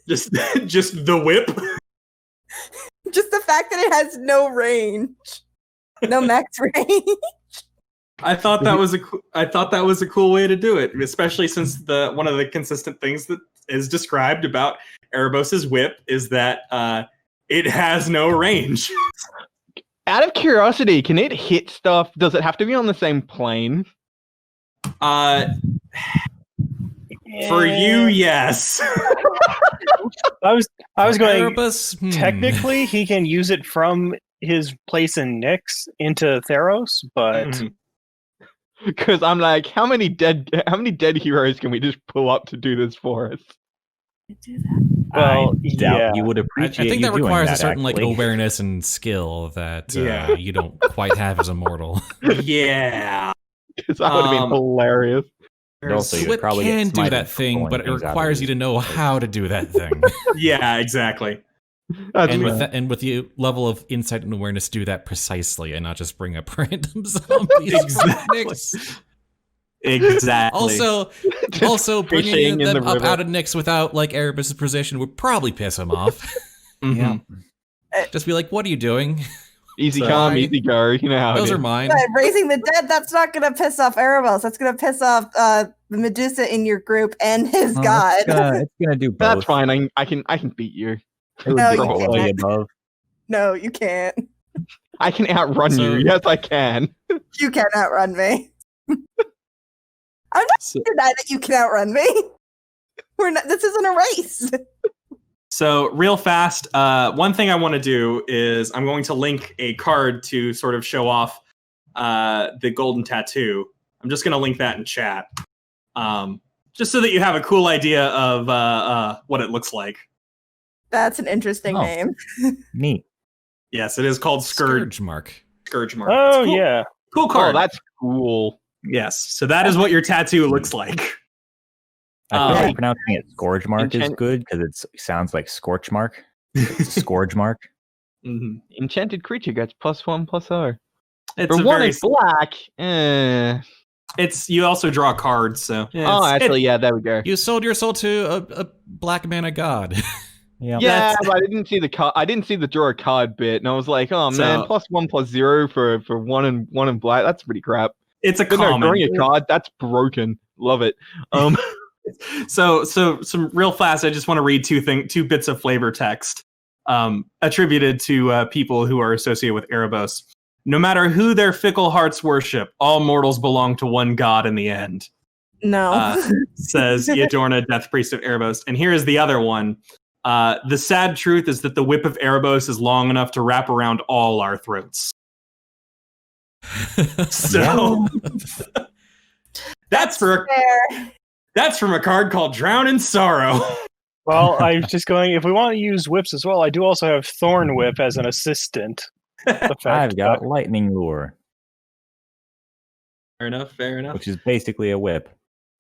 Just the whip. Just the fact that it has no range. No max range. I thought that was a cool way to do it, especially since one of the consistent things that is described about Erebos's whip is that it has no range. Out of curiosity, can it hit stuff? Does it have to be on the same plane? For you, yes. I was going. Erebus? Technically, he can use it from his place in Nyx into Theros, but Mhm. Because I'm like, how many dead heroes can we just pull up to do this for us? well, I doubt yeah. you would I appreciate think you that doing requires that, a certain actually. awareness and skill that Yeah. you don't quite have as a mortal. Yeah. Because that would have been hilarious. And also, you Whip probably get can do smited that for thing, pulling but it things out of requires you his to know face. how to do that thing. Yeah, exactly. That's and fair. with that, and with the level of insight and awareness, do that precisely, and not just bring up random zombies. Exactly. Exactly. Also, Just bringing fishing in them the up river. out of Nyx without like Erebus's position would probably piss him off. Mhm. Just be like, "What are you doing? Easy So come, I- easy go. You know how it Those is. are mine." Yeah, raising the dead, that's not gonna piss off Erebos. That's gonna piss off the Medusa in your group and his Oh, god. It's gonna do both. That's fine. I can beat you. It would No, be you all of the can't. above. No, you can't. I can outrun So- you. Yes, I can. You can't outrun me. I'm not So- denying that you can outrun me. We're not. This isn't a race. So real fast, one thing I want to do is I'm going to link a card to sort of show off the golden tattoo. I'm just going to link that in chat, just so that you have a cool idea of what it looks like. That's an interesting Oh. name. Neat. Yes, it is called Scourge mark. Scourge Mark. Oh It's cool. yeah. Cool Oh, card. that's cool. Yes, so that is what your tattoo looks like. I think Um, pronouncing it Scourge Mark is Intent- good because it sounds like Scorch Mark. It's a Scourge Mark. Mhm. Enchanted creature gets +1/+0. It's For a one, very. it's black. It's you also draw cards, so Oh, actually, yeah, there we go. You sold your soul to a black mana god. Yeah. Yeah, That's- but I didn't see the card. I didn't see the draw a card bit, and I was like, "Oh man, So- +1/+0 for one and black. That's pretty crap." it's a But no, common. drawing a card, that's broken. Love it. So some real fast. I just want to read two bits of flavor text attributed to people who are associated with Erebos. No matter who their fickle hearts worship, all mortals belong to one god in the end. No. Says Eadorna, Death Priest of Erebos. And here is the other one. The sad truth is that the whip of Erebos is long enough to wrap around all our throats. So that's from a card called Drown in Sorrow. Well, I'm just going. If we want to use whips as well, I do also have Thorn Whip as an assistant effect. I've got Lightning Lure, Fair enough. Fair enough. which is basically a whip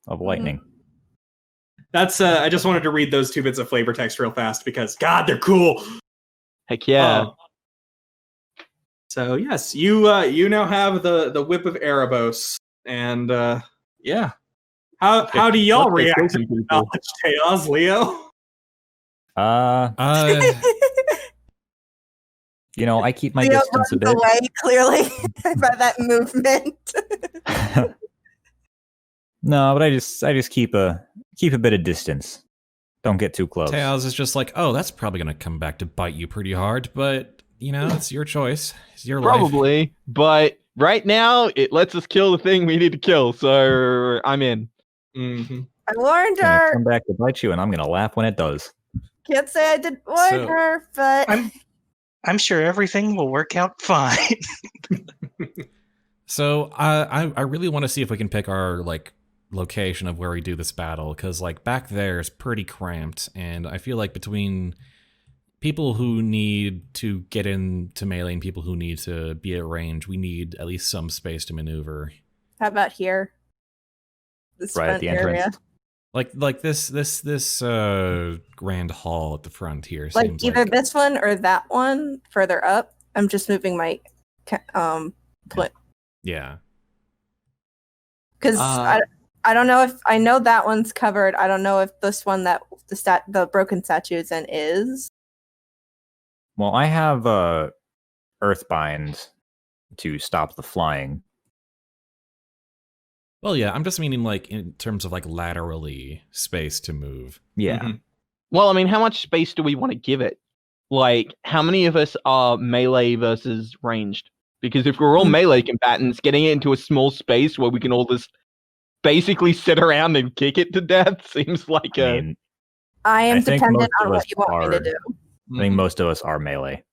of lightning. That's. I just wanted to read those 2 bits of flavor text real fast because God, they're cool. Heck yeah. So yes, you now have the whip of Erebos, and yeah. How do y'all What's react the to people? knowledge, Teoz, Leo? I keep my Leo distance a runs bit. away, clearly, by that movement. No, but I just keep a bit of distance. Don't get too close. Teoz is just like, oh, that's probably going to come back to bite you pretty hard, but, it's your choice. It's your life. Probably, but right now it lets us kill the thing we need to kill, so I'm in. Mm-hmm. I warned It's gonna her. come back to bite you, and I'm gonna laugh when it does. Can't say I didn't warn So- her, but I'm sure everything will work out fine. So I really want to see if we can pick our location of where we do this battle, because back there is pretty cramped, and I feel like between people who need to get into melee and people who need to be at range, we need at least some space to maneuver. how about here? This Right at front the area. entrance. Like this grand hall at the front here Like seems either this one or that one further up. I'm just moving my yeah. because I don't know if I know that one's covered. I don't know if this one that the broken statue is in is. Well, I have Earthbind to stop the flying. Well, yeah, I'm just meaning in terms of laterally space to move. Yeah. Mhm. Well, I mean, how much space do we want to give it? How many of us are melee versus ranged? Because if we're all melee combatants, getting it into a small space where we can all just basically sit around and kick it to death seems like I mean, I am I think dependent most on of what us you want me to are- do. I think most of us are melee.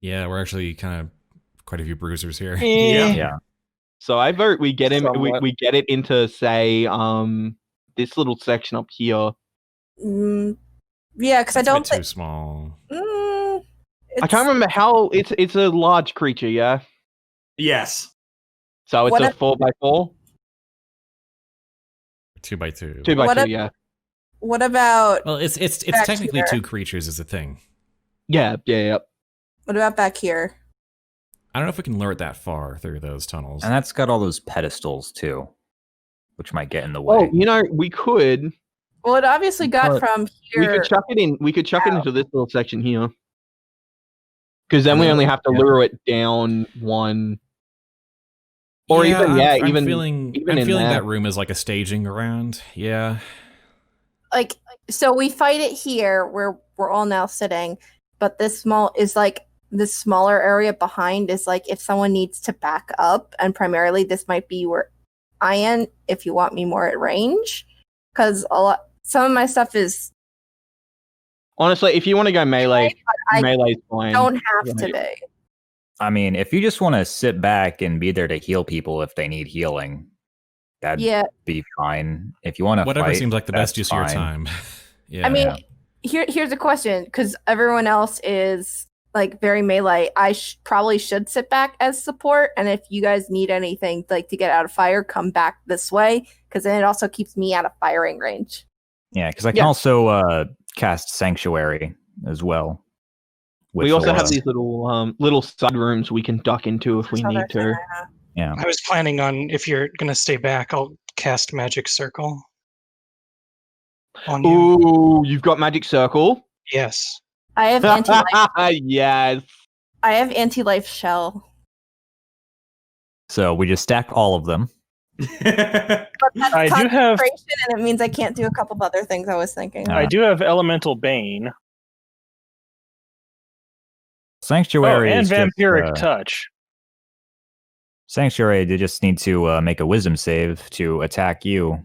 Yeah, we're actually kind of quite a few bruisers here. Yeah. Yeah. So I vote we get him. Somewhat. We get it into say this little section up here. Yeah, because I It's a don't bit too think. small. I can't remember how it's a large creature, yeah. Yes. So it's What a if- 4x4, 2x2. 2x2, What if- yeah. What about Well, it's Back technically here. 2 creatures is a thing. Yeah. what about back here? I don't know if we can lure it that far through those tunnels. And that's got all those pedestals too, which might get in the way. Oh, we could Well, it obviously got But from we here. could chuck it in. We could chuck it into this little section here. Because then we Yeah. only have to Yeah. lure it down one. Or I'm even feeling even I'm in feeling that. that room is like a staging ground. Yeah. So we fight it here where we're all now sitting, but this this smaller area behind is if someone needs to back up, and primarily this might be where I am if you want me more at range, because some of my stuff is Honestly, if you want to go melee, I melee's fine. don't have to Right. be. I mean, if you just want to sit back and be there to heal people if they need healing, that'd Yeah, be fine. If you want to Whatever fight, seems like the that's best use of your fine. time. Yeah. I mean, here's a question, because everyone else is very melee. I probably should sit back as support, and if you guys need anything to get out of fire, come back this way, because then it also keeps me out of firing range. Yeah, because I can Yeah. also cast Sanctuary as well. We which also will, have these little side rooms we can duck into if we That's need another thing to. I have. Yeah. I was planning on, if you're going to stay back, I'll cast Magic Circle on you. Ooh, you've got magic circle. Yes. I have anti-life. Yes. I have anti-life shell. So we just stack all of them. But that's I do have- concentration, and it means I can't do a couple of other things I was thinking. Uh, I do have Elemental Bane. Sanctuary and is just, Vampiric Touch. Sanctuary, they just need to make a Wisdom save to attack you.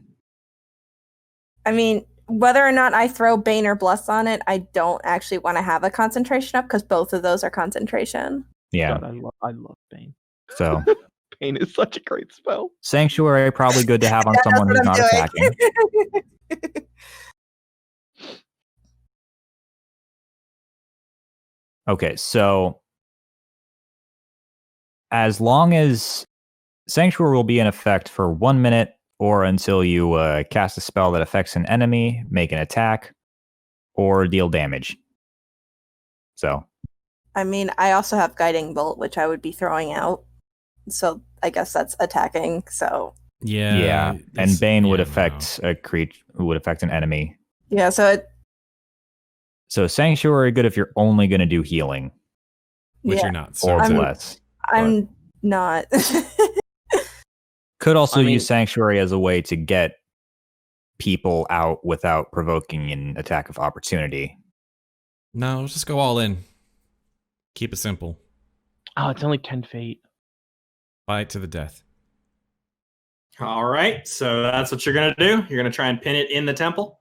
I mean, whether or not I throw Bane or Bless on it, I don't actually want to have a concentration up, because both of those are concentration. Yeah. God, I love Bane. So Bane is such a great spell. Sanctuary probably good to have on Yeah, someone that's who's what not I'm attacking. doing. Okay, so as long as Sanctuary will be in effect for 1 minute or until you cast a spell that affects an enemy, make an attack, or deal damage. So, I mean, I also have Guiding Bolt, which I would be throwing out. So I guess that's attacking. So Yeah. and Bane would no. affect a creature, would affect an enemy. yeah, So Sanctuary good if you're only going to do healing Which yeah, you're not. or So bless. I'm not. Could also I mean- use Sanctuary as a way to get people out without provoking an attack of opportunity. no, let's just go all in. Keep it simple. Oh, it's only 10 feet. Fight to the death. All right, so that's what you're gonna do. You're gonna try and pin it in the temple.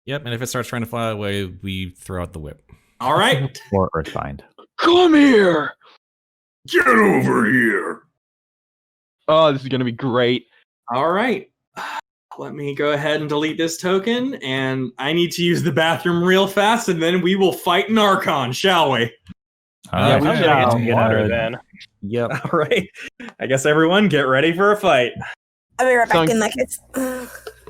Yep, and if it starts trying to fly away, we throw out the whip. All right. Or Earthbind. Come here! Get over here. Oh, this is going to be great. All right. Let me go ahead and delete this token, and I need to use the bathroom real fast, and then we will fight an Archon, shall we? Yeah, we I'm should gonna get get some water then. Yep. All right. I guess everyone get ready for a fight. I'll be right back So- in that case.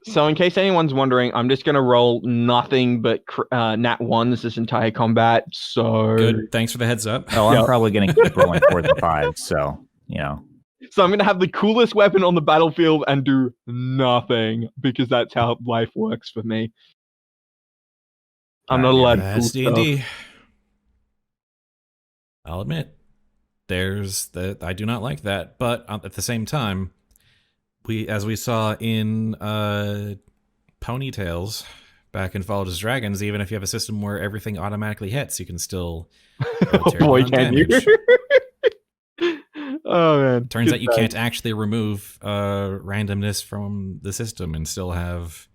So, in case anyone's wondering, I'm just going to roll nothing but nat 1s this entire combat. So, Good. Thanks for the heads up. Oh, I'm Yeah. probably going to keep rolling 4s and 5s, so, you know. So I'm going to have the coolest weapon on the battlefield and do nothing because that's how life works for me. I'm not allowed to That's do stuff. D&D. I'll admit, there's that. I do not like that, but at the same time, as we saw in Ponytails back in Fall of the Dragons, even if you have a system where everything automatically hits, you can still Oh tear boy, down can you? damage. Oh man. Turns Good out you stuff. can't actually remove randomness from the system and still have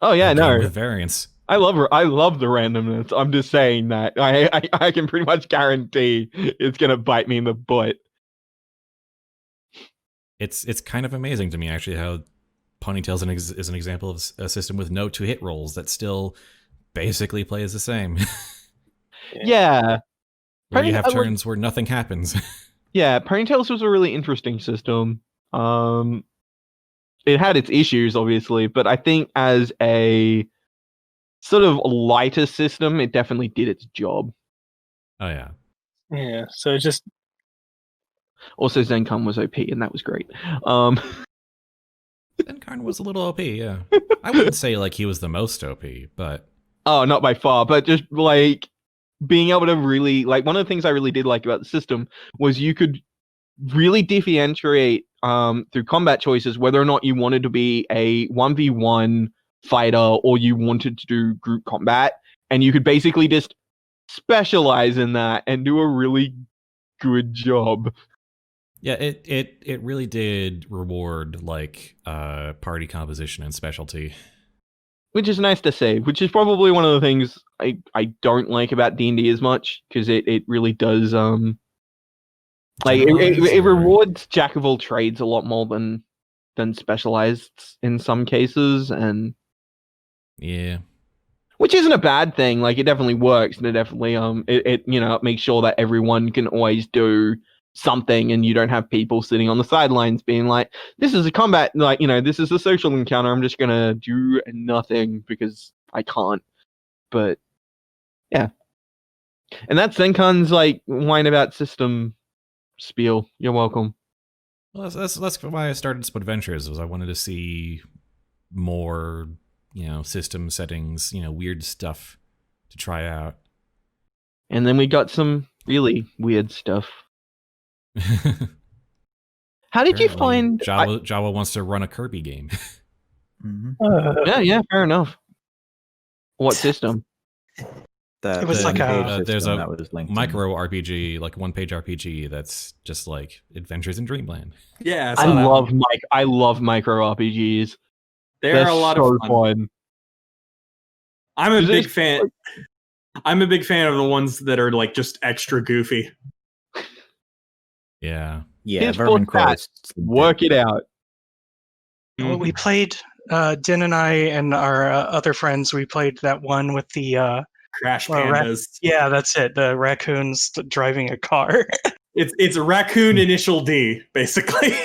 Oh yeah, a game no. with variance. I love the randomness. I'm just saying that. I can pretty much guarantee it's gonna bite me in the butt. It's kind of amazing to me actually how Ponytails is an example of a system with no 2-hit rolls that still basically plays the same. Yeah. Where you Pony- have I would- turns where nothing happens. Yeah, Ponytails was a really interesting system. It had its issues, obviously, but I think as a sort of lighter system, it definitely did its job. Oh yeah. Yeah, so it's just Also, Xencarn was OP, and that was great. Xencarn was a little OP, yeah. I wouldn't say like he was the most OP, but Oh, not by far, but just like being able to really like one of the things I really did like about the system was you could really differentiate through combat choices whether or not you wanted to be a 1v1 fighter or you wanted to do group combat, and you could basically just specialize in that and do a really good job. yeah, it really did reward like party composition and specialty. Which is nice to see, which is probably one of the things I don't like about D&D as much, because it really does like it Generalize or- rewards jack of all trades a lot more than specialized in some cases, and Yeah. which isn't a bad thing. Like it definitely works, and it definitely it you know, it makes sure that everyone can always do something, and you don't have people sitting on the sidelines being like, this is a combat, like, you know, this is a social encounter, I'm just gonna do nothing because I can't. But yeah, and that's Zencon's like whine about system spiel. You're welcome. Well, that's why I started Spudventures, was I wanted to see more, you know, system settings, you know, weird stuff to try out. And then we got some really weird stuff. How did you Apparently, find Jawa wants to run a Kirby game? yeah, fair enough. What system? It was like there's a that was linked in. micro RPG, like 1-page RPG that's just like Adventures in Dreamland. Yeah, I love micro RPGs. They're a lot so of fun. I'm a Is big it- fan. I'm a big fan of the ones that are like just extra goofy. Yeah. Yeah, Here's for VerminQuest. Work it out. Well, we played Din and I and our other friends. We played that one with the Crash Well, pandas. Yeah, that's it. The raccoons driving a car. It's a raccoon initial D, basically.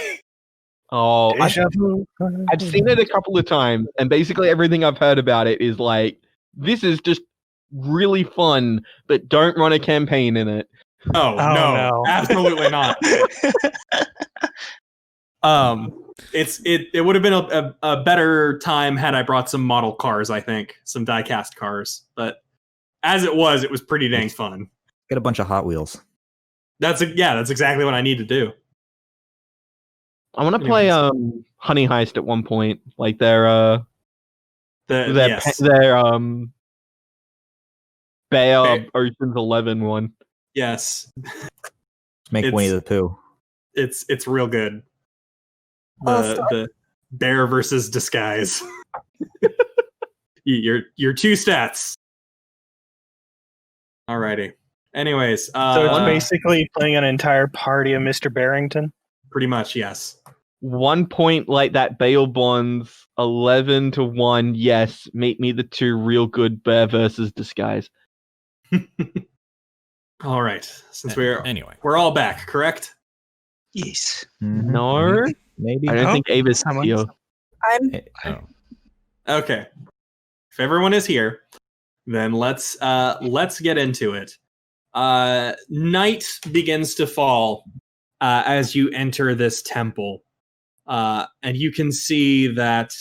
Oh, Deja vu. I've seen it a couple of times, and basically everything I've heard about it is like, this is just really fun, but don't run a campaign in it. Oh, no, absolutely not. It would have been a better time had I brought some model cars, I think, some die-cast cars. But as it was pretty dang fun. Get a bunch of Hot Wheels. That's exactly what I need to do. I want to play Honey Heist at one point, like their Bear Ocean's 11 one. Yes, Make Winnie the Pooh. it's real good. The bear versus disguise. your two stats. Alrighty. Anyways, So it's basically playing an entire party of Mr. Barrington? pretty much yes. 1 point like that bail bonds 11 to 1. Yes, make me the two real good bear versus disguise. All right. Since Anyway. we're all back, correct? Yes. No, Maybe. I don't think Avis is someone- here. I'm Oh. Okay. If everyone is here, then let's get into it. Night begins to fall as you enter this temple. And you can see that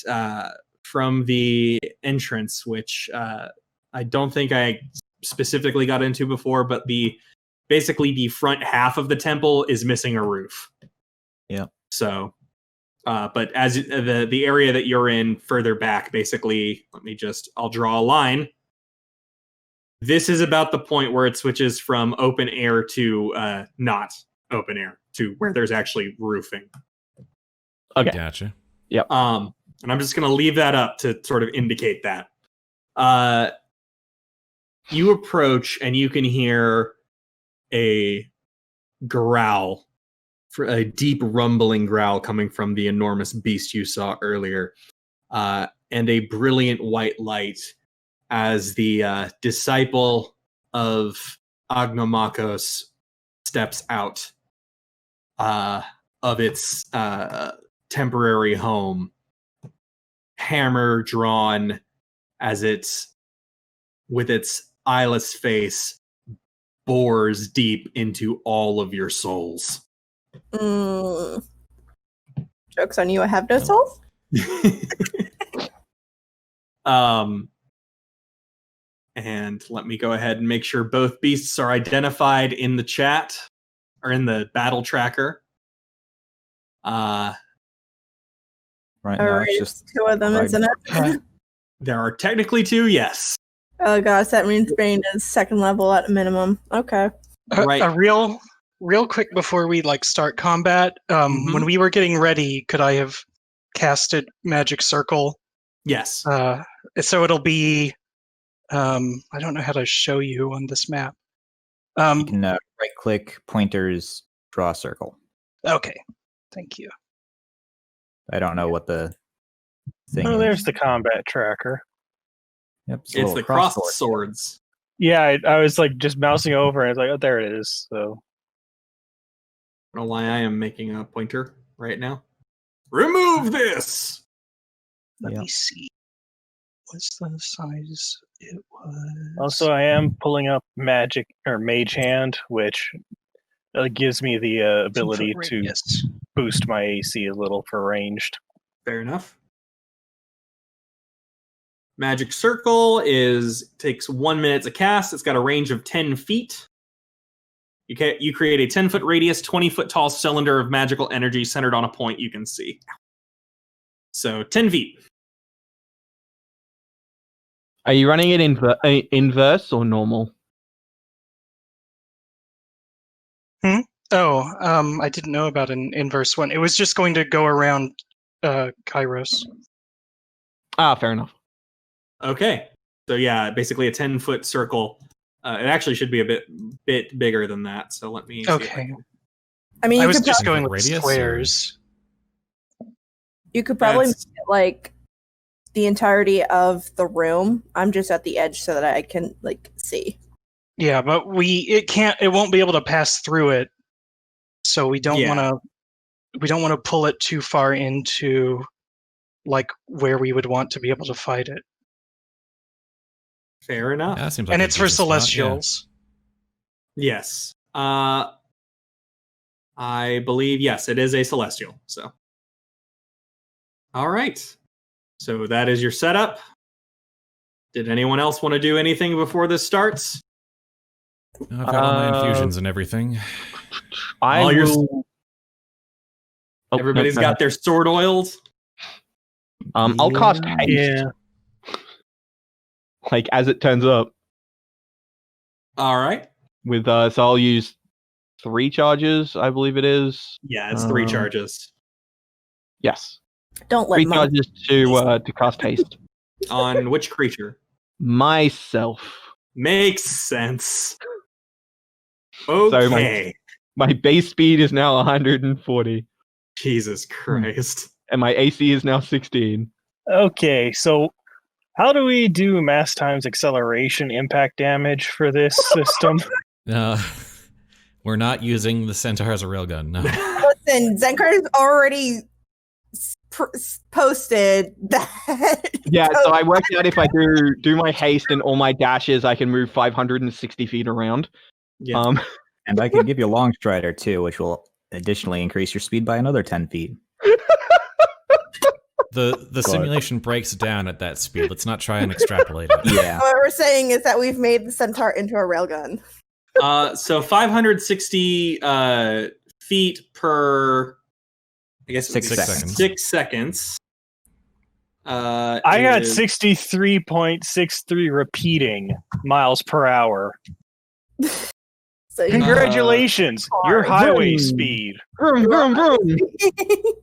from the entrance, which I don't think I specifically got into before, but basically the front half of the temple is missing a roof. Yeah. So, but as the area that you're in further back, basically, I'll draw a line. This is about the point where it switches from open air to not open air, to where there's actually roofing. Okay. Gotcha. And I'm just going to leave that up to sort of indicate that. You approach and you can hear a growl, a deep rumbling growl coming from the enormous beast you saw earlier, and a brilliant white light as the disciple of Agnomakos steps out of its temporary home, hammer drawn as with its eyeless face bores deep into all of your souls. Joke's on you, I have no souls. And let me go ahead and make sure both beasts are identified in the chat or in the battle tracker. Right now, Alright, it's just two of them, right. isn't it? There are technically two, yes. Oh gosh, that means Brain is second level at a minimum. Okay. Right. A real quick before we start combat. When we were getting ready, could I have casted Magic Circle? Yes. So it'll be. I don't know how to show you on this map. You can right-click pointers, draw a circle. Okay, thank you. I don't know what the thing Oh, is. there's the combat tracker. Yep, It's little the crossed sword. swords. Yeah, I was just mousing over and I was like, oh, there it is. So I don't know why I am making a pointer right now. Remove this! Let Yeah. me see. What's the size it was? also I am pulling up magic or mage hand, which gives me the ability to Yes. boost my AC a little for ranged. Fair enough. Magic Circle takes 1 minute to cast. It's got a range of 10 feet. You create a 10-foot radius, 20-foot tall cylinder of magical energy centered on a point you can see. So 10 feet. Are you running it inverse or normal? Oh, I didn't know about an inverse one. It was just going to go around Kyros. Fair enough. Okay. So yeah, basically a 10-foot circle. It actually should be a bit bigger than that. So let me. see if Okay. I mean, I you was could, just probably, going with Radius, or- squares. you could probably That's- make it the entirety of the room. I'm just at the edge so that I can like see. Yeah, but it won't be able to pass through it. So we don't Yeah. want to pull it too far into like where we would want to be able to fight it. Fair enough. Yeah, that seems like And a it's for decent spot, yeah. celestials. Yes. I believe, yes, it is a celestial. So, all right. So that is your setup. Did anyone else want to do anything before this starts? I've got all my infusions and everything. I All your- will. Oh, Everybody's no, got their sword oils. I'll cast haste. Yeah. Like as it turns up. All right. With so I'll use 3 charges, I believe it is. Yeah, it's 3 Um, charges. Yes. Don't let 3 Monk. charges to cast haste. On which creature? Myself. Makes sense. Okay. My base speed is now 140, Jesus Christ. and my AC is now 16. Okay, so how do we do mass times acceleration impact damage for this system? We're not using the centaur as a railgun, no. Listen, Xencarn's already posted that. Yeah, so I worked out if I do my haste and all my dashes, I can move 560 feet around. Yeah. And I can give you a long strider too, which will additionally increase your speed by another 10 feet. The simulation breaks down at that speed. Let's not try and extrapolate it. Yeah. What we're saying is that we've made the centaur into a railgun. So 560 feet per, I guess, 6 seconds. 6 seconds. I got is- 63.63 repeating miles per hour. So you Congratulations, your highway speed. Vroom, vroom, vroom.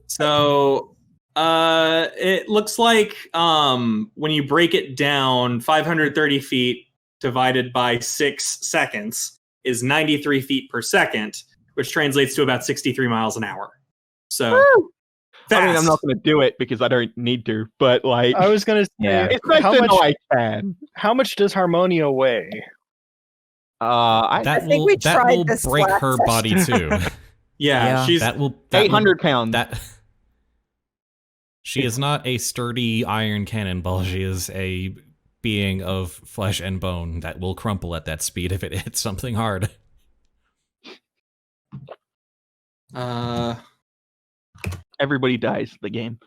So it looks like when you break it down, 530 feet divided by 6 seconds is 93 feet per second, which translates to about 63 miles an hour. So I mean, I'm fast. not going to do it because I don't need to, but like, I was gonna say, Yeah. it's nice how to much? know I can. How much does Harmonia weigh? That think will we that tried will this break last her body too. Yeah, she's that will 800 pounds. That she is not a sturdy iron cannonball. She is a being of flesh and bone that will crumple at that speed if it hits something hard. Everybody dies in the game.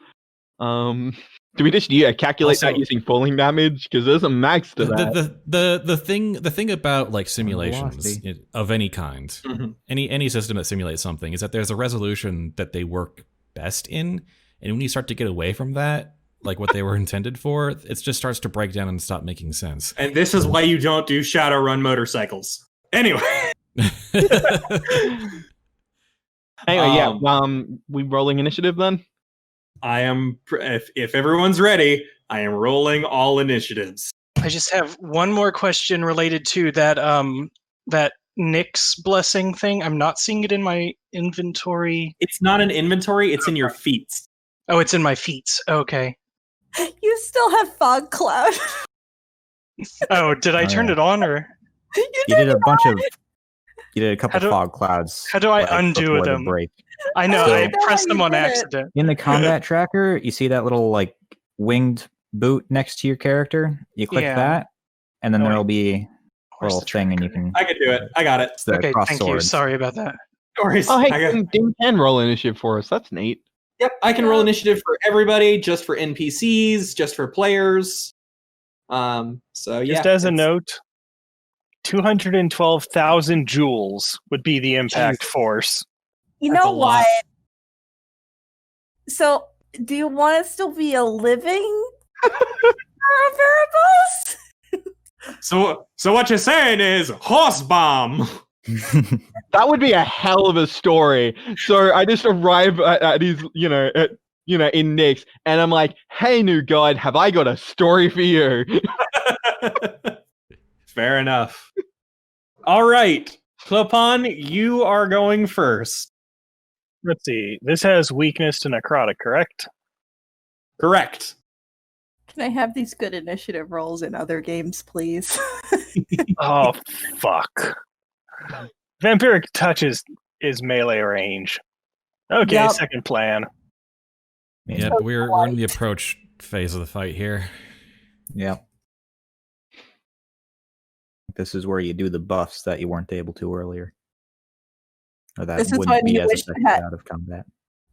Do we just calculate Also- that using falling damage? Because there's a max to that. The thing about like simulations Velocity. of any kind, Mhm. any system that simulates something, is that there's a resolution that they work best in, and when you start to get away from that, like what they were intended for, it just starts to break down and stop making sense. and this is why you don't do Shadowrun motorcycles. Anyway, Anyway, we rolling initiative then? I am if everyone's ready, I am rolling all initiatives. I just have one more question related to that that Nyx blessing thing. I'm not seeing it in my inventory. It's not an inventory, it's in your feats. Oh, it's in my feats. Okay. You still have fog cloud. Oh, did I turn yeah. it on or You You did a bunch of. it. You did a couple How do- fog clouds. how do I like, undo before the them? break. I know I I don't know pressed how them you on did it. accident. In the combat tracker, you see that little like winged boot next to your character. You click Yeah. that, and then Oh, there'll be a Where's little the thing, and you tracker? can. I can do it. I got it. It's the Okay, cross thank you. swords. Sorry about that. No worries. Oh, hey, I got- Dim can roll initiative for us. That's neat. Yep, I can roll initiative for everybody, just for NPCs, just for players. So yeah. Just as a it's- note, 212,000 joules would be the impact Jesus. force. You That's know a lot. what? So, do you want to still be a living variables? So what you're saying is horse bomb. That would be a hell of a story. So I just arrive at his, in Nyx, and I'm like, "Hey, new god, have I got a story for you?" Fair enough. All right, Clopin, you are going first. Let's see. This has weakness to necrotic, correct? Correct. Can I have these good initiative rolls in other games, please? Oh, fuck. Vampiric Touch is melee range. Okay, Yep. second plan. Yep, we're in the approach phase of the fight here. Yep. This is where you do the buffs that you weren't able to earlier. Or that This is wouldn't when be you as wish you effective had- out of combat.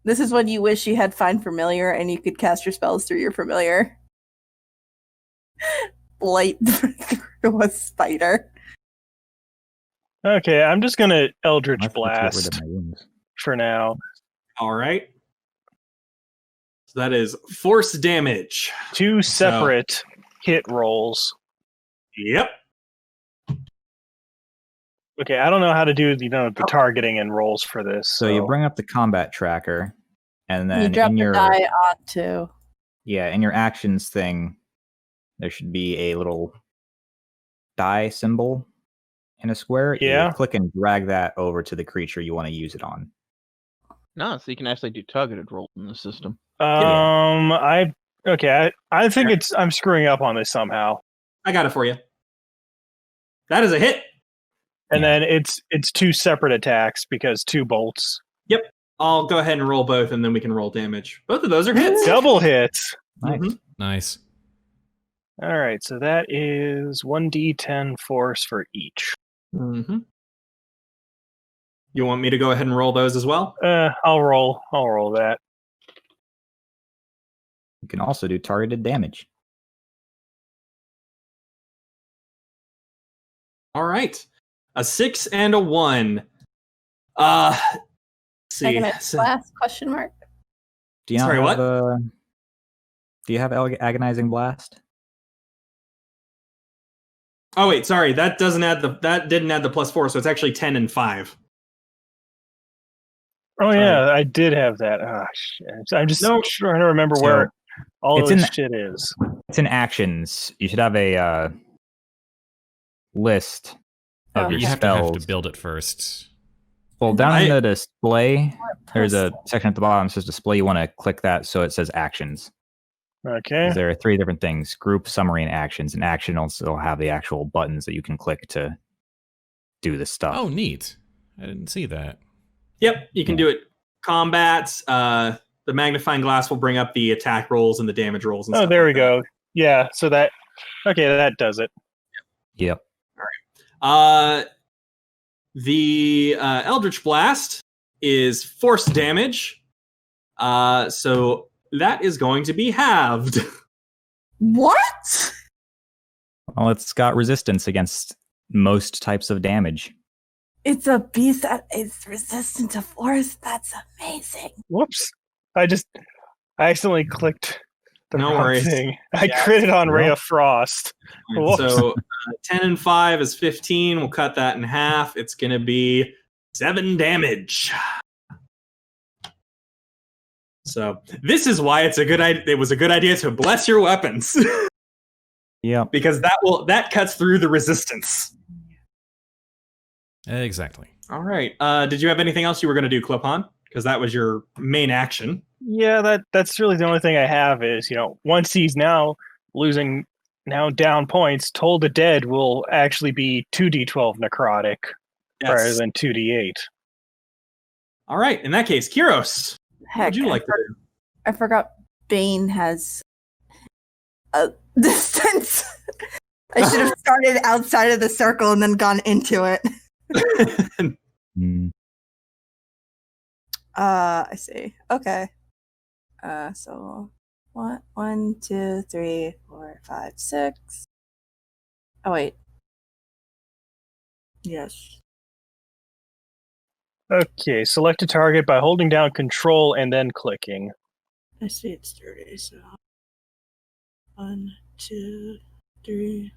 This is when you wish you had Find Familiar and you could cast your spells through your familiar. Light through a spider. Okay, I'm just gonna Eldritch I have to get rid Blast of my wounds. for now. All right. So that is force damage. 2 separate hit rolls. Yep. Okay, I don't know how to do the targeting and rolls for this. So you bring up the combat tracker, and then You drop in the your die onto. in your actions thing, there should be a little die symbol in a square. Yeah. You click and drag that over to the creature you want to use it on. No, so you can actually do targeted rolls in the system. I think I'm screwing up on this somehow. I got it for you. That is a hit. And then it's 2 separate attacks because 2 bolts. I'll go ahead and roll both, and then we can roll damage. Both of those are hits. Double hits. Nice. Mhm. Nice. All right, so that is 1d10 force for each. Mm-hmm. You want me to go ahead and roll those as well? I'll roll that. You can also do targeted damage. All right. A 6 and a 1. Let's see. Agonize Blast? Question mark. Do you not Sorry, have what? Do you have agonizing blast? Oh wait, sorry. That didn't add the +4, so it's actually 10 and 5. Oh yeah, I did have that. Oh shit! I'm just trying to remember So, where all it's of in this shit is. It's in actions. You should have a list of Oh, your You have spells. to build it first. Well, down in I- the display, there's a section at the bottom that says display. You want to click that so it says actions. Okay. There are 3 different things: group, summary, and actions. And action also have the actual buttons that you can click to do the stuff. Oh, neat. I didn't see that. Yep, you can do it. Combats. The magnifying glass will bring up the attack rolls and the damage rolls. And Oh, stuff there like we go. Yeah. So that does it. Yep. The Eldritch Blast is force damage. So that is going to be halved. What? Well, it's got resistance against most types of damage. It's a beast that is resistant to force. That's amazing. Whoops! I accidentally clicked the No wrong worries. thing. I Yeah. critted on Ray Well. of Frost. Whoops. So 10 and 5 is 15. We'll cut that in half. It's going to be 7 damage. So this is why it was a good idea to bless your weapons. Yep. Because that cuts through the resistance. Exactly. All right. Did you have anything else you were going to do, Clopin? Because that was your main action. Yeah, that's really the only thing I have is, once he's now losing down points, Toll the Dead will actually be 2d12 necrotic rather Yes. than 2d8. All right. In that case, Kyros, what Heck, would you like to do? I forgot Bane has a distance. I should have started outside of the circle and then gone into it. Mm. I see. Okay. So 1, 2, 3, 4, 5, 6. Oh wait. Yes. Okay, select a target by holding down Control and then clicking. I see it's 30. So 1, 2, 3.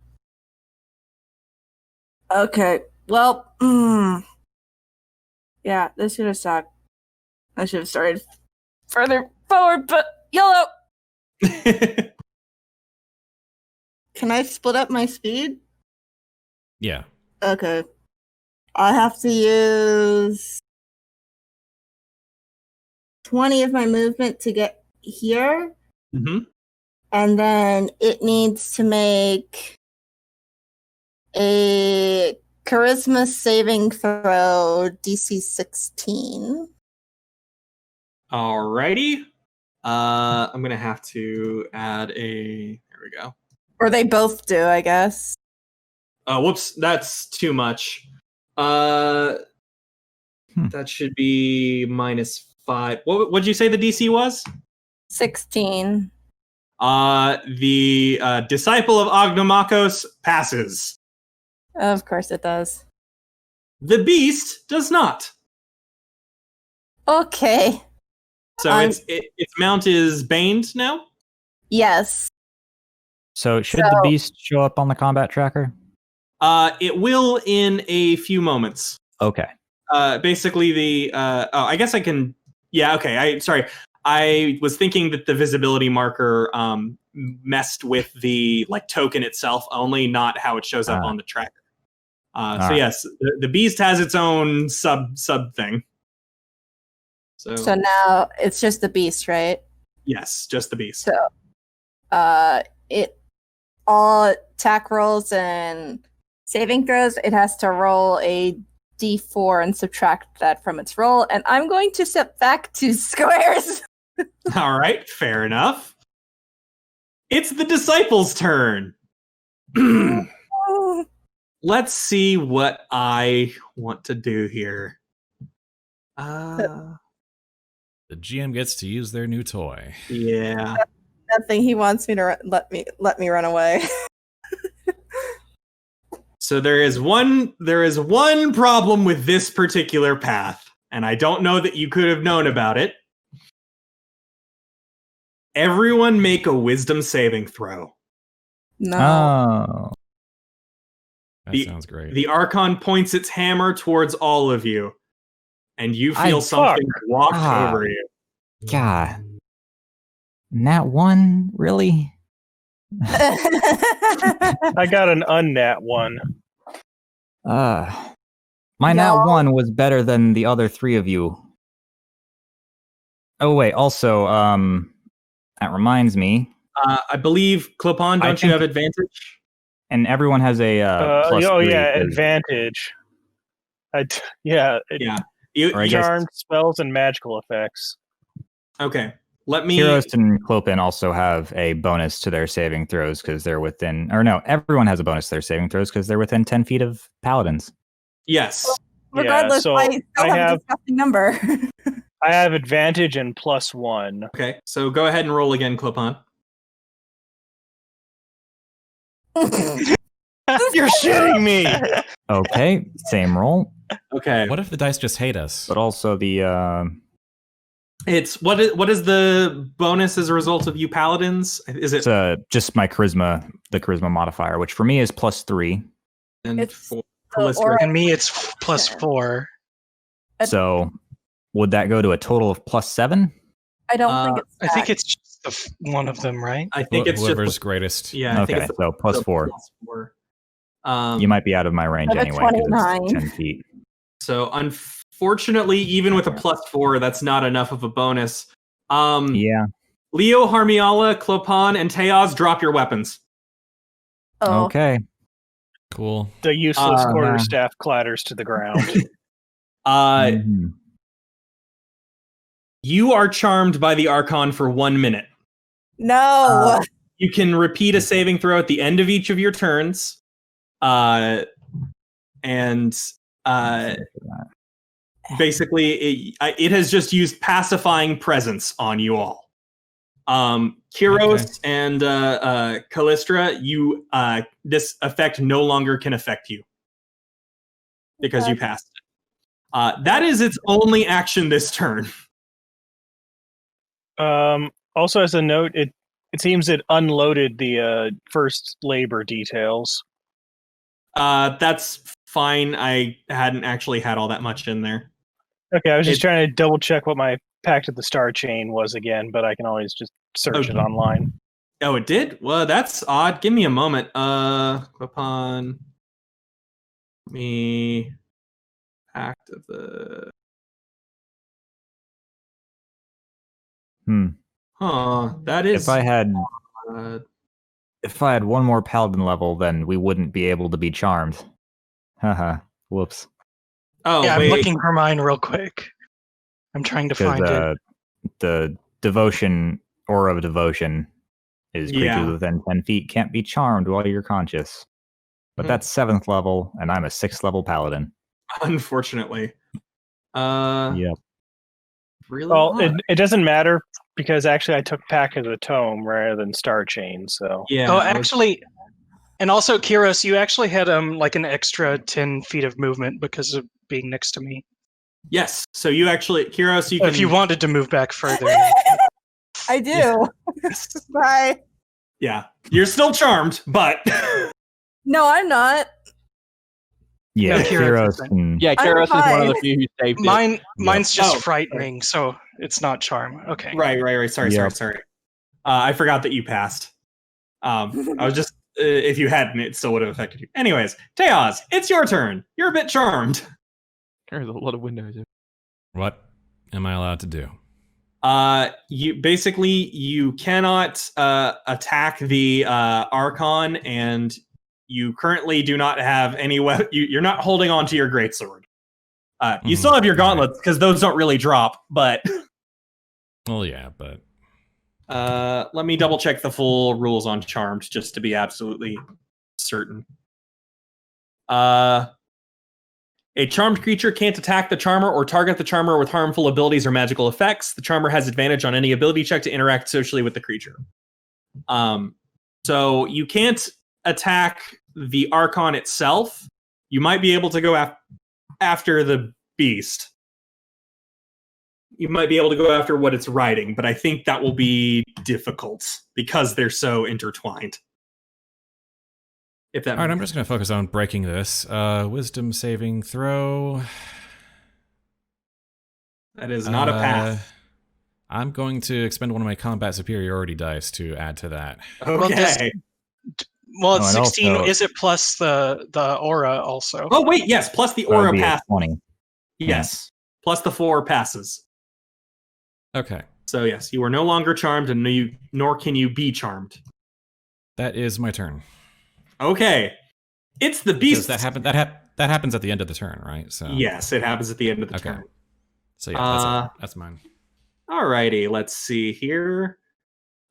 Okay. Well. Yeah, this should have sucked. I should have started further forward, but yellow. Can I split up my speed? Yeah. Okay. I have to use 20 of my movement to get here, Mm-hmm. and then it needs to make a charisma saving throw DC 16. Alrighty. I'm gonna have to add a. There we go. Or they both do, I guess. Oh, whoops! That's too much. That should be -5. What'd you say the DC was? 16. The disciple of Ognomakos passes. Of course it does. The beast does not. Okay. So its mount is baned now. Yes. So should the beast show up on the combat tracker? It will in a few moments. Okay. Basically the I guess I can. Yeah. Okay. Sorry. I was thinking that the visibility marker messed with the token itself only, not how it shows up on the tracker. So yes, the beast has its own sub thing. So now it's just the beast, right? Yes, just the beast. So it all attack rolls and saving throws, it has to roll a d4 and subtract that from its roll, and I'm going to step back 2 squares. All right, fair enough. It's the disciples' turn. Let's see what I want to do here. The GM gets to use their new toy. Yeah. Nothing. He wants me to let me run away. So there is one problem with this particular path, and I don't know that you could have known about it. Everyone make a wisdom saving throw. No. Oh. That sounds great. The Archon points its hammer towards all of you, and you feel something walk over you. God. Nat 1? Really? I got an unnat 1. My nat 1 was better than the other 3 of you. Oh wait, also, that reminds me. I believe, Clopin, don't you have advantage? And everyone has a plus 3. Advantage. Yeah. Charmed spells and magical effects. Okay. Let me. Kyros and Clopin also have a bonus to their saving throws because they're within. Or no, everyone has a bonus to their saving throws because they're within 10 feet of paladins. Yes. Regardless, so I still have a disgusting number. I have advantage and +1. Okay, so go ahead and roll again, Clopin. You're shitting me. Okay, same roll. Okay. What if the dice just hate us? But also the. It's what is the bonus as a result of you paladins? Is it? It's just my charisma, the charisma modifier, which for me is +3. And It's for Kalyssdra. And me, it's +4. So would that go to a total of +7? I don't think it's. I think it's just one of them, right? I think it's Whoever's just greatest. Yeah. I think Okay, it's so +4. +4. You might be out of my range I have a anyway. 'Cause 29. it's 10 feet. So unfortunately, even with a +4, that's not enough of a bonus. Yeah. Leo, Harmiala, Clopin, and Teoz, drop your weapons. Oh. Okay. Cool. The useless Uh, quarterstaff clatters to the ground. Mhm. You are charmed by the Archon for 1 minute. No. You can repeat a saving throw at the end of each of your turns. Basically, it has just used pacifying presence on you all. Kyros and Kalyssdra, this effect no longer can affect you because you passed it. That is its only action this turn. Also, as a note, it seems it unloaded the first labor details. That's fine. I hadn't actually had all that much in there. Okay, I was just trying to double check what my Pact of the Star chain was again, but I can always just search it online. Oh, it did? Well, that's odd. Give me a moment. Upon me, Pact of the. Huh. That is. If I had If I had one more paladin level, then we wouldn't be able to be charmed. Haha. Whoops. Oh, yeah, I'm wait. looking for mine real quick. I'm trying to Because find it. the devotion, aura of devotion, is creatures Yeah. within 10 feet can't be charmed while you're conscious. But Hmm. that's 7th level, and I'm a 6th level paladin. Unfortunately. Yep. Really? Well, odd. it doesn't matter because actually I took Pack of the Tome rather than Star Chain, so Yeah. Oh, I was- actually, and also Kyros, you actually had like an extra 10 feet of movement because of being next to me. Yes. So you actually, Kyros, you So can. if you wanted to move back further, I do. Bye. Yeah. You're still charmed, but. No, I'm not. Yeah, No, Kyros Kyros is fine. can... Yeah, I'm Kyros is one of fine. the few who saved it. mine's just Oh, frightening, so it's not charm. Okay. Right. Sorry. Yep. I forgot that you passed. I was just, if you hadn't, it still would have affected you. Anyways, Teoz, it's your turn. You're a bit charmed. There's a lot of windows. What am I allowed to do? You cannot attack the Archon, and you currently do not have any weapon. You're not holding on to your greatsword. You still have your gauntlets because those don't really drop. But Well, yeah, but let me double check the full rules on charmed just to be absolutely certain. A charmed creature can't attack the charmer or target the charmer with harmful abilities or magical effects. The charmer has advantage on any ability check to interact socially with the creature. So you can't attack the Archon itself. You might be able to go after the beast. You might be able to go after what it's riding, but I think that will be difficult because they're so intertwined. If that all right, I'm makes just going to focus on breaking this. Wisdom saving throw. That is not a path. I'm going to expend one of my combat superiority dice to add to that. Okay. Well, it's Oh, and 16. also- Is it plus the aura also? Oh wait, yes. Plus the That would aura be a pass. 20. Yes. Plus the 4 passes. Okay, So yes, you are no longer charmed, and nor can you be charmed. that is my turn. Okay. It's the Because beast. that happens at the end of the turn, right? So Yes, it happens at the end of the Okay. turn. So yeah, Uh, that's mine. Alrighty, let's see here.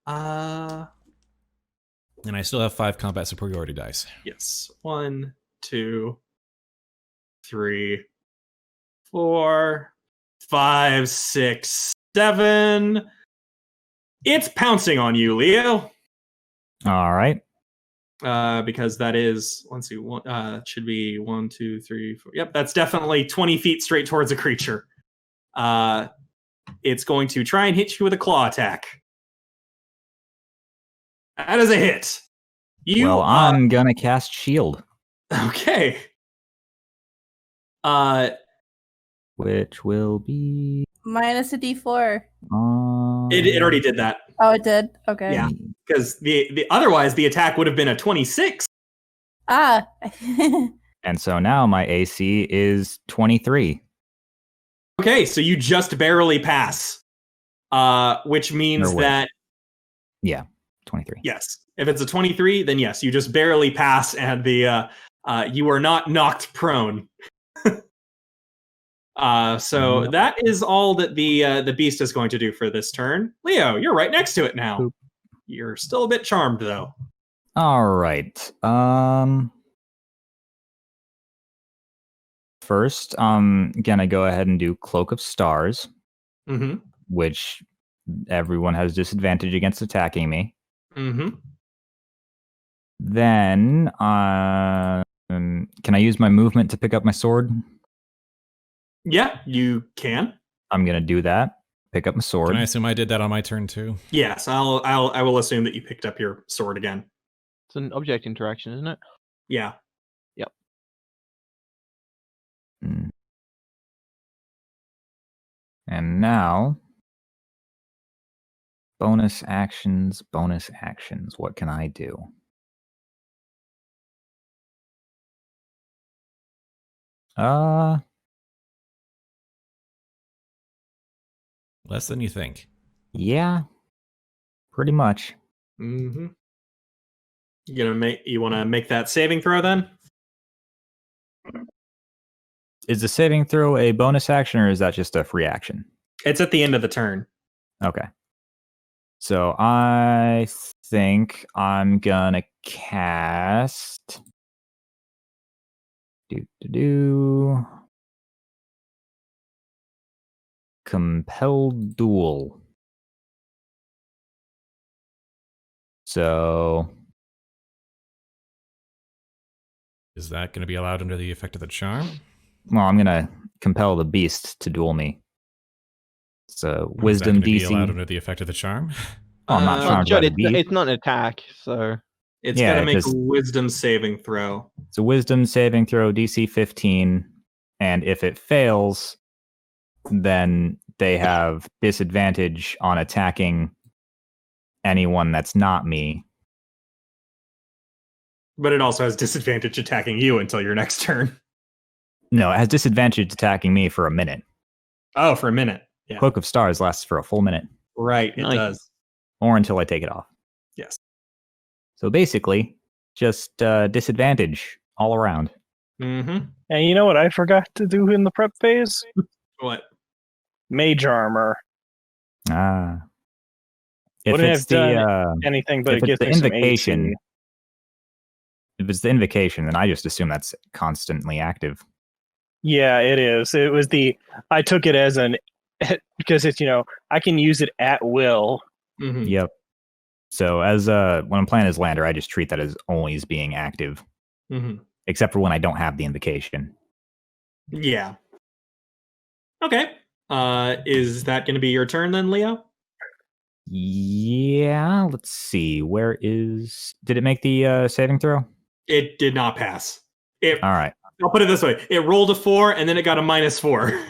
And I still have 5 combat superiority dice. Yes. 1, 2, 3, 4, 5, 6, 7. It's pouncing on you, Leo. All right. Because that is, let's see, should be 1, 2, 3, 4. Yep, that's definitely 20 feet straight towards a creature. It's going to try and hit you with a claw attack. That is a hit. Well, I'm gonna cast shield, okay. which will be... Minus a D4. It already did that. Oh, it did? Okay. Yeah. Because the otherwise the attack would have been a 26. Ah. And so now my AC is 23. Okay, so you just barely pass. Which means Or wait. that Yeah, 23. yes, if it's a 23, then yes, you just barely pass, and the you are not knocked prone. So that is all that the beast is going to do for this turn. Leo, you're right next to it now. Boop. You're still a bit charmed though. All right. First, I'm gonna go ahead and do Cloak of Stars, Mm-hmm. which everyone has disadvantage against attacking me. Mm-hmm. Then, can I use my movement to pick up my sword? Yeah, you can. I'm gonna do that. Pick up my sword. Can I assume I did that on my turn too? Yes, I will assume that you picked up your sword again. It's an object interaction, isn't it? Yeah. Mm. And now, bonus actions. What can I do? Less than you think. Yeah, pretty much. Mm-hmm. You want to make that saving throw then? Is the saving throw a bonus action or is that just a free action? It's at the end of the turn. Okay. So I think I'm gonna cast Compelled Duel. So Is that going to be allowed under the effect of the charm? well, I'm gonna compel the beast to duel me. So Is that wisdom gonna be DC. allowed under the effect of the charm? Oh, I'm not Uh, charmed by Judd, the it's, beast. it's not an attack, so It's Yeah, got to make a 'cause- wisdom saving throw. It's a wisdom saving throw, DC 15, and if it fails, then they have disadvantage on attacking anyone that's not me. But it also has disadvantage attacking you until your next turn. No, it has disadvantage attacking me for a minute. Oh, for a minute. Yeah. Cloak of Stars lasts for a full minute, Right, it Nice. does. or until I take it off. Yes. So basically, just disadvantage all around. Mm-hmm. And you know what I forgot to do in the prep phase? What? Mage armor. Ah. If Wouldn't it's have the done anything, but if it it's gives the me some invocation, AC. if it's the invocation, then I just assume that's constantly active. Yeah, it is. It was I took it as an because it's I can use it at will. Mm-hmm. Yep. So as when I'm playing as Lander, I just treat that as always being active, Mm-hmm. except for when I don't have the invocation. Yeah. Okay. Is that going to be your turn then, Leo? Yeah. Let's see. Where is? Did it make the saving throw? It did not pass. All right. I'll put it this way: it rolled a 4, and then it got a -4.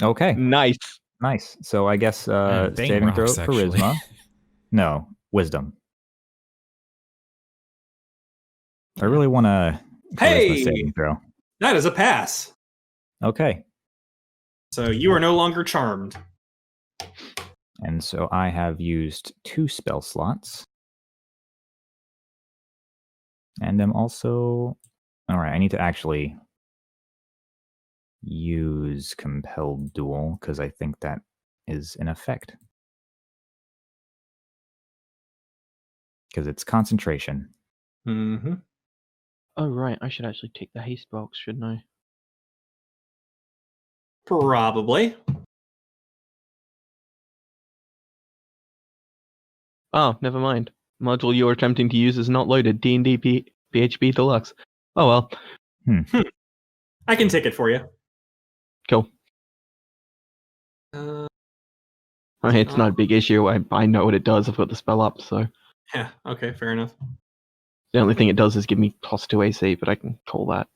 Okay. nice. Nice. So I guess Dang saving throw, rocks, actually. charisma. No, wisdom. I really want a charisma Hey! saving throw. That is a pass. Okay. So you are no longer charmed. And so I have used 2 spell slots. And I'm also... Alright, I need to actually use Compelled Duel, because I think that is in effect. Because it's concentration. Mm-hmm. Oh right, I should actually take the haste box, shouldn't I? Probably. Oh, never mind. Module you're attempting to use is not loaded. D&D PHP Deluxe. Oh well. I can take it for you. Cool. It's not a big issue. I know what it does. I've got the spell up, so Yeah. Okay. Fair enough. the only thing it does is give me +2 AC, but I can call that.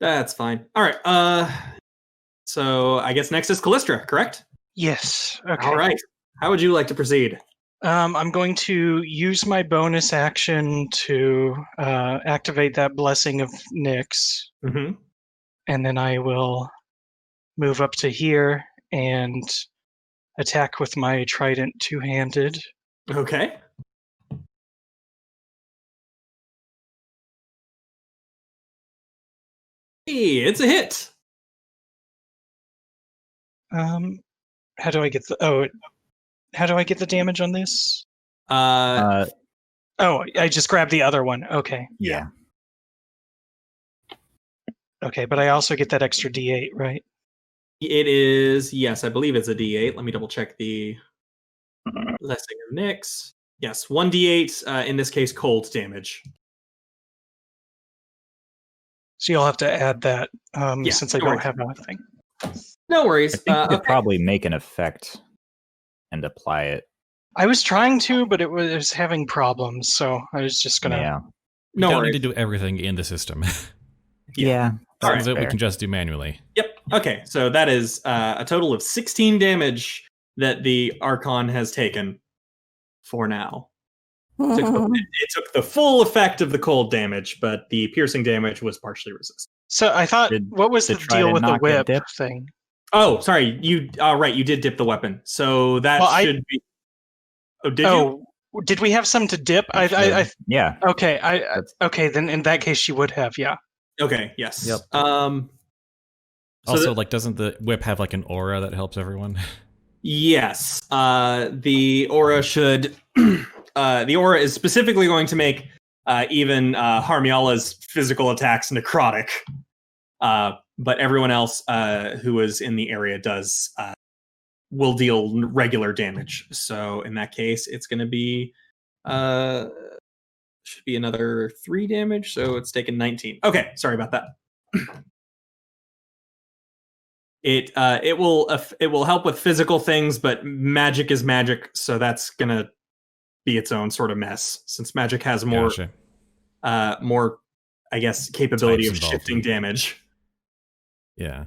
That's fine. All right. So I guess next is Kalyssdra, correct? Yes. Okay. All right. How would you like to proceed? I'm going to use my bonus action to activate that Blessing of Nyx, Mm-hmm. and then I will move up to here and attack with my trident two-handed. Okay. Hey, it's a hit. How do I get how do I get the damage on this? Oh, I just grabbed the other one. Okay. Yeah. Okay, but I also get that extra D8, right? It is, yes, I believe it's a D8. Let me double check the Blessing of Nyx. Yes, 1d8, in this case, cold damage. So you'll have to add that Yeah, since I no don't worries. have anything. No worries. I think you could Okay. probably make an effect and apply it. I was trying to, but it was having problems, so I was just gonna. Yeah. We No don't worries. need to do everything in the system. Yeah. All Some right, of it we fair. can just do manually. Yep. Okay, so that is a total of 16 damage that the Archon has taken for now. It took the full effect of the cold damage, but the piercing damage was partially resisted. So I thought, Did what was the the deal trident with the not get whip dipped? thing? Oh, sorry. You right. You did dip the weapon, so that Well, should be. Oh, did you? Did we have some to dip? I Yeah. okay. Okay. Then in that case, she would have. Yeah. Okay. Yes. Yep. So Also, like, doesn't the whip have like an aura that helps everyone? yes. The aura should. The aura is specifically going to make even Harmiala's physical attacks necrotic. But everyone else who is in the area will deal regular damage. So in that case, it's going to be should be another 3 damage. So it's taken 19. Okay, sorry about that. It will help with physical things, but magic is magic, so that's going to be its own sort of mess. Since magic has more more, I guess, capability of shifting damage. Yeah.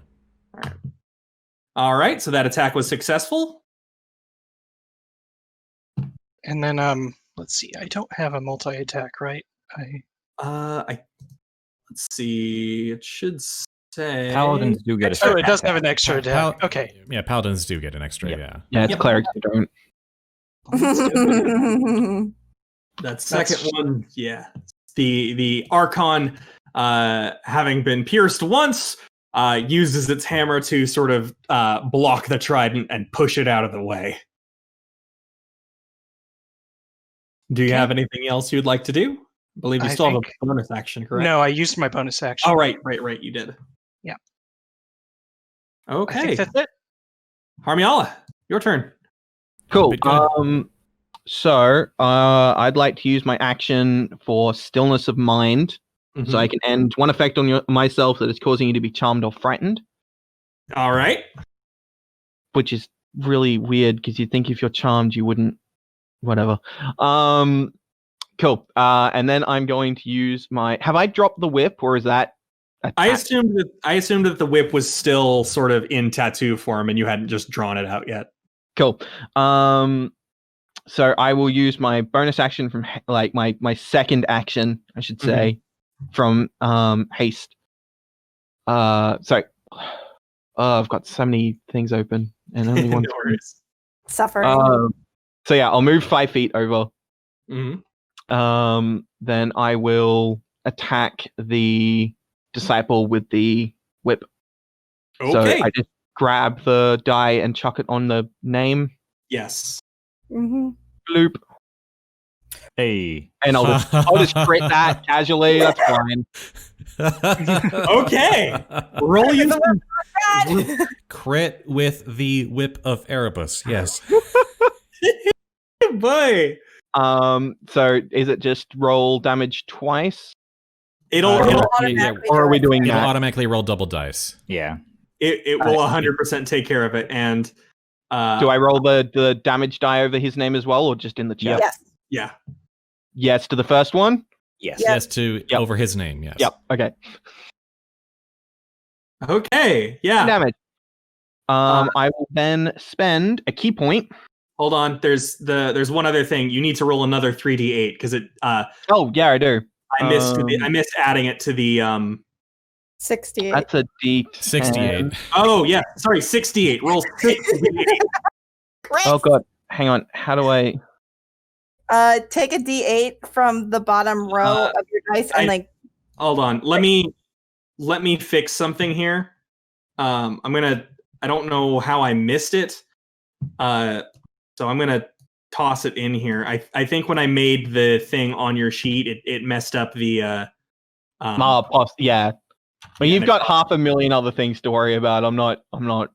All right, so that attack was successful. And then let's see. I don't have a multi-attack, right? Let's see. It should say Paladins do get a Oh, second it does have attack. an extra attack. Okay. Yeah, paladins do get an extra. Yep. Yeah. Yeah, it's Yep. clerics who don't. that second one. Yeah, the Archon, having been pierced once, uses its hammer to sort of block the trident and push it out of the way. Do you have anything else you'd like to do? I believe you I still have think- a bonus action, correct? No, I used my bonus action. Oh, right, you did. Yeah. I Okay. think that's it. Harmiala, your turn. Cool. Bit good. So I'd like to use my action for stillness of mind, so I can end one effect on myself that is causing you to be charmed or frightened, All right. which is really weird because you'd think if you're charmed you wouldn't. Whatever. Cool. And then I'm going to use my. Have I dropped the whip, or is that? I attached? assumed that the whip was still sort of in tattoo form, and you hadn't just drawn it out yet. Cool. So I will use my bonus action from like my second action, I should say, from haste. Sorry. I've got so many things open and only one. No worries. Suffering. So yeah, I'll move 5 feet over. Mm-hmm. Then I will attack the disciple with the whip. Okay. So I just grab the die and chuck it on the name. Yes. Mm-hmm. Bloop. Hey. And I'll just crit that casually. That's fine. Okay. Roll you. Crit with the whip of Erebus. Yes. Boy. So is it just roll damage twice? It'll Or are we doing It'll that? automatically roll double dice. Yeah. it will 100% take care of it. And Do I roll the damage die over his name as well, or just in the chat? Yes. yeah. Yes to the first one? Yes. Yeah. Yes, to Yep. over his name. Yes. Yep. Okay. Okay. Yeah. Damage. I will then spend a key point. Hold on. There's one other thing. You need to roll another 3d8 because it. Oh yeah, I do. I missed adding it to the. 68. That's a D. 68. Oh yeah. Sorry. 68. Roll 68. Great. Oh god. Hang on. How do I? Take a D8 from the bottom row of your dice and Hold on. Let me fix something here. I don't know how I missed it. So I'm gonna toss it in here. I think when I made the thing on your sheet, it messed up the Yeah. Well, Yeah, you've got 500,000 other things to worry about. I'm not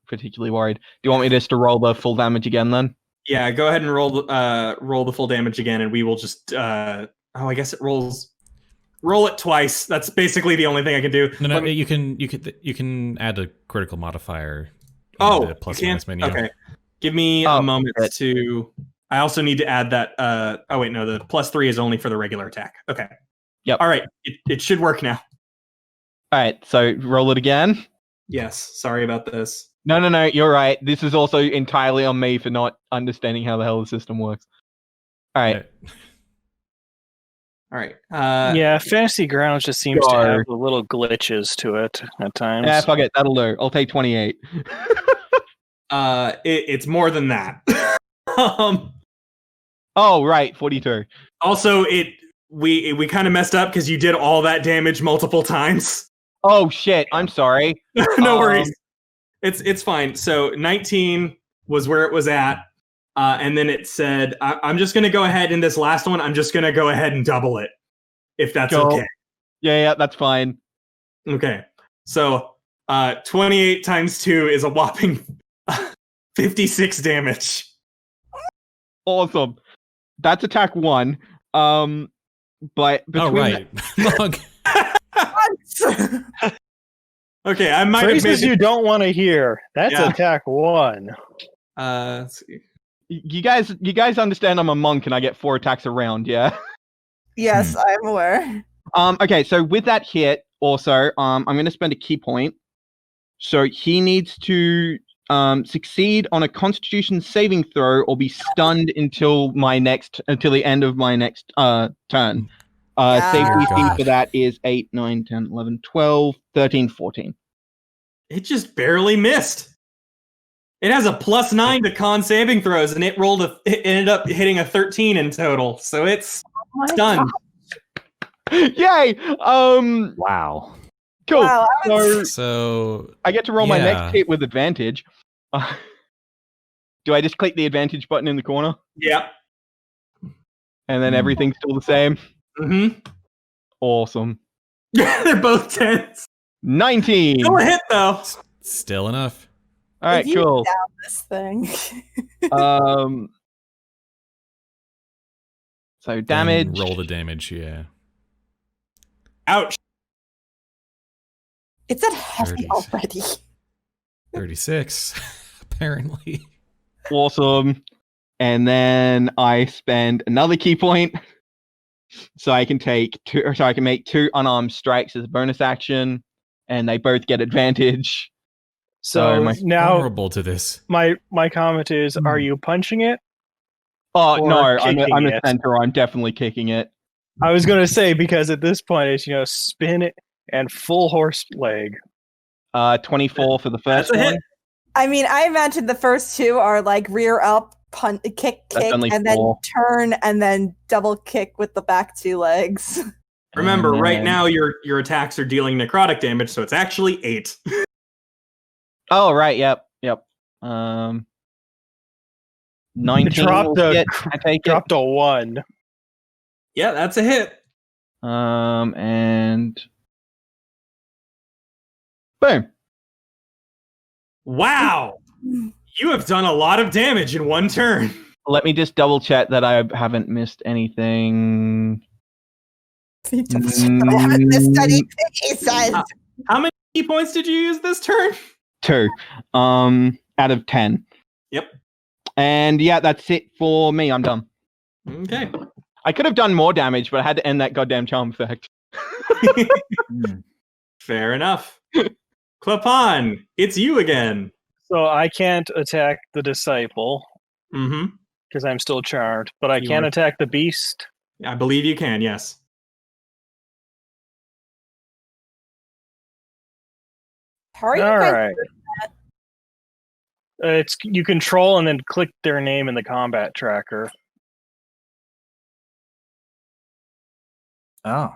particularly worried. Do you want me just to roll the full damage again then? Yeah, go ahead and roll the full damage again, and we will just I guess it rolls. Roll it twice. That's basically the only thing I can do. No, Let me- you can add a critical modifier. In Oh, the plus you minus can't? menu. Okay. Give me Oh, a moment shit. to. I also need to add that. Oh wait, no. The +3 is only for the regular attack. Okay. Yep. All right. It should work now. All right. So roll it again. Yes. Sorry about this. No. You're right. This is also entirely on me for not understanding how the hell the system works. All right. All right. Yeah, Fantasy Grounds just seems to Go. have little glitches to it at times. Yeah, fuck it. That'll do. I'll take 28. It's more than that. Oh, right. 42. Also, we kind of messed up because you did all that damage multiple times. Oh, shit. I'm sorry. No worries. It's fine. So 19 was where it was at. And then it said, I'm just going to go ahead in this last one. I'm just going to go ahead and double it. If that's Go. okay. Yeah, that's fine. Okay. So 28 times 2 is a whopping 56 damage. Awesome. That's attack 1. But between Oh, right. Mog. Okay, I might have Phrases made you don't want to hear. That's Yeah. attack 1. let's see. you guys understand I'm a monk and I get 4 attacks a round, yeah? Yes, I'm aware. Okay, so with that hit, also, I'm going to spend a key point. So he needs to succeed on a Constitution saving throw or be stunned until the end of my next turn. Save Yeah. DC for that is 8, 9, 10, 11, 12, 13, 14. It just barely missed. It has a +9 to con saving throws, and it ended up hitting a 13 in total. So it's stunned. Yay! Wow. Cool. Wow, So So I get to roll my Yeah. next hit with advantage. Do I just click the advantage button in the corner? Yeah. And then everything's still the same? Mm-hmm. Awesome. They're both 10s. 19! Still a hit, though. still enough. Alright, If you cool. down this thing. So Then damage. roll the damage, yeah. Ouch. It's at heavy 30s. already. 36, apparently. Awesome. And then I spend another key point. So I can make 2 unarmed strikes as a bonus action, and they both get advantage. So my- now Vulnerable to this. my comment is: are you punching it? Oh Or no, I'm kicking a it. centaur. I'm definitely kicking it. I was going to say because at this point it's spin it and full horse leg. 24 for the That's first a hit. one. I mean, I imagine the first 2 are like rear up, kick, That's only and then 4. turn, and then double kick with the back 2 legs. Remember, And right then- now your attacks are dealing necrotic damage, so it's actually 8. Oh right, yep. 19 dropped will a- hit. I take it. Dropped a 1. Yeah, that's a hit. And boom. Wow. You have done a lot of damage in one turn. Let me just double check that I haven't missed anything. He just haven't missed anything, he says. How many key points did you use this turn? 2 out of 10. Yep. And yeah, that's it for me. I'm done. Okay. I could have done more damage, but I had to end that goddamn charm effect. Fair enough. Clopin, it's you again. So I can't attack the disciple Mm-hmm. because I'm still charmed, but I You can are- attack the beast. I believe you can, yes. How are you All guys right. It's you control and then click their name in the combat tracker. Oh.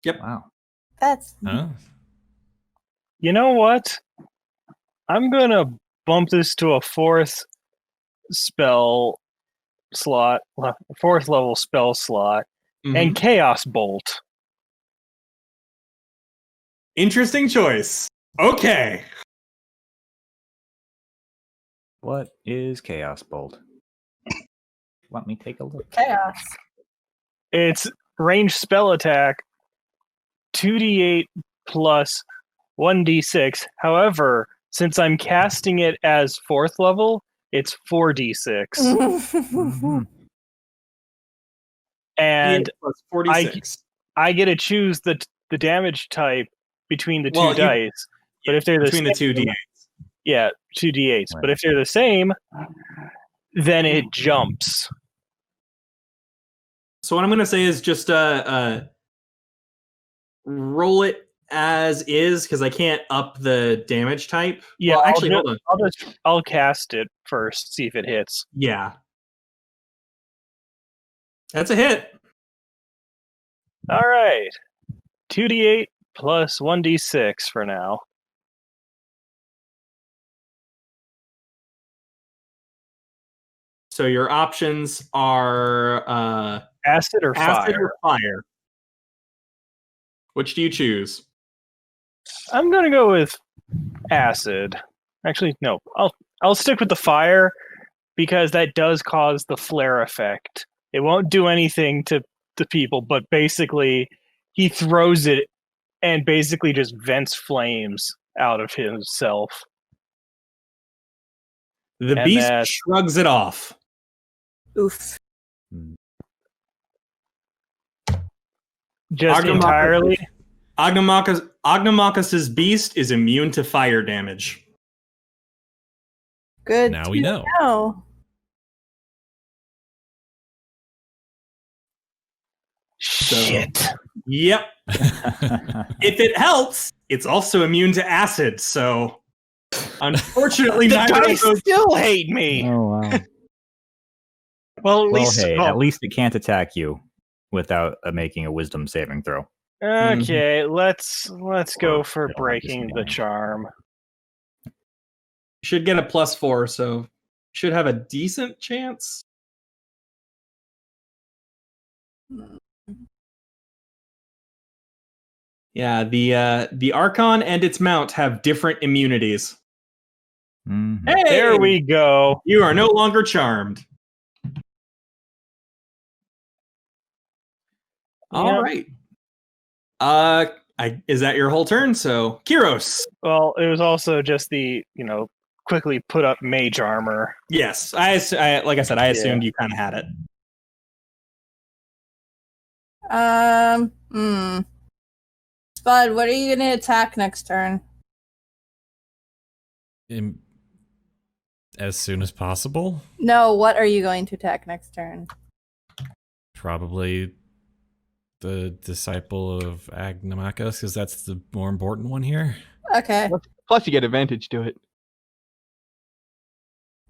Yep. Wow. That's Huh? You know what? I'm gonna bump this to a 4th spell slot, 4th level spell slot, and Chaos Bolt. Interesting choice. Okay. What is Chaos Bolt? Let me take a look. chaos. It's ranged spell attack, 2d8 plus 1d6. However, since I'm casting it as 4th level, it's 4d6. Mhm. And 8 plus 46. I get to choose the damage type between the two Well, you- dice. But if they're the between the same, 2d8. yeah, 2d8s. But Right. if they're the same, then it jumps. So what I'm going to say is just roll it as is, because I can't up the damage type. Yeah, well, actually, hold on. I'll cast it first, see if it hits. Yeah. That's a hit. All right. 2d8 plus 1d6 for now. So your options are Acid or acid fire? or fire. Which do you choose? I'm gonna go with acid. Actually, no. I'll stick with the fire because that does cause the flare effect. It won't do anything to the people, but basically he throws it and basically just vents flames out of himself. The And beast that- shrugs it off. Oof. Just Argonauts- entirely. Ognomachus's beast is immune to fire damage. Good. Now we to know. know. Shit. Yep. If it helps, it's also immune to acid. So, unfortunately, The neither of dice those. still hate me. Oh wow. Well, at Well, least hey, oh, at least it can't attack you without making a wisdom saving throw. Okay, let's go Or for they don't have breaking the disadvantage. charm. Should get a +4, so should have a decent chance. Yeah, the Archon and its mount have different immunities. Mhm. Hey, There we go. You are no longer charmed. All Yep. right. Is that your whole turn? So, Kyros. Well, it was also just the, quickly put up mage armor. Yes, like I said, I assumed you kind of had it. Spud, what are you going to attack next turn? As soon as possible. No, what are you going to attack next turn? Probably the disciple of Agnomachus, because that's the more important one here. Okay. Plus, you get advantage to it.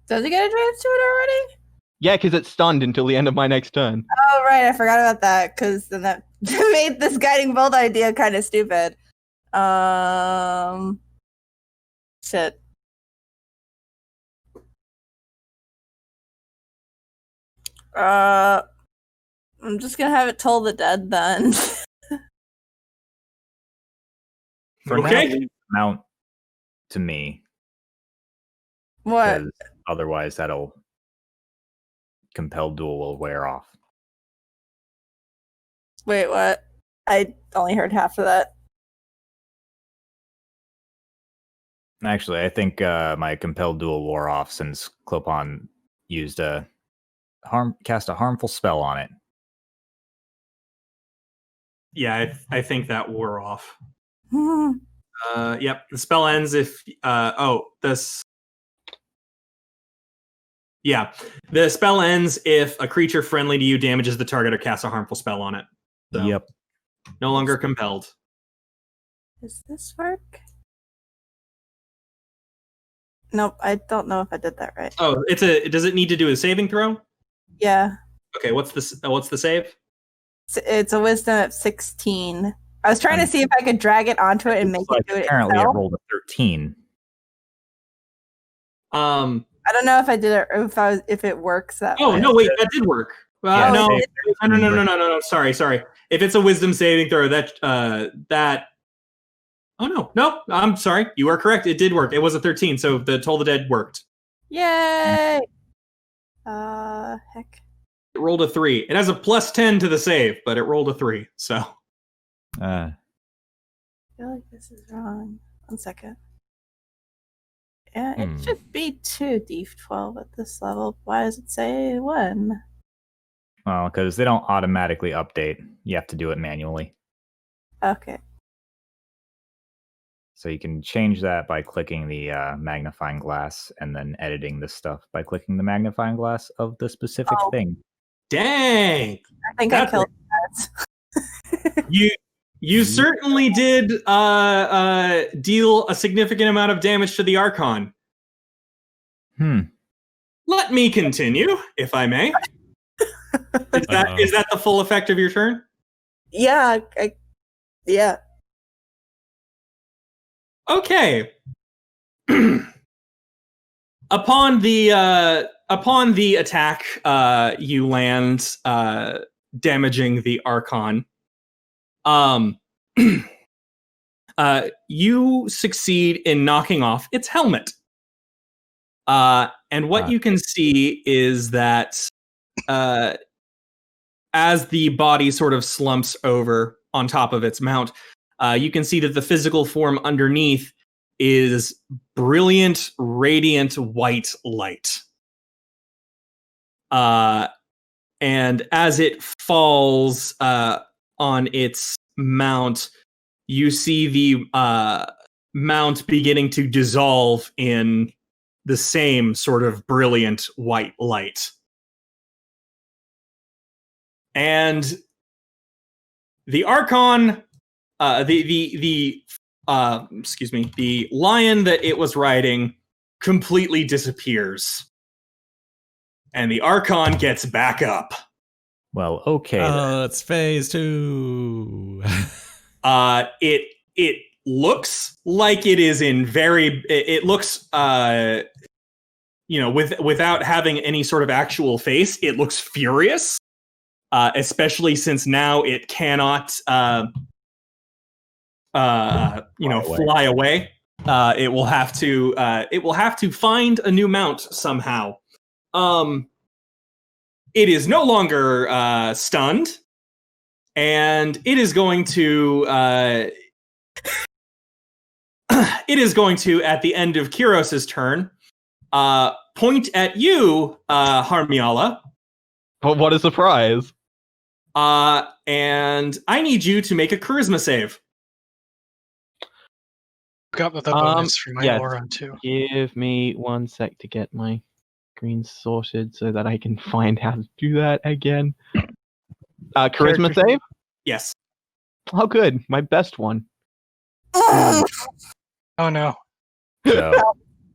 Does he get advantage to it already? Yeah, because it's stunned until the end of my next turn. Oh, right. I forgot about that because then that made this guiding bolt idea kind of stupid. Shit. I'm just gonna have it toll the dead then. For Okay. now, leave the mount to me, What? because otherwise that'll compelled duel will wear off. Wait, what? I only heard half of that. Actually, I think my compelled duel wore off since Clopin used cast a harmful spell on it. Yeah, I think that wore off. Yep. The spell ends if the spell ends if a creature friendly to you damages the target or casts a harmful spell on it. So, Yep. no longer compelled. Does this work? Nope, I don't know if I did that right. Oh, does it need to do a saving throw? Yeah, Okay, what's the save? it's a wisdom at 16. I was trying to see if I could drag it onto it and make Like, it do it apparently itself. it rolled a 13. I don't know if I did it or if it works that Oh way. no, wait, that did work. Yeah, No, save- no. Sorry. If it's a wisdom saving throw, that. Oh no, nope. I'm sorry. You are correct. It did work. It was a 13, so the Toll the Dead worked. Yay! Heck. It rolled a 3. It has a +10 to the save, but it rolled a 3. So I feel like this is wrong. 1 second. Yeah, it should be 2d12 at this level. Why does it say 1? Well, because they don't automatically update. You have to do it manually. Okay. So you can change that by clicking the magnifying glass and then editing the stuff by clicking the magnifying glass of the specific Oh. thing. Dang. I think I That's killed that. You certainly did deal a significant amount of damage to the Archon. Let me continue, if I may. Is that the full effect of your turn? Yeah, yeah. Okay. Upon the attack, you land, damaging the Archon. You succeed in knocking off its helmet. And what you can see is that as the body sort of slumps over on top of its mount, you can see that the physical form underneath is brilliant, radiant white light. And as it falls on its mount, you see the mount beginning to dissolve in the same sort of brilliant white light. And the Archon, the lion that it was riding completely disappears. And the Archon gets back up. Well, okay. then. It's phase 2. It looks like it is in very. It looks, without having any sort of actual face, it looks furious. Especially since now it cannot, fly away. It will have to find a new mount somehow. It is no longer stunned, and it is going to at the end of Kyros' turn, point at you, Harmiala. But what a surprise! And I need you to make a charisma save. Got the bonus for my yes. aura too. Give me 1 sec to get my screen sorted so that I can find how to do that again. Charisma save? Yes. Oh, good. My best one. Oh no. So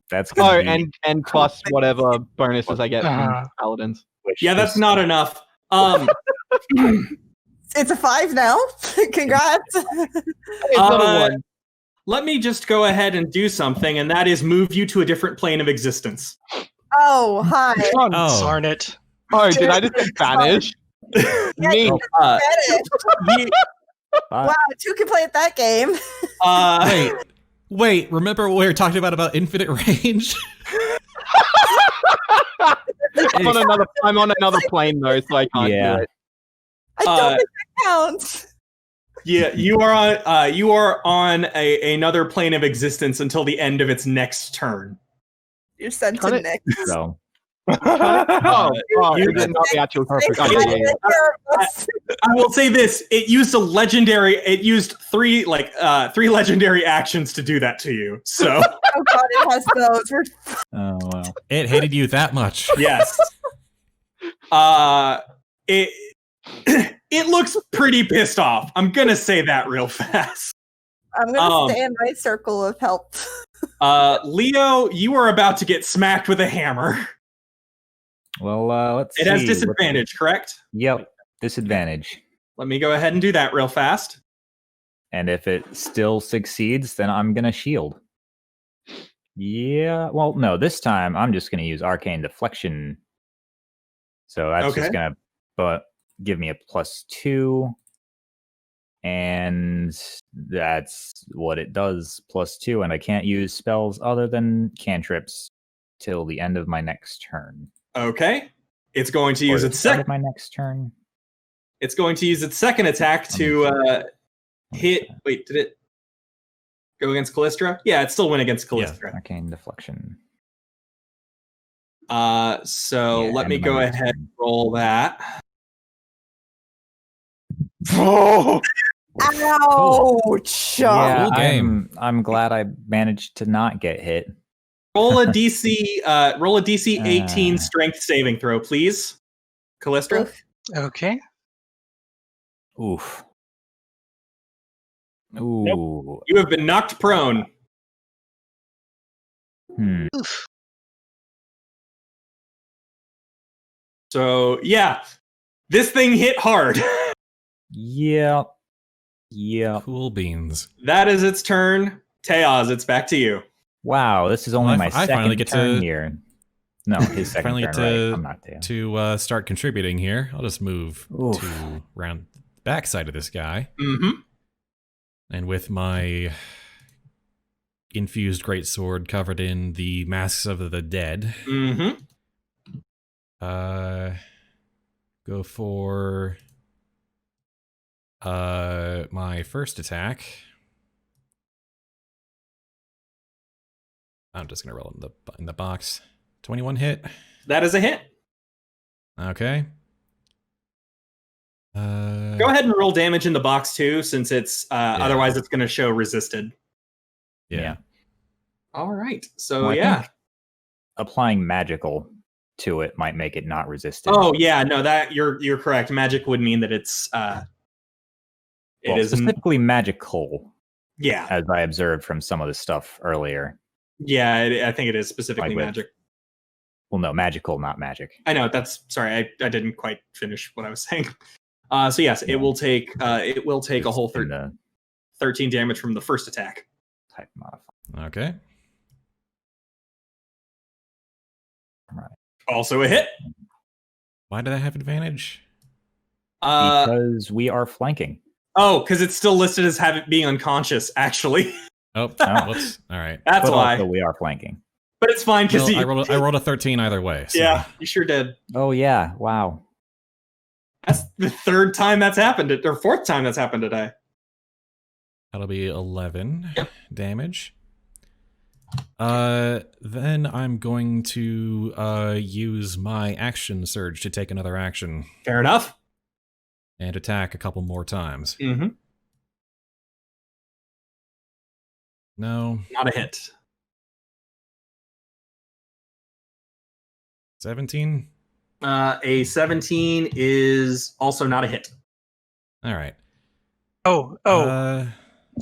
that's gonna be, and plus whatever bonuses I get from Paladins. Yeah, that's not enough. It's a 5 now. Congrats. It's not a 1. Let me just go ahead and do something, and that is move you to a different plane of existence. Oh, hi. Oh. Darn it. Oh, did I just get banished? Me. Wow, 2 can play at that game. Wait, remember what we were talking about infinite range? I'm on another plane though, so I can't do it. I don't think that counts. Yeah, you are on another plane of existence until the end of its next turn. You're sent to Nick. so. You did not the actual perfect. I will say this: it used It used three legendary actions to do that to you. So. Oh god, it has those. Oh wow. It hated you that much. Yes. It looks pretty pissed off. I'm gonna say that real fast. I'm gonna stay in my circle of help. Leo, you are about to get smacked with a hammer. Well, let's see. It has disadvantage, correct? Yep, disadvantage. Let me go ahead and do that real fast. And if it still succeeds, then I'm gonna shield. Yeah, well, no, this time I'm just gonna use Arcane Deflection. So that's just gonna give me a +2. And that's what it does, +2. And I can't use spells other than cantrips till the end of my next turn. Okay. It's going to use its second. My next turn. It's going to use its second attack to hit. Wait, did it go against Kalyssdra? Yeah, it still went against Kalyssdra. Yeah, Arcane Deflection. So let me go ahead and roll that. Oh! Ouch! Yeah, Cool game. I'm glad I managed to not get hit. Roll a DC 18 strength saving throw, please. Kalyssdra? Oof. Okay. Oof. Ooh. You have been knocked prone. Hmm. Oof. So, yeah. This thing hit hard. Yep. Yep. Cool beans. That is its turn. Teoz, it's back to you. Wow, this is only Well, my I second finally get turn to- here. No, his second Finally turn, get right? to- I'm not there. To start contributing here, I'll just move Oof. to round the backside of this guy. Mm-hmm. And with my infused greatsword covered in the masks of the dead, Mm-hmm. go for my first attack. I'm just gonna roll in the box. 21 hit. That is a hit. Okay. Go ahead and roll damage in the box too, since it's otherwise it's going to show resisted. Yeah. All right. So Well, I yeah. think applying magical to it might make it not resistant. Oh yeah, no, that you're correct. Magic would mean that it's Well, it is specifically magical, yeah. as I observed from some of the stuff earlier. Yeah, I think it is specifically Like with- magic. Well, no, magical, not magic. I know, that's sorry, I didn't quite finish what I was saying. So yes, it will take a whole In the 13 damage from the first attack. type modifier. Okay. Also a hit. Why did I have advantage? Because we are flanking. Because it's still listed as being unconscious, actually. Oh, Oh. whoops. All right. That's But why. also we are flanking. But it's fine because Well, I rolled a 13 either way. So yeah, you sure did. Oh yeah! Wow. That's the third time that's happened, or fourth time that's happened today. that'll be 11 Yep. damage. Then I'm going to use my action surge to take another action Fair enough. and attack a couple more times. Mm-hmm. No, Not a hit. 17. A 17 is also not a hit. All right. Oh, Uh,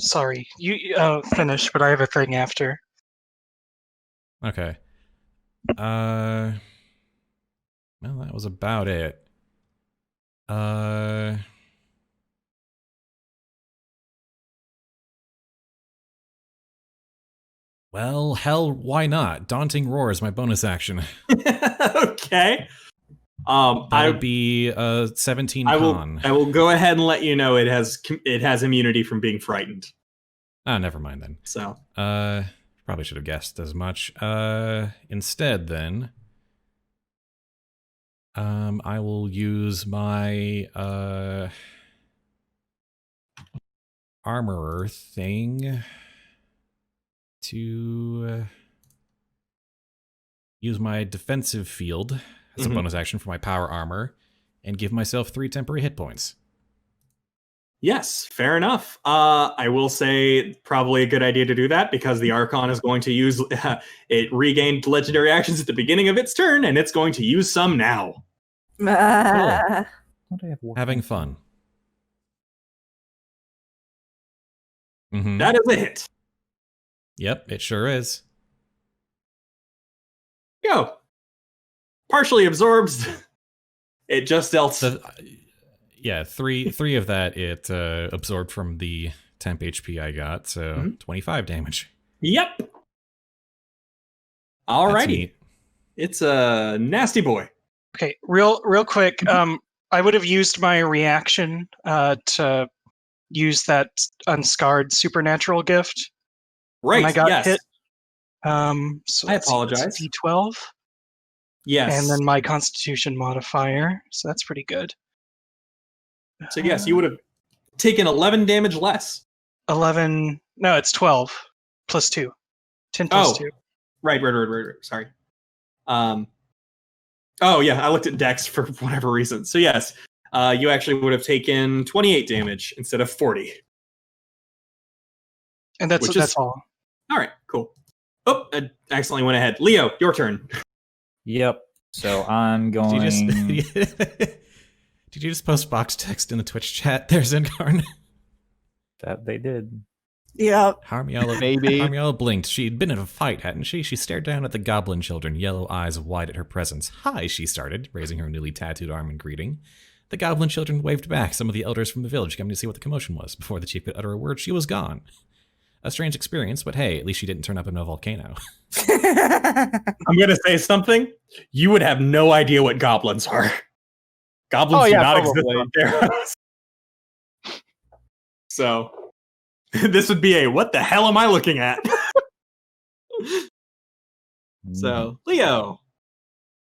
sorry. You finish, but I have a thing after. okay. Well, that was about it. Well, hell, why not? Daunting Roar is my bonus action. Okay. That I would be 17 I con. will go ahead and let you know it has immunity from being frightened. Ah, never mind then. So Probably should have guessed as much. Instead, then, I will use my armorer thing to use my defensive field as a Mhm. bonus action for my power armor and give myself 3 temporary hit points. yes, fair enough. I will say probably a good idea to do that because the Archon is going to use it regained legendary actions at the beginning of its turn, and it's going to use some now. Ah. Don't I have one? Having fun. Mhm. That is a hit. Yep, it sure is. Go. Partially absorbs. It just dealt. So, yeah, three of that it absorbed from the temp HP I got, so Mhm. 25 damage. Yep. That's Alrighty. neat. It's a nasty boy. Okay, real quick. I would have used my reaction to use that unscarred supernatural gift Right. when I got yes. hit. So I let's see, it's apologize. D12, Yes. and then my Constitution modifier. So that's pretty good. So yes, you would have taken 11 damage less. 11. No, it's 12 plus 2. 10 plus Oh. 2. Right. Sorry. Oh yeah, I looked at Dex for whatever reason. So yes, you actually would have taken 28 damage instead of 40. And that's Which is- that's all. All right, cool. Oh, I accidentally went ahead. Leo, your turn. Yep. So I'm going. Did you just post box text in the Twitch chat? There's Xencarn. That they did. Yep. Harmiala blinked. She'd been in a fight, hadn't she? She stared down at the goblin children, yellow eyes wide at her presence. Hi, she started, raising her newly tattooed arm in greeting. The goblin children waved back, some of the elders from the village coming to see what the commotion was. Before the chief could utter a word, she was gone. A strange experience, but hey, at least she didn't turn up in a volcano. I'm going to say something. You would have no idea what goblins are. Goblins do not exist on Theros. So, this would be a what the hell am I looking at? So, Leo.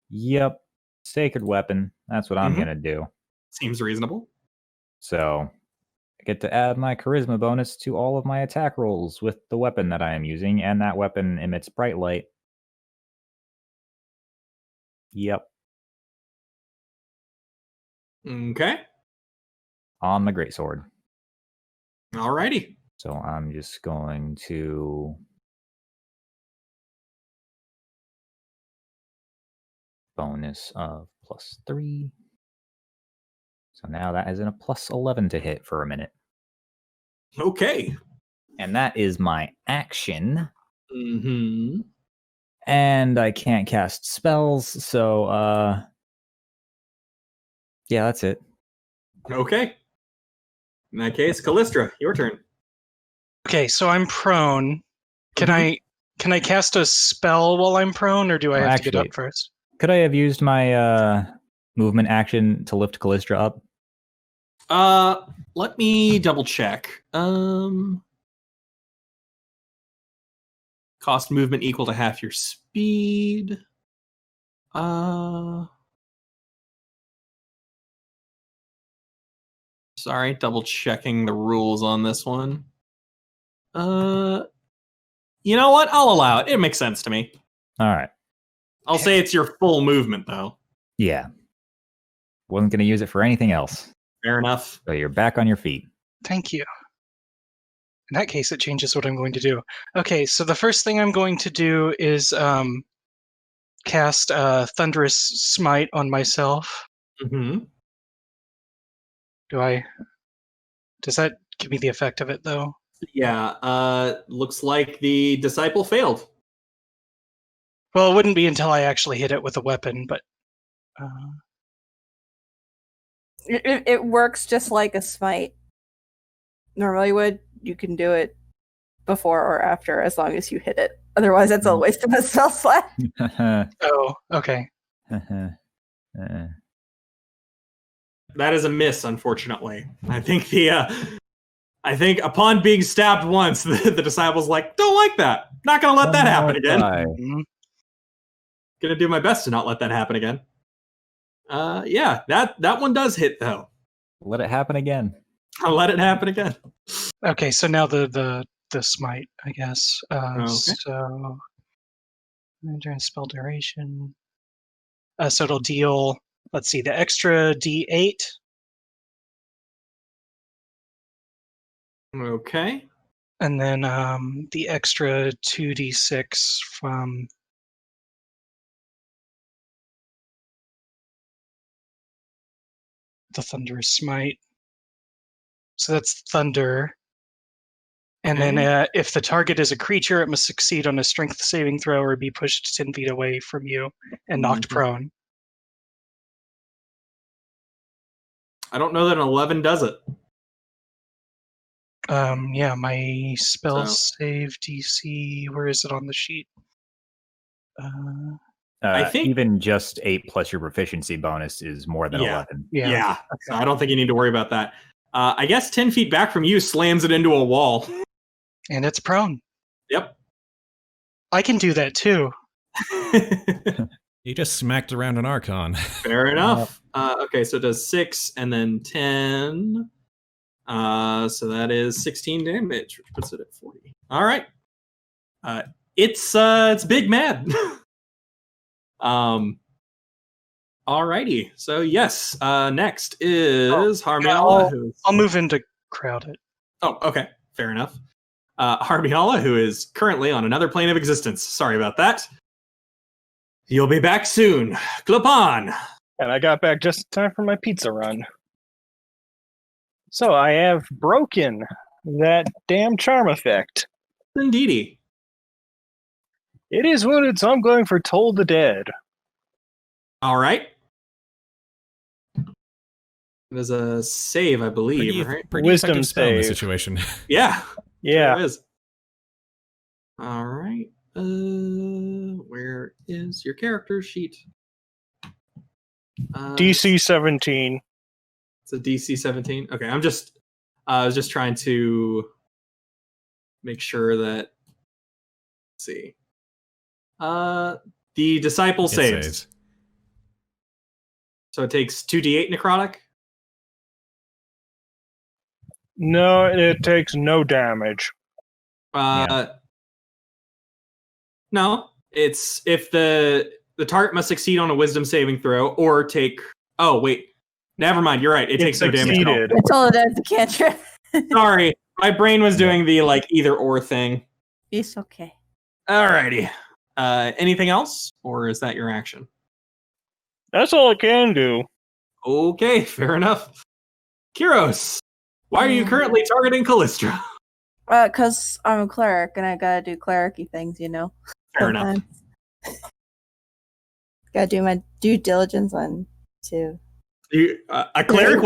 Yep. Sacred weapon. That's what I'm going to do. Seems reasonable. So, I get to add my charisma bonus to all of my attack rolls with the weapon that I am using, and that weapon emits bright light. Yep. Okay. On the greatsword. Alrighty. So I'm just going to bonus of +3. So now that is in a +11 to hit for a minute. Okay. And that is my action. Mm-hmm. And I can't cast spells, so yeah, that's it. Okay. In that case, Kalyssdra, your turn. Okay, so I'm prone. Can I cast a spell while I'm prone, or do I have to get up first? Could I have used my movement action to lift Kalyssdra up? Let me double check. Cost movement equal to half your speed. Sorry, double checking the rules on this one. You know what? I'll allow it. It makes sense to me. All right. I'll say it's your full movement, though. Yeah. Wasn't going to use it for anything else. Fair enough. So you're back on your feet. Thank you. In that case, it changes what I'm going to do. Okay, so the first thing I'm going to do is cast Thunderous Smite on myself. Mm-hmm. Does that give me the effect of it, though? Yeah, looks like the disciple failed. Well, it wouldn't be until I actually hit it with a weapon, but... It works just like a smite normally would. You can do it before or after as long as you hit it. Otherwise, that's a waste of a spell slot. Oh, okay. That is a miss, unfortunately. I think upon being stabbed once, the disciple's like, don't like that. Not gonna let that happen again. Gonna do my best to not let that happen again. Yeah, that one does hit though. Let it happen again. I'll let it happen again. Okay, so now the smite, I guess. Okay. So during spell duration. So it'll deal, let's see, the extra D8. Okay. And then the extra 2d6 from the Thunderous Smite. So that's thunder. And then if the target is a creature, it must succeed on a strength saving throw or be pushed 10 feet away from you and knocked prone. I don't know that an 11 does it. Yeah, my spell save DC, where is it on the sheet? I think even just 8 plus your proficiency bonus is more than 11. Yeah. So I don't think you need to worry about that. I guess 10 feet back from you slams it into a wall. And it's prone. Yep. I can do that too. You just smacked around an Archon. Fair enough. Okay, so it does 6 and then 10. So that is 16 damage, which puts it at 40. All right. It's big mad. Alrighty. So yes, next is Harmiala. I'll move in to crowd it. Oh, okay. Fair enough. Harmiala, who is currently on another plane of existence. Sorry about that. You'll be back soon. Clopin! And I got back just in time for my pizza run. So I have broken that damn charm effect. Indeedy. It is wounded, so I'm going for Toll the Dead. All right. There's a save, I believe, right? Pretty Wisdom effective spell in this save. situation. Yeah. Yeah. There is. All right. Where is your character sheet? DC 17. It's a DC 17. Okay, I was just trying to make sure that. Let's see. The disciple It saves. saves. So it takes 2d8 necrotic. No, it takes no damage. No, it's if the target must succeed on a wisdom saving throw or take. Oh wait, never mind. You're right. It takes no damage at all. succeeded. I told it as a cantrip. Sorry, my brain was doing the like either or thing. It's okay. Alrighty. Anything else, or is that your action? That's all it can do. Okay, fair enough. Kyros, why are you currently targeting Kalyssdra? Because I'm a cleric and I gotta do cleric-y things, you know. Fair enough. Gotta do my due diligence on too. A cleric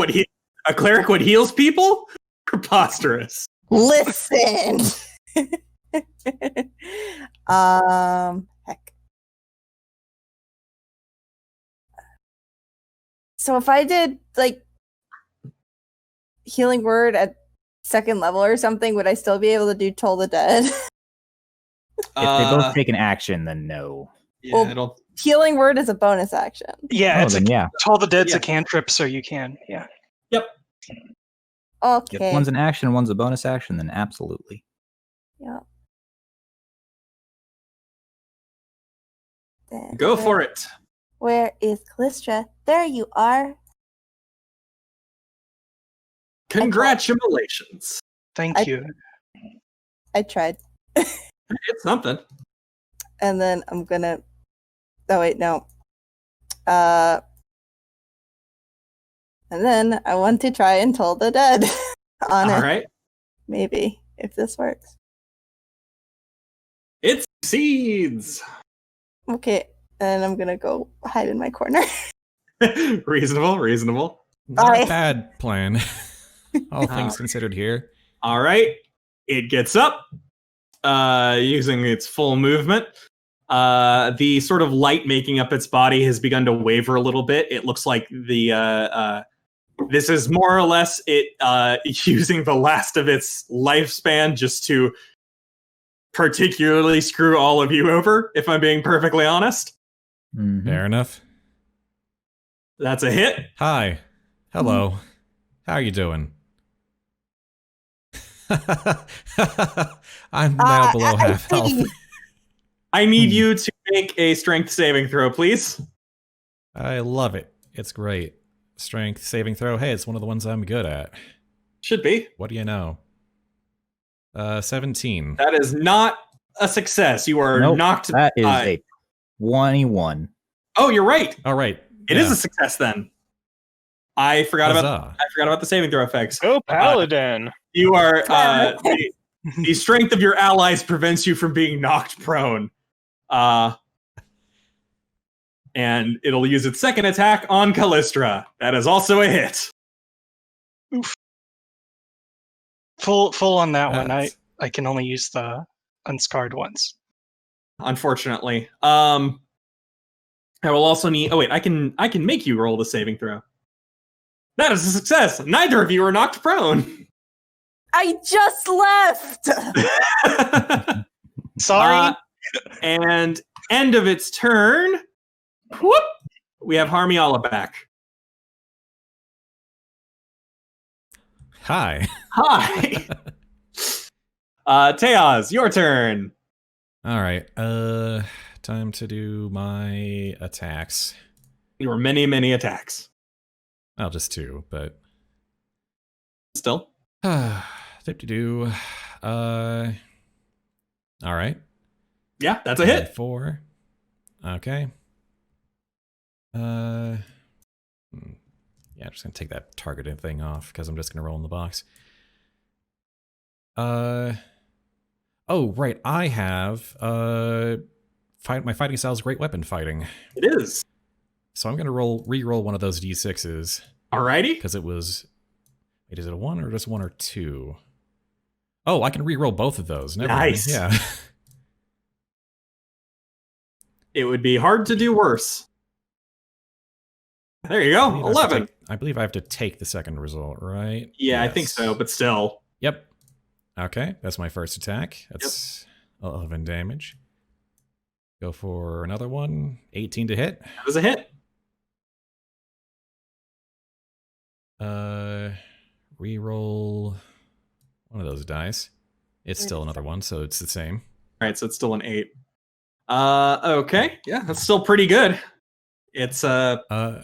what heals people? Preposterous. Listen. Heck. So if I did like healing word at second level or something, would I still be able to do Toll the Dead? If they both take an action, then no. Yeah, Well, it'll. Healing word is a bonus action. Yeah, Oh, it's then yeah. Toll the Dead's Yeah. a cantrip, so you can. Yeah. Yep. Okay. If one's an action, one's a bonus action, then absolutely. Yeah. Then Go for it. Where is Kalyssdra? There you are. Congratulations. Thank you. I tried. It's something. And then I'm gonna. Oh wait, no. And then I want to try and Toll the Dead on All it. right. Maybe if this works. It succeeds. Okay, and I'm gonna go hide in my corner. Reasonable. Not Bye. a bad plan. All things considered here. All right. It gets up, using its full movement. The sort of light making up its body has begun to waver a little bit. It looks like this is more or less it using the last of its lifespan just to particularly screw all of you over, if I'm being perfectly honest. Mhm. Fair enough. That's a hit. Hi. Hello. How are you doing? I'm now below half health. I need you to make a strength saving throw, please. I love it. It's great. Strength saving throw. Hey, it's one of the ones I'm good at. Should be. What do you know? 17. That is not a success. You are Nope, knocked. that is by- a 21. Oh, you're right. All right. It is a success then. I forgot about the saving throw effects. Go Paladin. You are the strength of your allies prevents you from being knocked prone. And it'll use its second attack on Kalyssdra. That is also a hit. Full on that one. That's- I can only use the unscarred ones. Unfortunately. I will also need. Oh wait, I can make you roll the saving throw. That is a success. Neither of you are knocked prone. I just left. Sorry. And end of its turn. Whoop! We have Harmiala back. Hi. Hi. Teoz, your turn. All right. Time to do my attacks. Your many attacks. Well, just 2, but Still. dip-de-doo. All right. Yeah, that's a hit. 4. Okay. Yeah, just gonna take that targeted thing off because I'm just gonna roll in the box. Oh, right. I have my fighting style is great weapon fighting. It is. So I'm gonna re-roll one of those d6s. Alrighty. Because it was. Wait, is it a 1 or just 1 or 2? Oh, I can re-roll both of those. Never Nice. Mind. Yeah. It would be hard to do worse. There you go. 11. I believe I have to take the second result, right? Yeah, I think so, but still. Yep. Okay, that's my first attack. That's 11 damage. Go for another one. 18 to hit. That was a hit. Reroll one of those dice. It's still another one, so it's the same. All right, so it's still an 8. Okay. Yeah, that's still pretty good. It's yeah.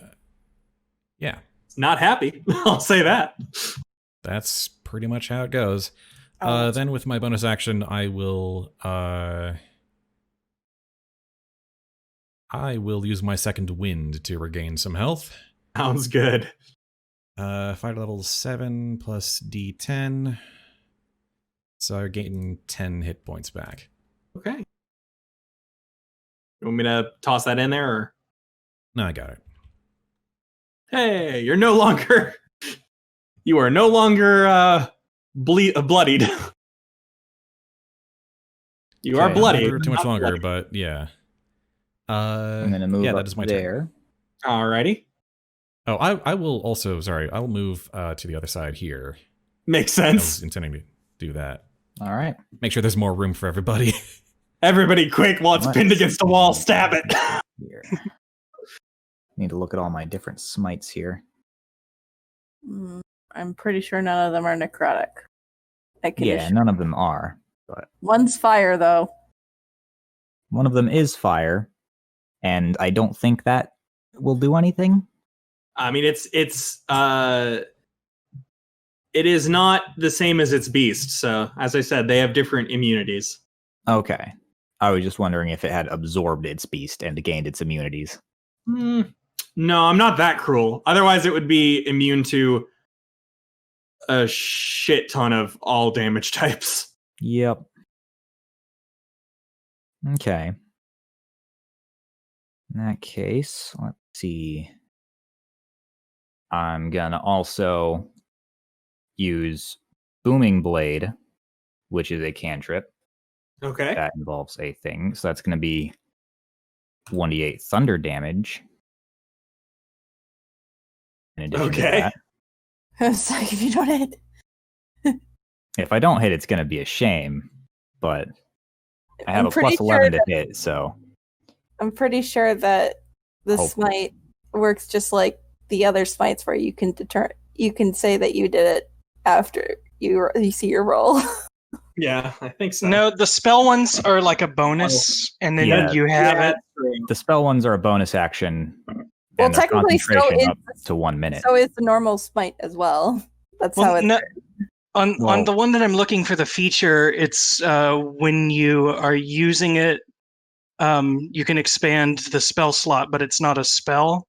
It's not happy. I'll say that. That's pretty much how it goes. Oh. Then with my bonus action, I will use my second wind to regain some health. Sounds good. Fighter level 7 plus D10. So I gain 10 hit points back. Okay. You want me to toss that in there, or? No, I got it. Hey, you're no longer. You are no longer bloodied. You are Okay, bloody. not too much not longer, bloody. but yeah. I'm gonna move yeah, up that is my turn. there. Alrighty. Oh, I will also, sorry, I'll move to the other side here. Makes I sense. was intending to do that. All right. Make sure there's more room for everybody. Everybody quick while it's pinned against the wall, stab it. Here. Need to look at all my different smites here. I'm pretty sure none of them are necrotic. Yeah, none of them are. But One's fire, though. one of them is fire, and I don't think that will do anything. I mean, it is not the same as its beast. So, as I said, they have different immunities. Okay. I was just wondering if it had absorbed its beast and gained its immunities. No, I'm not that cruel. Otherwise, it would be immune to a shit ton of all damage types. Yep. Okay. In that case, let's see. I'm gonna also use Booming Blade, which is a cantrip. Okay. That involves a thing. So that's gonna be 1d8 thunder damage. In addition to Okay. that, It's like if you don't hit. if I don't hit, it's gonna be a shame. But I have I'm a pretty plus 11 sure to hit, so I'm pretty sure that the Hopefully. smite works just like the other smites, where you can say that you did it after you see your roll. Yeah, I think so. No, the spell ones are like a bonus, and then Yeah. you have it. the spell ones are a bonus action. Well, And their technically, so concentration is up to 1 minute. so is the normal smite as well. That's how Well, it's. no, on Well- the one that I'm looking for the feature, it's when you are using it, you can expand the spell slot, but it's not a spell.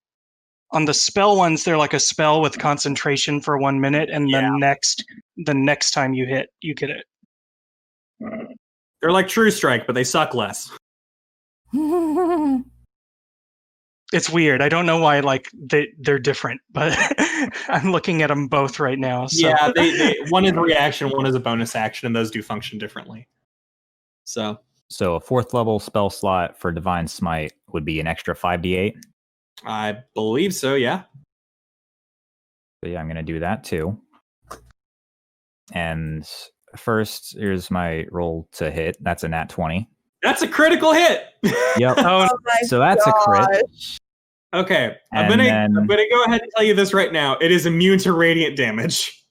On the spell ones, they're like a spell with concentration for 1 minute, and the next time you hit, you get it. They're like True Strike, but they suck less. It's weird. I don't know why they're different, but I'm looking at them both right now. So. Yeah, they one is a reaction, one is a bonus action, and those do function differently. So So a 4th level spell slot for Divine Smite would be an extra 5d8. I believe so, yeah. So yeah, I'm going to do that too. And first, here's my roll to hit. That's a nat 20. That's a critical hit. Yep. Oh, my So that's a crit. gosh. Okay, I'm And gonna then- go ahead and tell you this right now. It is immune to radiant damage.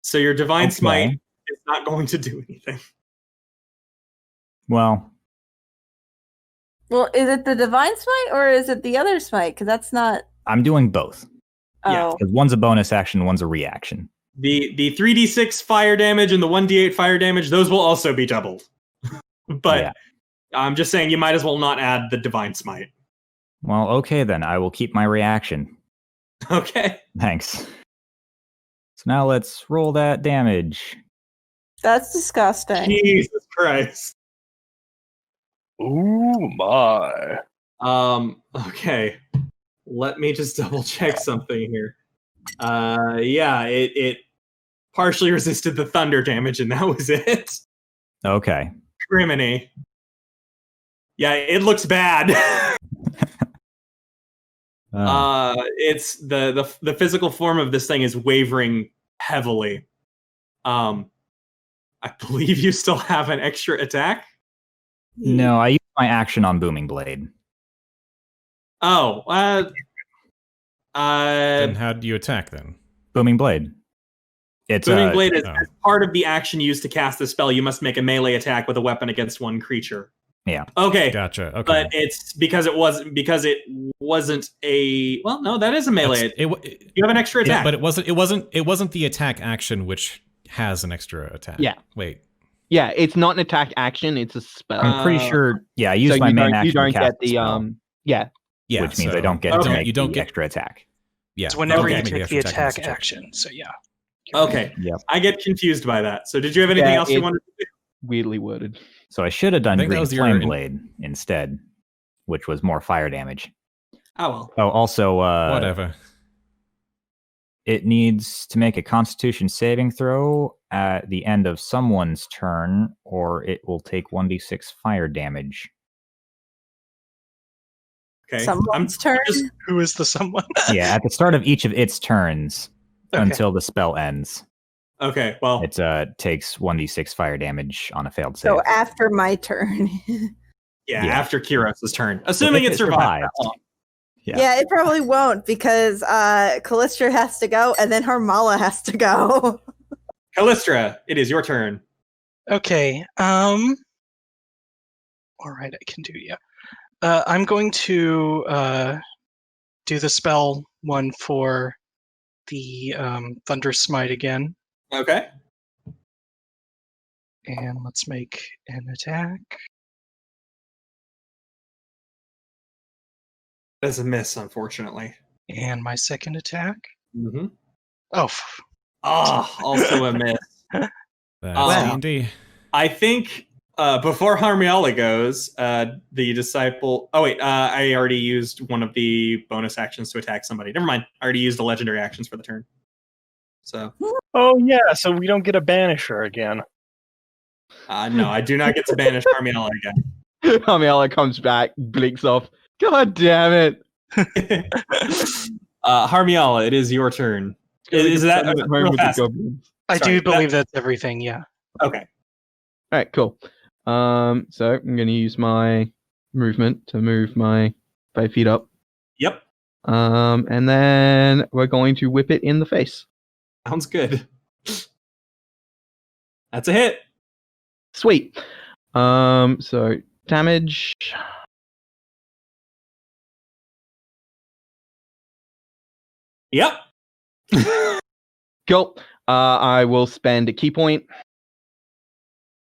So your divine Okay. smite is not going to do anything. Well, Well, is it the divine smite or is it the other smite? Because that's not. I'm doing both. Yeah. Oh, Because one's a bonus action, one's a reaction. The 3d6 fire damage and the 1d8 fire damage, those will also be doubled. But Yeah. I'm just saying you might as well not add the divine smite. Well, okay then. I will keep my reaction. Okay. Thanks. So now let's roll that damage. That's disgusting. Jesus Christ. Ooh my. Okay. Let me just double check something here. Yeah, it partially resisted the thunder damage, and that was it. Okay. Criminy. Yeah, it looks bad. It's the physical form of this thing is wavering heavily. I believe you still have an extra attack. No, I used my action on Booming Blade. Oh, Then how do you attack then? Booming Blade. It's Booming Blade is oh. as part of the action used to cast the spell. You must make a melee attack with a weapon against one creature. Yeah. Okay. Gotcha. Okay. But it's because it wasn't a well. No, that is a melee. You have an extra attack. Yeah, but it wasn't the attack action which has an extra attack. Yeah. Wait. Yeah, it's not an attack action, it's a spell. I'm pretty sure. Yeah, I used so my you main don't, action you don't to cast get the the spell, yeah. Yeah, which means so- I don't get to Okay. make You don't the get- extra attack. Yeah. It's whenever Okay. you Maybe take the extra attack is a action. So yeah. Okay. Yep. I get confused by that. So did you have anything Yeah, else you it- wanted to do? Weirdly worded. So I should have done I think that Green was your- Flame Blade instead, which was more fire damage. Oh well. Oh, also, Whatever. it needs to make a Constitution saving throw at the end of someone's turn, or it will take 1d6 fire damage. Okay. Someone's turn. Who is the someone? Yeah, at the start of each of its turns Okay. until the spell ends. Okay. Well. It takes 1d6 fire damage on a failed save. So after my turn. Yeah. yeah. After Kyros' turn, assuming if it it survives. survives. that long. Yeah. Yeah, it probably won't because Kalyssdra has to go and then Harmiala has to go. Kalyssdra, it is your turn. Okay. All right, I can do yeah. I'm going to do the spell one for the Thunder Smite again, Okay. and let's make an attack. That's a miss, unfortunately. And my second attack. Mm-hmm. Oh, Oh, also a miss. That's Wow. D&D. I think before Harmiala goes, the disciple. Oh wait, I already used one of the bonus actions to attack somebody. Never mind. I already used the legendary actions for the turn. So Oh yeah, so we don't get a banisher again. no, I do not get to banish Harmiala again. Harmiala comes back, blinks off. God damn it. Harmiala, it is your turn. Is that Send it home real with the fast? goblins? I Sorry, do believe that's everything. Yeah. Okay. All right, cool. So I'm going to use my movement to move my 5 feet up. Yep. And then we're going to whip it in the face. Sounds good. That's a hit. Sweet. So damage. Yep. Cool. I will spend a key point.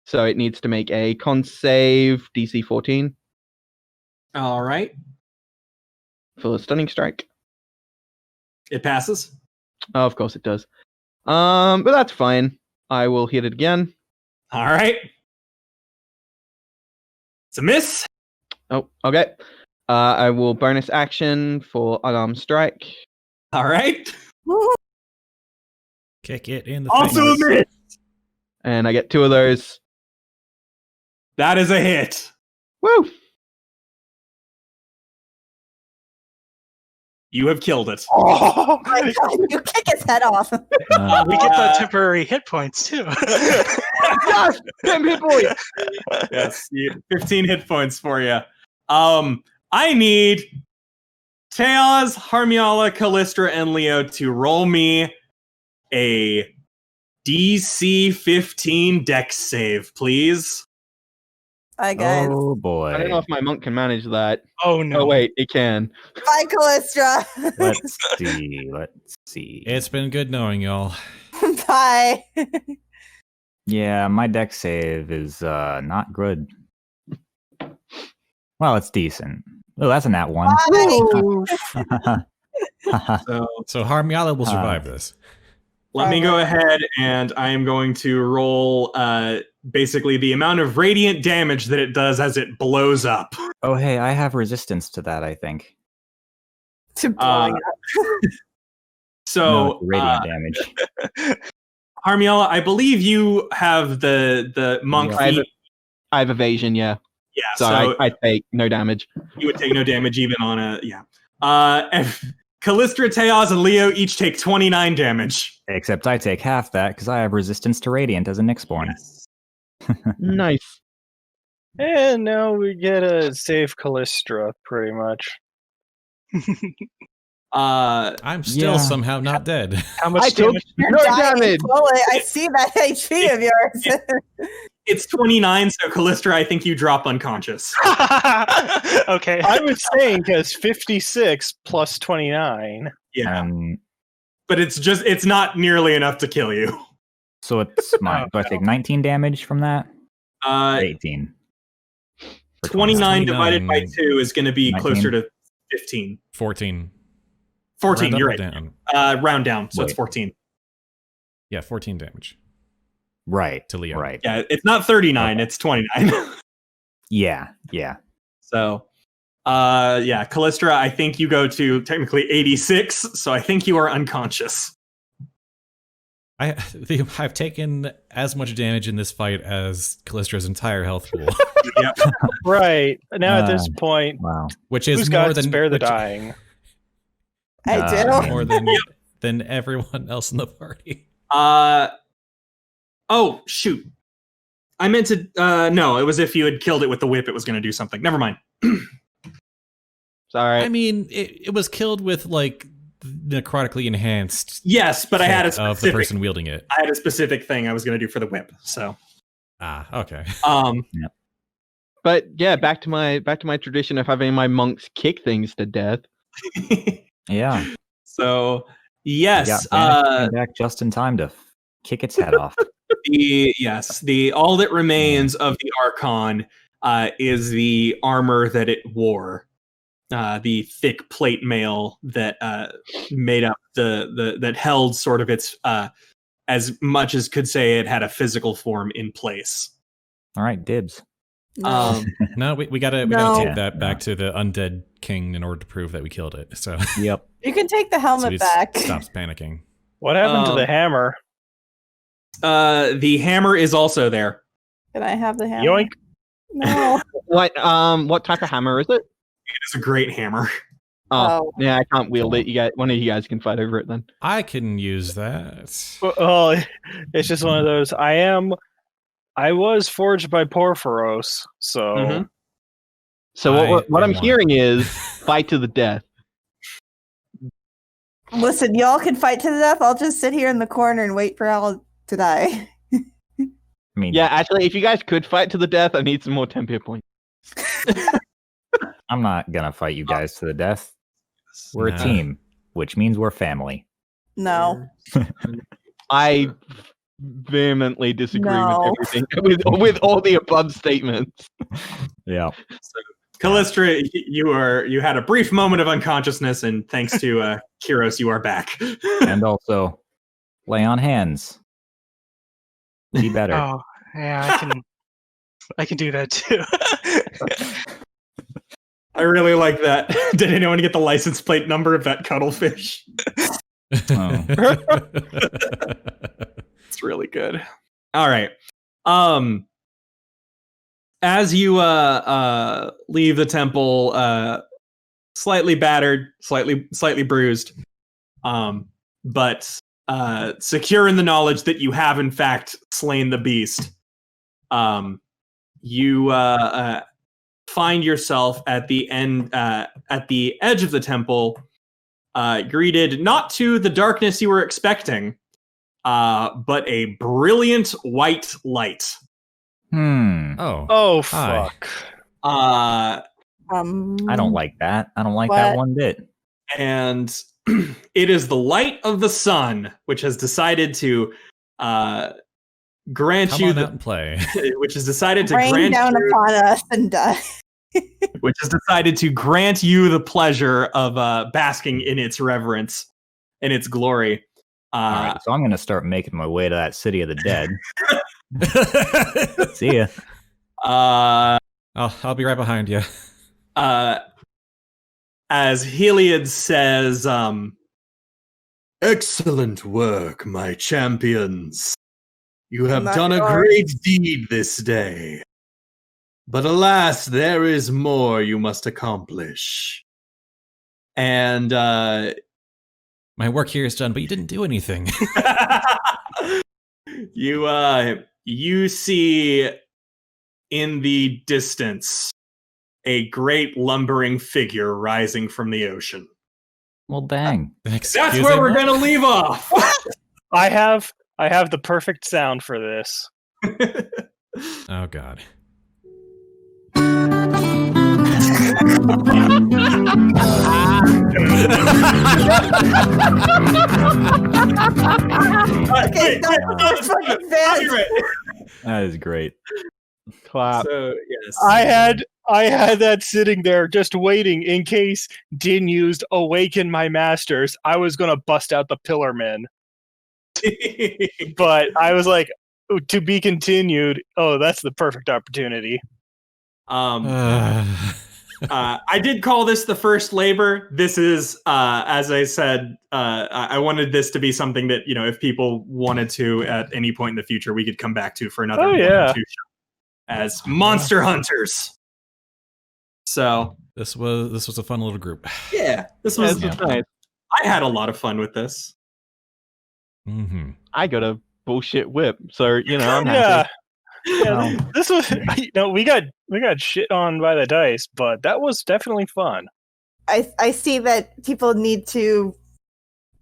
So it needs to make a con save DC 14 All right. for a stunning strike. It passes. Oh, of course it does. But that's fine. I will hit it again. All right. It's a miss. Oh, okay. I will bonus action for unarmed strike. All right. Kick it in the Also a face. miss. And I get 2 of those. That is a hit. Woo! You have killed it. Oh, My God, you kick his head off. we get the temporary hit points too. Yes! 10 hit points! Yes, 15 hit points for you. I need Teoz, Harmiala, Kalyssdra, and Leo to roll me a DC 15 Dex save, please. Bye, guys. Oh boy. I don't know if my monk can manage that. Oh no! Oh, wait, it can. Bye, Kalyssdra. Let's see. Let's see. It's been good knowing y'all. Bye. Yeah, my deck save is not good. Well, it's decent. Oh, that's a nat one. So Harmiala will survive this. Let me go ahead and I am going to roll basically the amount of radiant damage that it does as it blows up. Oh, hey, I have resistance to that, I think. To blowing up. So, No, radiant damage. Harmiala, I believe you have the monk I have, feat. I have evasion, yeah. Yeah, So I take no damage. you would take no damage even on a if Kalyssdra, Teoz, and Leo each take 29 damage. Except I take half that because I have resistance to radiant as a Nyxborn. Yes. Nice. And now we get a safe Kalyssdra, pretty much. I'm still Yeah. somehow not dead. How much I took damage? You're no dying damage. slowly. I see that HP of yours. It's 29, so Kalyssdra, I think you drop unconscious. Okay. I was saying because 56 plus 29. Yeah, Um, but it's not nearly enough to kill you. so it's mine. Do I take 19 damage from that? 18. For 29 divided by 29. 2 is going to be 19. closer to 15. 14. 14, Round you're up or right. down? Round down, so it's Wait. 14. Yeah, 14 damage Right. to Leo. Right. Yeah, it's not 39, Okay. it's 29. Yeah. So, Kalyssdra, I think you go to technically 86, so I think you are unconscious. I've taken as much damage in this fight as Callistra's entire health pool, Yep. Right. Now at this point, Wow. which is who's more got than spare the which- dying? I do. more than everyone else in the party. Oh, shoot. I meant to, no, it was if you had killed it with the whip, it was going to do something. Never mind. Sorry. I mean, it was killed with like necrotically enhanced. Yes, but I had a hit of the specific, person wielding it. I had a specific thing I was going to do for the whip, so. Okay. But yeah, back to my tradition of having my monks kick things to death. Yeah. So, We yes, got Vanek came back just in time to kick its head off. the all that remains of the Archon is the armor that it wore, the thick plate mail that made up that held sort of its as much as could say it had a physical form in place. All right, dibs. No. No, we gotta No. take that back to the undead king in order to prove that we killed it. So, Yep. You can take the so helmet he back. stops panicking. What happened to the hammer? The hammer is also there. Can I have the hammer? Yoink. No. What type of hammer is it? It's a great hammer. Oh. Yeah, I can't wield it. You guys, one of you guys can fight over it then. I can use that. Oh, it's just one of those. I was forged by Porphyros, so Mhm. So I what I'm am hearing is fight to the death. Listen, y'all can fight to the death. I'll just sit here in the corner and wait for Al to die. I mean, Yeah, actually, if you guys could fight to the death, I need some more Tempia points. I'm not gonna fight you guys to the death. We're Nah. a team, which means we're family. No. I vehemently disagree No. with everything with all the above statements. Yeah. Kalyssdra, you had a brief moment of unconsciousness, and thanks to Kyros, you are back. And also, lay on hands. Be better. Oh, yeah, I can do that too. I really like that. Did anyone get the license plate number of that cuttlefish? Oh. It's really good. All right. As you leave the temple, slightly battered, slightly bruised, but secure in the knowledge that you have in fact slain the beast, you find yourself at the edge of the temple, greeted not to the darkness you were expecting, but a brilliant white light. Oh. oh Hi. fuck. I don't like that. I don't like that What? one bit. And it is the light of the sun, which has decided to grant Come you on out and play. which has decided to rain grant down you upon us and die. which has decided to grant you the pleasure of basking in its reverence, in its glory. All right, so I'm going to start making my way to that city of the dead. See ya. I'll be right behind you. As Heliod says, Excellent work, my champions. You have My done a lord. great deed this day. But alas, there is more you must accomplish. and My work here is done, but you didn't do anything. you see in the distance a great lumbering figure rising from the ocean. Well, dang. That's where we're gonna leave off. I have the perfect sound for this. Oh god. Okay, that's fucking fast. That is great. Clap. So yes, I had that sitting there just waiting in case Din used Awaken My Masters. I was gonna bust out the Pillar Men. But I was like, to be continued. Oh, that's the perfect opportunity. I did call this the first labor. This is, as I said, I wanted this to be something that, if people wanted to at any point in the future, we could come back to for another Oh, one yeah. or two shows as monster hunters. So This was a fun little group. yeah, this was. That's nice. I had a lot of fun with this. Mm-hmm. I got a bullshit whip, so I'm Yeah. happy. Yeah, this was we got shit on by the dice, but that was definitely fun. I see that people need to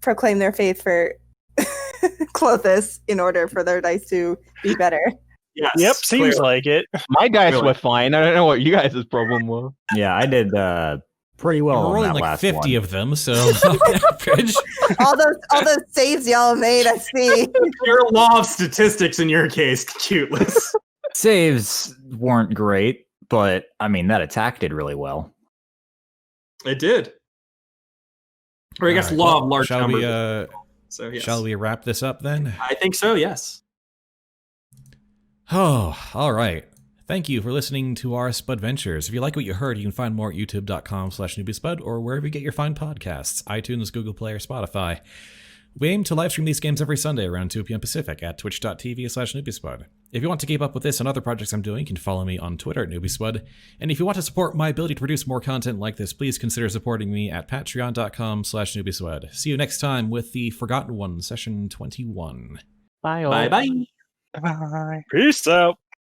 proclaim their faith for Clothis in order for their dice to be better. Yes, Yep, seems clearly. like it. My dice Really? were fine. I don't know what you guys' problem was. Yeah, I did pretty well We're on rolling that like last 50 one. of them, so on average. all those saves y'all made, I see. Pure law of statistics in your case, cuteless. Saves weren't great, but I mean that attack did really well. It did. Or I guess Alright, law well, of large shall numbers. we So yes. shall we wrap this up then? I think so. Yes. Oh, all right. Thank you for listening to our Spudventures. If you like what you heard, you can find more at youtube.com/Newbiespud or wherever you get your fine podcasts, iTunes, Google Play, or Spotify. We aim to live stream these games every Sunday around 2 p.m. Pacific at twitch.tv/Newbiespud. If you want to keep up with this and other projects I'm doing, you can follow me on Twitter at Newbiespud. And if you want to support my ability to produce more content like this, please consider supporting me at patreon.com/Newbiespud. See you next time with the Forgotten One, Session 21. Bye. All. Bye bye. Bye. Peace out.